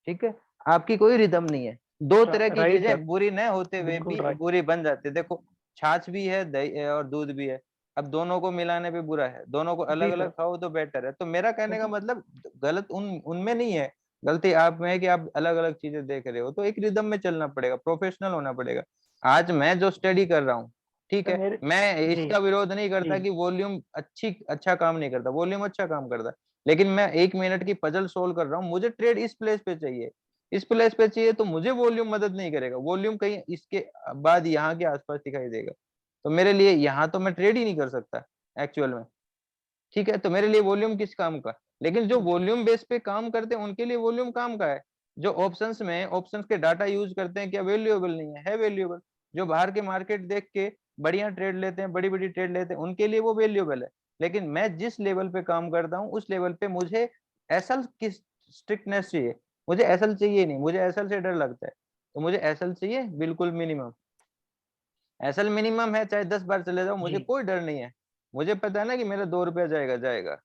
Speaker 1: ठीक है, आपकी कोई रिदम नहीं है। दो तरह की
Speaker 9: राइट सर,
Speaker 1: चीजें बुरी न होते हुए
Speaker 9: बिल्कुल
Speaker 1: भी
Speaker 9: राइट।
Speaker 1: बुरी बन जाती है। देखो, छाछ भी है, दही और दूध भी है, अब दोनों को मिलाने पे बुरा है, दोनों को अलग
Speaker 9: जी
Speaker 1: अलग
Speaker 9: सर,
Speaker 1: खाओ तो बेटर है। तो मेरा कहने का
Speaker 9: लेकिन
Speaker 1: मतलब गलत उनमें नहीं है, गलती आप में है कि आप अलग अलग चीजें देख रहे हो। तो एक रिदम में चलना पड़ेगा, प्रोफेशनल होना पड़ेगा। आज मैं जो स्टडी कर रहा हूँ, ठीक
Speaker 9: सर
Speaker 1: है,
Speaker 9: मेरे
Speaker 1: मैं
Speaker 9: जी
Speaker 1: इसका विरोध नहीं करता
Speaker 9: जी
Speaker 1: कि वॉल्यूम अच्छा काम नहीं करता, वॉल्यूम अच्छा काम करता है, लेकिन मैं 1 मिनट की पजल सोल्व कर रहा हूँ, मुझे ट्रेड इस प्लेस पे चाहिए, इस प्लेस पे चाहिए, तो मुझे वॉल्यूम मदद नहीं करेगा, वॉल्यूम कहीं इसके बाद यहाँ के आसपास दिखाई देगा, तो मेरे लिए यहाँ तो मैं ट्रेड ही नहीं कर सकता एक्चुअल में, ठीक है। तो मेरे लिए वॉल्यूम किस काम का, लेकिन जो वॉल्यूम बेस पे काम करते हैं उनके लिए वॉल्यूम काम का है। जो ऑप्शंस में ऑप्शंस के डाटा यूज करते हैं, क्या वैल्यूएबल नहीं है? है वैल्यूएबल। जो बाहर के मार्केट देख के बढ़िया ट्रेड लेते हैं, बड़ी बड़ी ट्रेड लेते हैं, उनके लिए वो वैल्यूएबल है। लेकिन मैं जिस लेवल पे काम करता हूँ उस लेवल पे मुझे एसल की स्ट्रिक्टनेस चाहिए, मुझे एसल चाहिए नहीं, मुझे एसल से डर लगता है, तो मुझे एसल चाहिए बिल्कुल मिनिमम। एसल मिनिमम है, चाहे 10 बार चले जाओ, मुझे
Speaker 9: जी
Speaker 1: कोई डर नहीं है। मुझे पता है ना कि मेरा 2 रुपया जाएगा जाएगा,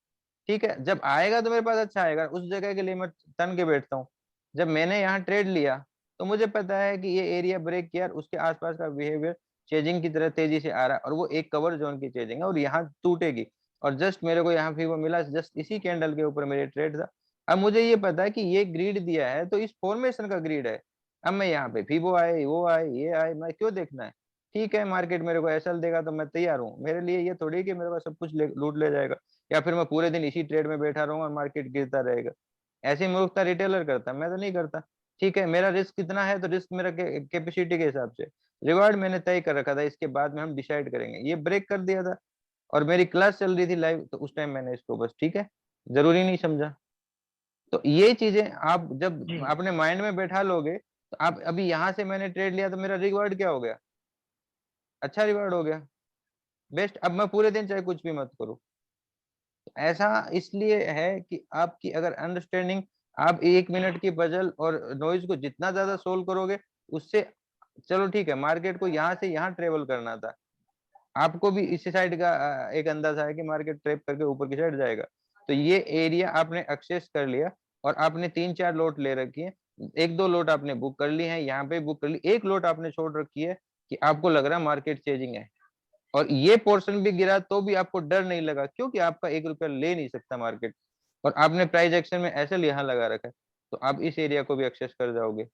Speaker 1: ठीक है, जब आएगा तो मेरे पास अच्छा आएगा, उस जगह के लिए मैं तन के बैठता हूँ। जब मैंने यहाँ ट्रेड लिया तो मुझे पता है कि ये एरिया ब्रेक किया, उसके आसपास का बिहेवियर चेजिंग की तरह तेजी से आ रहा है, और वो एक कवर जोन की चेजिंग है और यहाँ टूटेगी। और जस्ट मेरे को यहाँ फीवर मिला, जस्ट इसी कैंडल के ऊपर मेरे ट्रेड था। अब मुझे ये पता है कि ये ग्रीड दिया है तो इस फॉर्मेशन का ग्रीड है। अब मैं यहाँ पे फीबो आए, वो आए, ये आए, मैं क्यों देखना है? ठीक है, मार्केट मेरे को एसएल देगा तो मैं तैयार हूँ, मेरे लिए ये थोड़ी कि मेरे को सब कुछ लूट ले जाएगा, या फिर मैं पूरे दिन इसी ट्रेड में बैठा रहूंगा और मार्केट गिरता रहेगा। ऐसी मूर्खता रिटेलर करता, मैं तो नहीं करता। ठीक है, मेरा रिस्क कितना है, तो रिस्क मेरा कैपेसिटी के हिसाब से, रिवार्ड मैंने तय कर रखा था, इसके बाद में हम डिसाइड करेंगे। ये ब्रेक कर दिया था और मेरी क्लास चल रही थी लाइव, तो उस टाइम मैंने इसको बस, ठीक है, जरूरी नहीं समझा। तो ये चीजें आप जब
Speaker 9: जी
Speaker 1: अपने माइंड में बैठा लोगे, तो आप अभी यहाँ से मैंने ट्रेड लिया तो मेरा रिवार्ड क्या हो गया? अच्छा रिवार्ड हो गया, बेस्ट। अब मैं पूरे दिन चाहे कुछ भी मत करूं। ऐसा इसलिए है कि आपकी अगर अंडरस्टैंडिंग, आप 1 मिनट की पजल और नॉइज को जितना ज्यादा सोल्व करोगे उससे, चलो ठीक है, मार्केट को यहाँ से यहाँ ट्रेवल करना था, आपको भी इसी साइड का एक अंदाजा है कि मार्केट ट्रेप करके ऊपर की साइड जाएगा, तो ये एरिया आपने एक्सेस कर लिया और आपने 3-4 लोट ले रखी है, 1-2 लोट आपने बुक कर ली है, यहाँ पे बुक कर ली, 1 लोट आपने छोड़ रखी है कि आपको लग रहा है मार्केट चेंजिंग है, और ये पोर्शन भी गिरा तो भी आपको डर नहीं लगा, क्योंकि आपका 1 रुपया ले नहीं सकता मार्केट, और आपने प्राइस एक्शन में ऐसे यहाँ लगा रखा है, तो आप इस एरिया को भी एक्सेस कर जाओगे।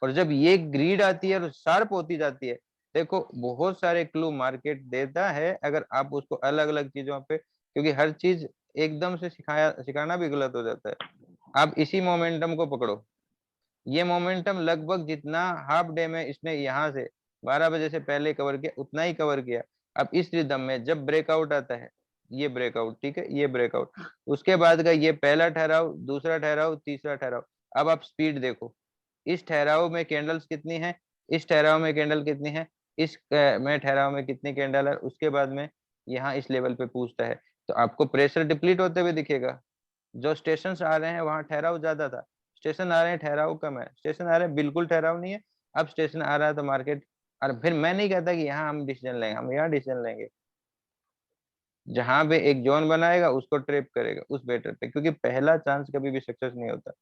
Speaker 1: और जब ये ग्रीड आती है और शार्प होती जाती है, देखो बहुत सारे क्लू मार्केट देता है, अगर आप उसको अलग अलग चीजों पे, क्योंकि हर चीज एकदम से सिखाना भी गलत हो जाता है। आप इसी मोमेंटम को पकड़ो, ये मोमेंटम लगभग जितना हाफ डे में इसने यहाँ से 12 बजे से पहले कवर किया उतना ही कवर किया। अब इस रिदम में जब ब्रेकआउट आता है, ये ब्रेकआउट, ठीक है, ये ब्रेकआउट, उसके बाद का ये पहला ठहराव, दूसरा ठहराव, तीसरा ठहराव। अब आप स्पीड देखो, इस ठहराव में कैंडल्स कितनी है, इस ठहराव में कैंडल कितनी है, इस में ठहराव में कितनी कैंडल है, उसके बाद में यहाँ इस लेवल पे पूछता है, तो आपको प्रेशर डिप्लीट होते हुए दिखेगा। जो स्टेशन आ रहे हैं वहां ठहराव ज्यादा था, स्टेशन आ रहे हैं ठहराव कम है, स्टेशन आ रहे हैं बिल्कुल ठहराव नहीं है, अब स्टेशन आ रहा है तो मार्केट। और फिर मैं नहीं कहता कि यहाँ हम डिसीजन लेंगे, हम यहाँ डिसीजन लेंगे, जहां पे एक जोन बनाएगा उसको ट्रेप करेगा उस बेटर पे, क्योंकि पहला चांस कभी भी सक्सेस नहीं होता।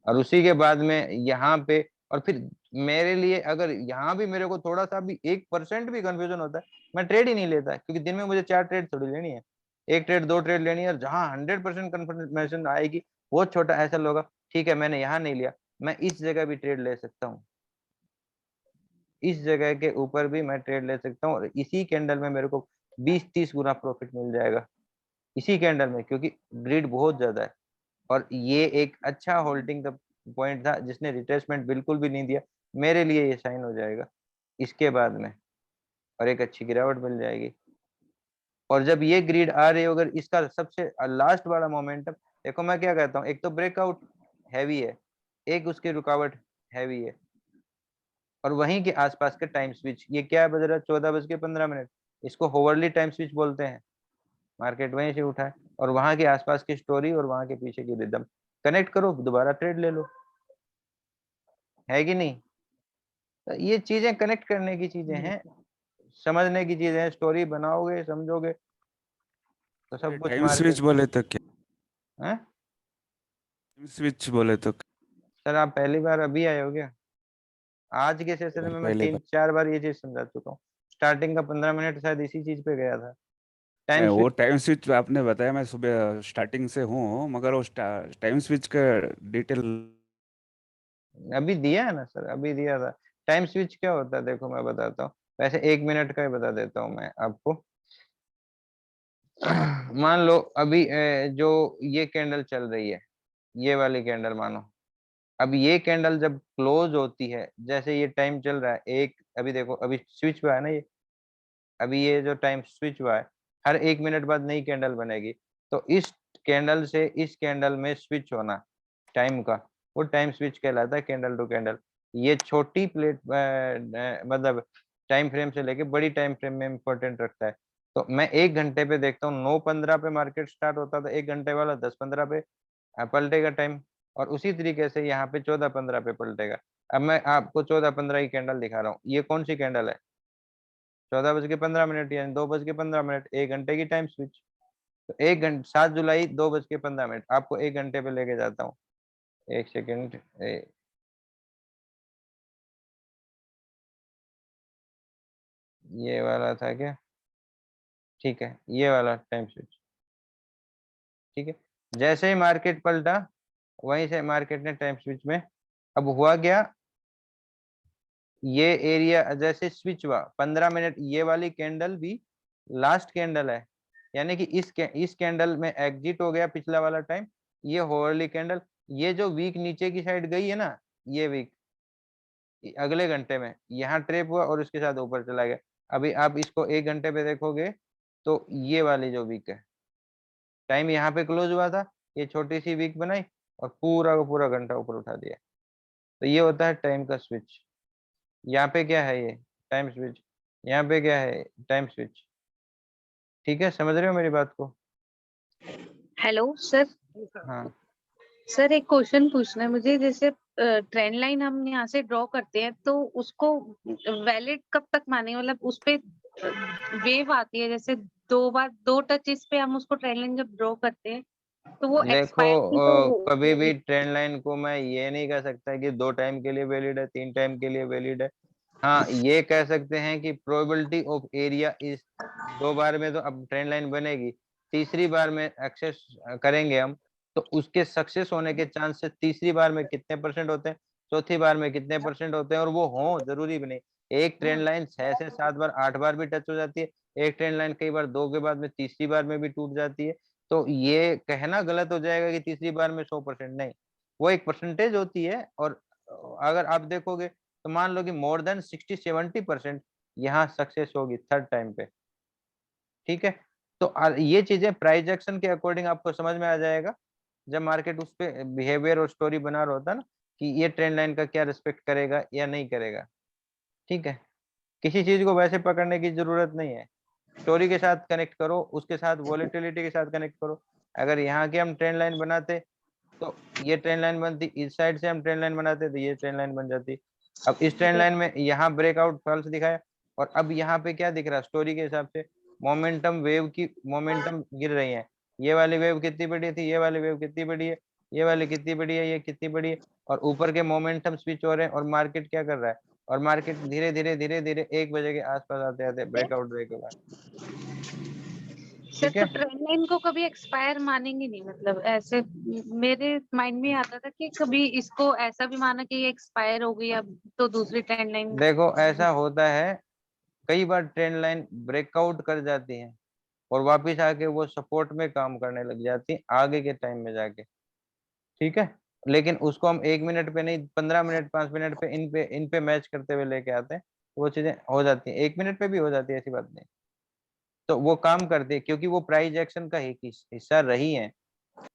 Speaker 1: और उसी के बाद में यहाँ पे, और फिर मेरे लिए अगर यहाँ भी मेरे को थोड़ा सा भी 1% भी कंफ्यूजन होता है, मैं ट्रेड ही नहीं लेता, क्योंकि दिन में मुझे 4 ट्रेड थोड़ी लेनी है, 1 ट्रेड 2 ट्रेड लेनी है, और जहाँ 100% कंफर्मेशन आएगी वो छोटा ऐसा होगा, ठीक है मैंने यहाँ नहीं लिया, मैं इस जगह भी ट्रेड ले सकता हूँ, इस जगह के ऊपर भी मैं ट्रेड ले सकता हूँ, और इसी कैंडल में मेरे को 20-30 गुना प्रॉफिट मिल जाएगा इसी कैंडल में, क्योंकि ग्रिड बहुत ज्यादा है। और ये एक अच्छा होल्डिंग द पॉइंट था, जिसने रिट्रेसमेंट बिल्कुल भी नहीं दिया, मेरे लिए ये साइन हो जाएगा इसके बाद में, और एक अच्छी गिरावट मिल जाएगी। और जब ये ग्रिड आ रही है, अगर इसका सबसे लास्ट वाला मोमेंटम देखो, मैं क्या कहता हूँ, एक तो ब्रेकआउट हैवी है, एक उसकी रुकावट हैवी है, और वहीं के आसपास के टाइम स्विच, ये क्या बज रहा है 14:15, इसको होवरली टाइम स्विच बोलते हैं, मार्केट वहीं से उठा है, और वहां के आसपास की स्टोरी और वहां के पीछे की रिदम कनेक्ट करो, दोबारा ट्रेड ले लो, है कि नहीं? तो ये चीजें कनेक्ट करने की चीजें हैं, समझने की चीजें हैं, स्टोरी बनाओगे समझोगे तो सब कुछ
Speaker 10: टाइम स्विच बोले तो क्या?
Speaker 1: है।
Speaker 10: टाइम स्विच बोले तो
Speaker 1: सर आप पहली बार अभी आए हो क्या? आज के सेशन में मैं
Speaker 10: पहले
Speaker 1: 3-4 बार ये चीज समझा चुका हूँ, स्टार्टिंग का 15 मिनट शायद इसी चीज पे गया था। टाइम
Speaker 10: वो
Speaker 1: स्विच
Speaker 10: टाइम स्विच आपने बताया, मैं सुबह स्टार्टिंग से हूँ, मगर वो टाइम स्विच का डिटेल
Speaker 1: अभी दिया है ना सर, अभी दिया था। टाइम स्विच क्या होता है देखो मैं बताता हूँ, वैसे 1 मिनट का ही बता देता हूँ मैं आपको। मान लो अभी जो ये कैंडल चल रही है, ये वाली कैंडल मानो, अब ये कैंडल जब क्लोज होती है, जैसे ये टाइम चल रहा है एक, अभी देखो अभी स्विच हुआ है ना, ये अभी ये जो टाइम स्विच हुआ है, हर 1 मिनट बाद नई कैंडल बनेगी, तो इस कैंडल से इस कैंडल में स्विच होना टाइम का, वो टाइम स्विच कहलाता है, कैंडल टू कैंडल। ये छोटी प्लेट मतलब टाइम फ्रेम से लेके बड़ी टाइम फ्रेम में इंपॉर्टेंट रखता है। तो मैं 1 घंटे पे देखता हूँ, 9:15 पे मार्केट स्टार्ट होता था, 1 घंटे वाला 10:15 पे पलटेगा टाइम, और उसी तरीके से यहाँ पे 14:15 पे पलटेगा। अब मैं आपको 14:15 की कैंडल दिखा रहा हूँ, ये कौन सी कैंडल है? 14:15 यानी 2:15, 1 घंटे की टाइम स्विच। तो 1 घंटे 7 जुलाई 2:15 आपको 1 घंटे पे लेके जाता हूँ। 1 सेकेंड, ये वाला था क्या? ठीक है, ये वाला टाइम स्विच, ठीक है। जैसे ही मार्केट पलटा, वहीं से मार्केट ने टाइम स्विच में, अब हुआ क्या, ये एरिया जैसे स्विच हुआ 15 मिनट, ये वाली कैंडल भी लास्ट कैंडल है, यानी कि इस कैंडल में एग्जिट हो गया पिछला वाला टाइम, ये होवरली कैंडल, ये जो वीक नीचे की साइड गई है ना, ये वीक अगले घंटे में यहाँ ट्रेप हुआ और उसके साथ ऊपर चला गया। अभी आप इसको 1 घंटे पे देखोगे तो ये वाली जो वीक है, टाइम यहाँ पे क्लोज हुआ था, ये छोटी सी वीक बनाई और पूरा का पूरा घंटा ऊपर उठा दिया। तो ये होता है टाइम का स्विच। यहाँ पे क्या है, ये टाइम स्विच, यहाँ पे क्या है, टाइम स्विच। ठीक है, समझ रहे हो मेरी बात को?
Speaker 8: Hello sir.
Speaker 1: हाँ
Speaker 8: सर एक क्वेश्चन पूछना है मुझे, जैसे ट्रेंड लाइन हम यहाँ से ड्रॉ करते हैं तो उसको वैलिड कब तक माने, मतलब उस पे वेव आती है, जैसे दो टचेस पे हम उसको ट्रेंड लाइन जब ड्रॉ करते हैं तो वो
Speaker 1: देखो
Speaker 8: एक्सपायर की तो
Speaker 1: कभी भी ट्रेंड लाइन को मैं ये नहीं कह सकता कि 2 टाइम के लिए वैलिड है, 3 टाइम के लिए वैलिड है। हाँ, ये कह सकते हैं कि प्रोबेबिलिटी ऑफ एरिया इज 2 बार में तो अब ट्रेंड लाइन बनेगी, तीसरी बार में एक्सेस करेंगे हम तो उसके सक्सेस होने के चांसेस तीसरी बार में कितने % होते हैं, चौथी बार में कितने % होते हैं, और वो हो जरूरी भी नहीं। एक ट्रेंड लाइन 6 से 7 बार 8 बार भी टच हो जाती है, एक ट्रेंड लाइन कई बार 2 के बाद में तीसरी बार में भी टूट जाती है। तो ये कहना गलत हो जाएगा कि तीसरी बार में 100% नहीं, वो एक परसेंटेज होती है। और अगर आप देखोगे तो मान लो कि मोर देन 60-70% यहाँ सक्सेस होगी थर्ड टाइम पे। ठीक है, तो ये चीजें प्राइस एक्शन के अकॉर्डिंग आपको समझ में आ जाएगा जब मार्केट उस पे बिहेवियर और स्टोरी बना रहा होता है ना कि ये ट्रेंड लाइन का क्या रिस्पेक्ट करेगा या नहीं करेगा। ठीक है, किसी चीज को वैसे पकड़ने की जरूरत नहीं है, स्टोरी के साथ कनेक्ट करो, उसके साथ वॉलेटिलिटी के साथ कनेक्ट करो। अगर यहाँ की हम ट्रेंड लाइन बनाते तो ये ट्रेंड लाइन बनती, इस साइड से हम ट्रेंड लाइन बनाते तो ये ट्रेंड लाइन बन जाती। अब इस ट्रेंड लाइन में यहाँ ब्रेकआउट फॉल्स दिखाया और अब यहाँ पे क्या दिख रहा है स्टोरी के हिसाब से, मोमेंटम वेव की मोमेंटम गिर रही है। ये वाली वेव कितनी बड़ी थी, ये वाली वेव कितनी बड़ी है, ये वाली कितनी बड़ी है, ये कितनी बड़ी है, और ऊपर के मोमेंटम स्विच हो रहे हैं और मार्केट क्या कर रहा है, और मार्केट धीरे धीरे 1 बजे के आसपास आते आते ब्रेकआउट देगा।
Speaker 8: सर
Speaker 1: ठीक
Speaker 8: तो
Speaker 1: है,
Speaker 8: ट्रेंड लाइन को कभी एक्सपायर मानेंगे नहीं, मतलब ऐसे मेरे माइंड में आता था कि कभी इसको ऐसा भी माना कि ये एक्सपायर हो गई अब तो दूसरी ट्रेंड लाइन।
Speaker 1: देखो ऐसा होता है कई बार ट्रेंड लाइन ब्रेकआउट कर जाती है और वापस आके वो सपोर्ट में काम करने लग जाती है आगे के टाइम में जाके। ठीक है, लेकिन उसको हम 1 मिनट पे नहीं 15 मिनट 5 मिनट पे इन पे मैच करते हुए लेके आते हैं, तो वो चीजें हो जाती हैं, 1 मिनट पे भी हो जाती है, ऐसी बात नहीं। तो वो काम करती है क्योंकि वो प्राइस एक्शन का हिस्सा रही है,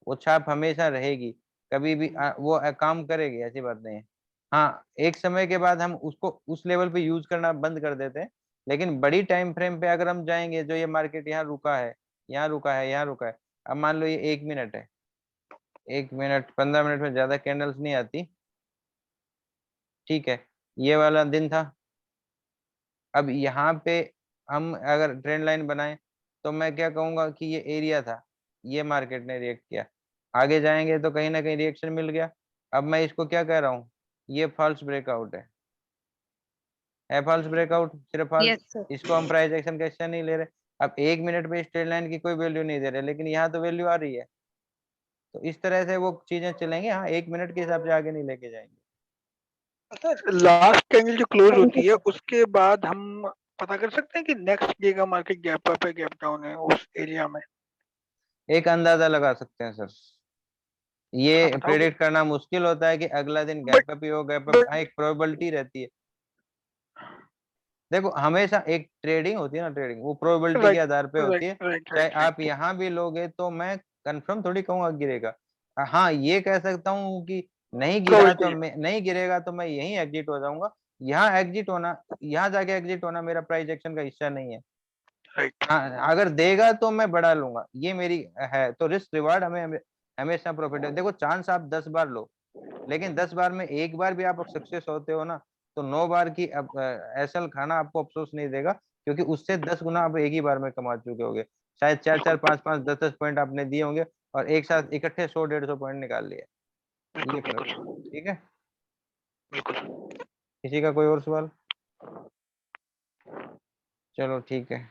Speaker 1: वो छाप हमेशा रहेगी, कभी भी वो काम करेगी, ऐसी बात नहीं है। हाँ, एक समय के बाद हम उसको उस लेवल पे यूज करना बंद कर देते हैं, लेकिन बड़ी टाइम फ्रेम पे अगर हम जाएंगे, जो ये मार्केट यहाँ रुका है, यहाँ रुका है, यहाँ रुका है, अब मान लो ये 1 मिनट है, 1 मिनट 15 मिनट में ज्यादा कैंडल्स नहीं आती। ठीक है, ये वाला दिन था। अब यहाँ पे हम अगर ट्रेंड लाइन बनाए तो मैं क्या कहूंगा कि ये एरिया था, ये मार्केट ने रिएक्ट किया, आगे जाएंगे तो कहीं ना कहीं रिएक्शन मिल गया। अब मैं इसको क्या कह रहा हूँ, ये फॉल्स ब्रेकआउट है फॉल्स ब्रेकआउट, सिर्फ फॉल्स।
Speaker 8: Yes sir.
Speaker 1: इसको हम प्राइस एक्शन का हिस्सा नहीं ले रहे। अब 1 मिनट पे इस ट्रेंड लाइन की कोई वैल्यू नहीं दे रहे, लेकिन यहाँ तो वैल्यू आ रही है, तो इस तरह से वो चीजें चलेंगे। हाँ, 1 मिनट के हिसाब से आगे नहीं लेके जाएंगे।
Speaker 9: सर लास्ट कैंडल जो क्लोज होती है उसके बाद हम पता कर सकते हैं कि नेक्स्ट डे का मार्केट गैप अप है गैप डाउन है उस एरिया में।
Speaker 1: एक अंदाजा लगा सकते हैं सर,
Speaker 9: हाँ
Speaker 1: ये
Speaker 9: बताओगे।
Speaker 1: प्रेडिक्ट करना मुश्किल होता है कि अगला दिन
Speaker 9: बट
Speaker 1: गैप अप ही हो, गैप अप। हाँ, एक प्रोबेबिलिटी रहती है। देखो हमेशा एक ट्रेडिंग होती है ना, ट्रेडिंग वो प्रोबेबिलिटी के
Speaker 9: राइट
Speaker 1: आधार पे होती
Speaker 9: राइट
Speaker 1: है।
Speaker 9: राइट
Speaker 1: चाहे
Speaker 9: राइट
Speaker 1: आप
Speaker 9: राइट।
Speaker 1: यहाँ भी लोगे तो मैं कंफर्म थोड़ी कहूंगा गिरेगा। हाँ, ये कह सकता हूँ कि नहीं गिरा तो
Speaker 9: प्रोबेबिलिटी
Speaker 1: मैं नहीं गिरेगा तो मैं यहीं एग्जिट हो जाऊंगा। यहाँ एग्जिट होना, यहाँ जाके एग्जिट होना मेरा प्राइस एक्शन का हिस्सा नहीं है।
Speaker 9: राइट।
Speaker 1: हाँ, अगर देगा तो मैं बढ़ा लूंगा, ये मेरी है। तो रिस्क रिवार्ड हमें हमेशा प्रॉफिट है। देखो चांस आप 10 बार लो, लेकिन 10 बार में एक बार भी आप सक्सेस होते हो ना, तो 9 बार की एसल खाना आपको अफसोस नहीं देगा, क्योंकि उससे 10 गुना आप एक ही बार में कमा चुके होगे। शायद 4-4 5-5 10-10 पॉइंट आपने दिए होंगे और एक साथ इकट्ठे 100-150 पॉइंट निकाल लिए।
Speaker 9: बिल्कुल
Speaker 1: ये फर्क
Speaker 9: बिल्कुल
Speaker 1: है। ठीक है,
Speaker 9: बिल्कुल।
Speaker 1: किसी का कोई और सवाल? चलो ठीक है।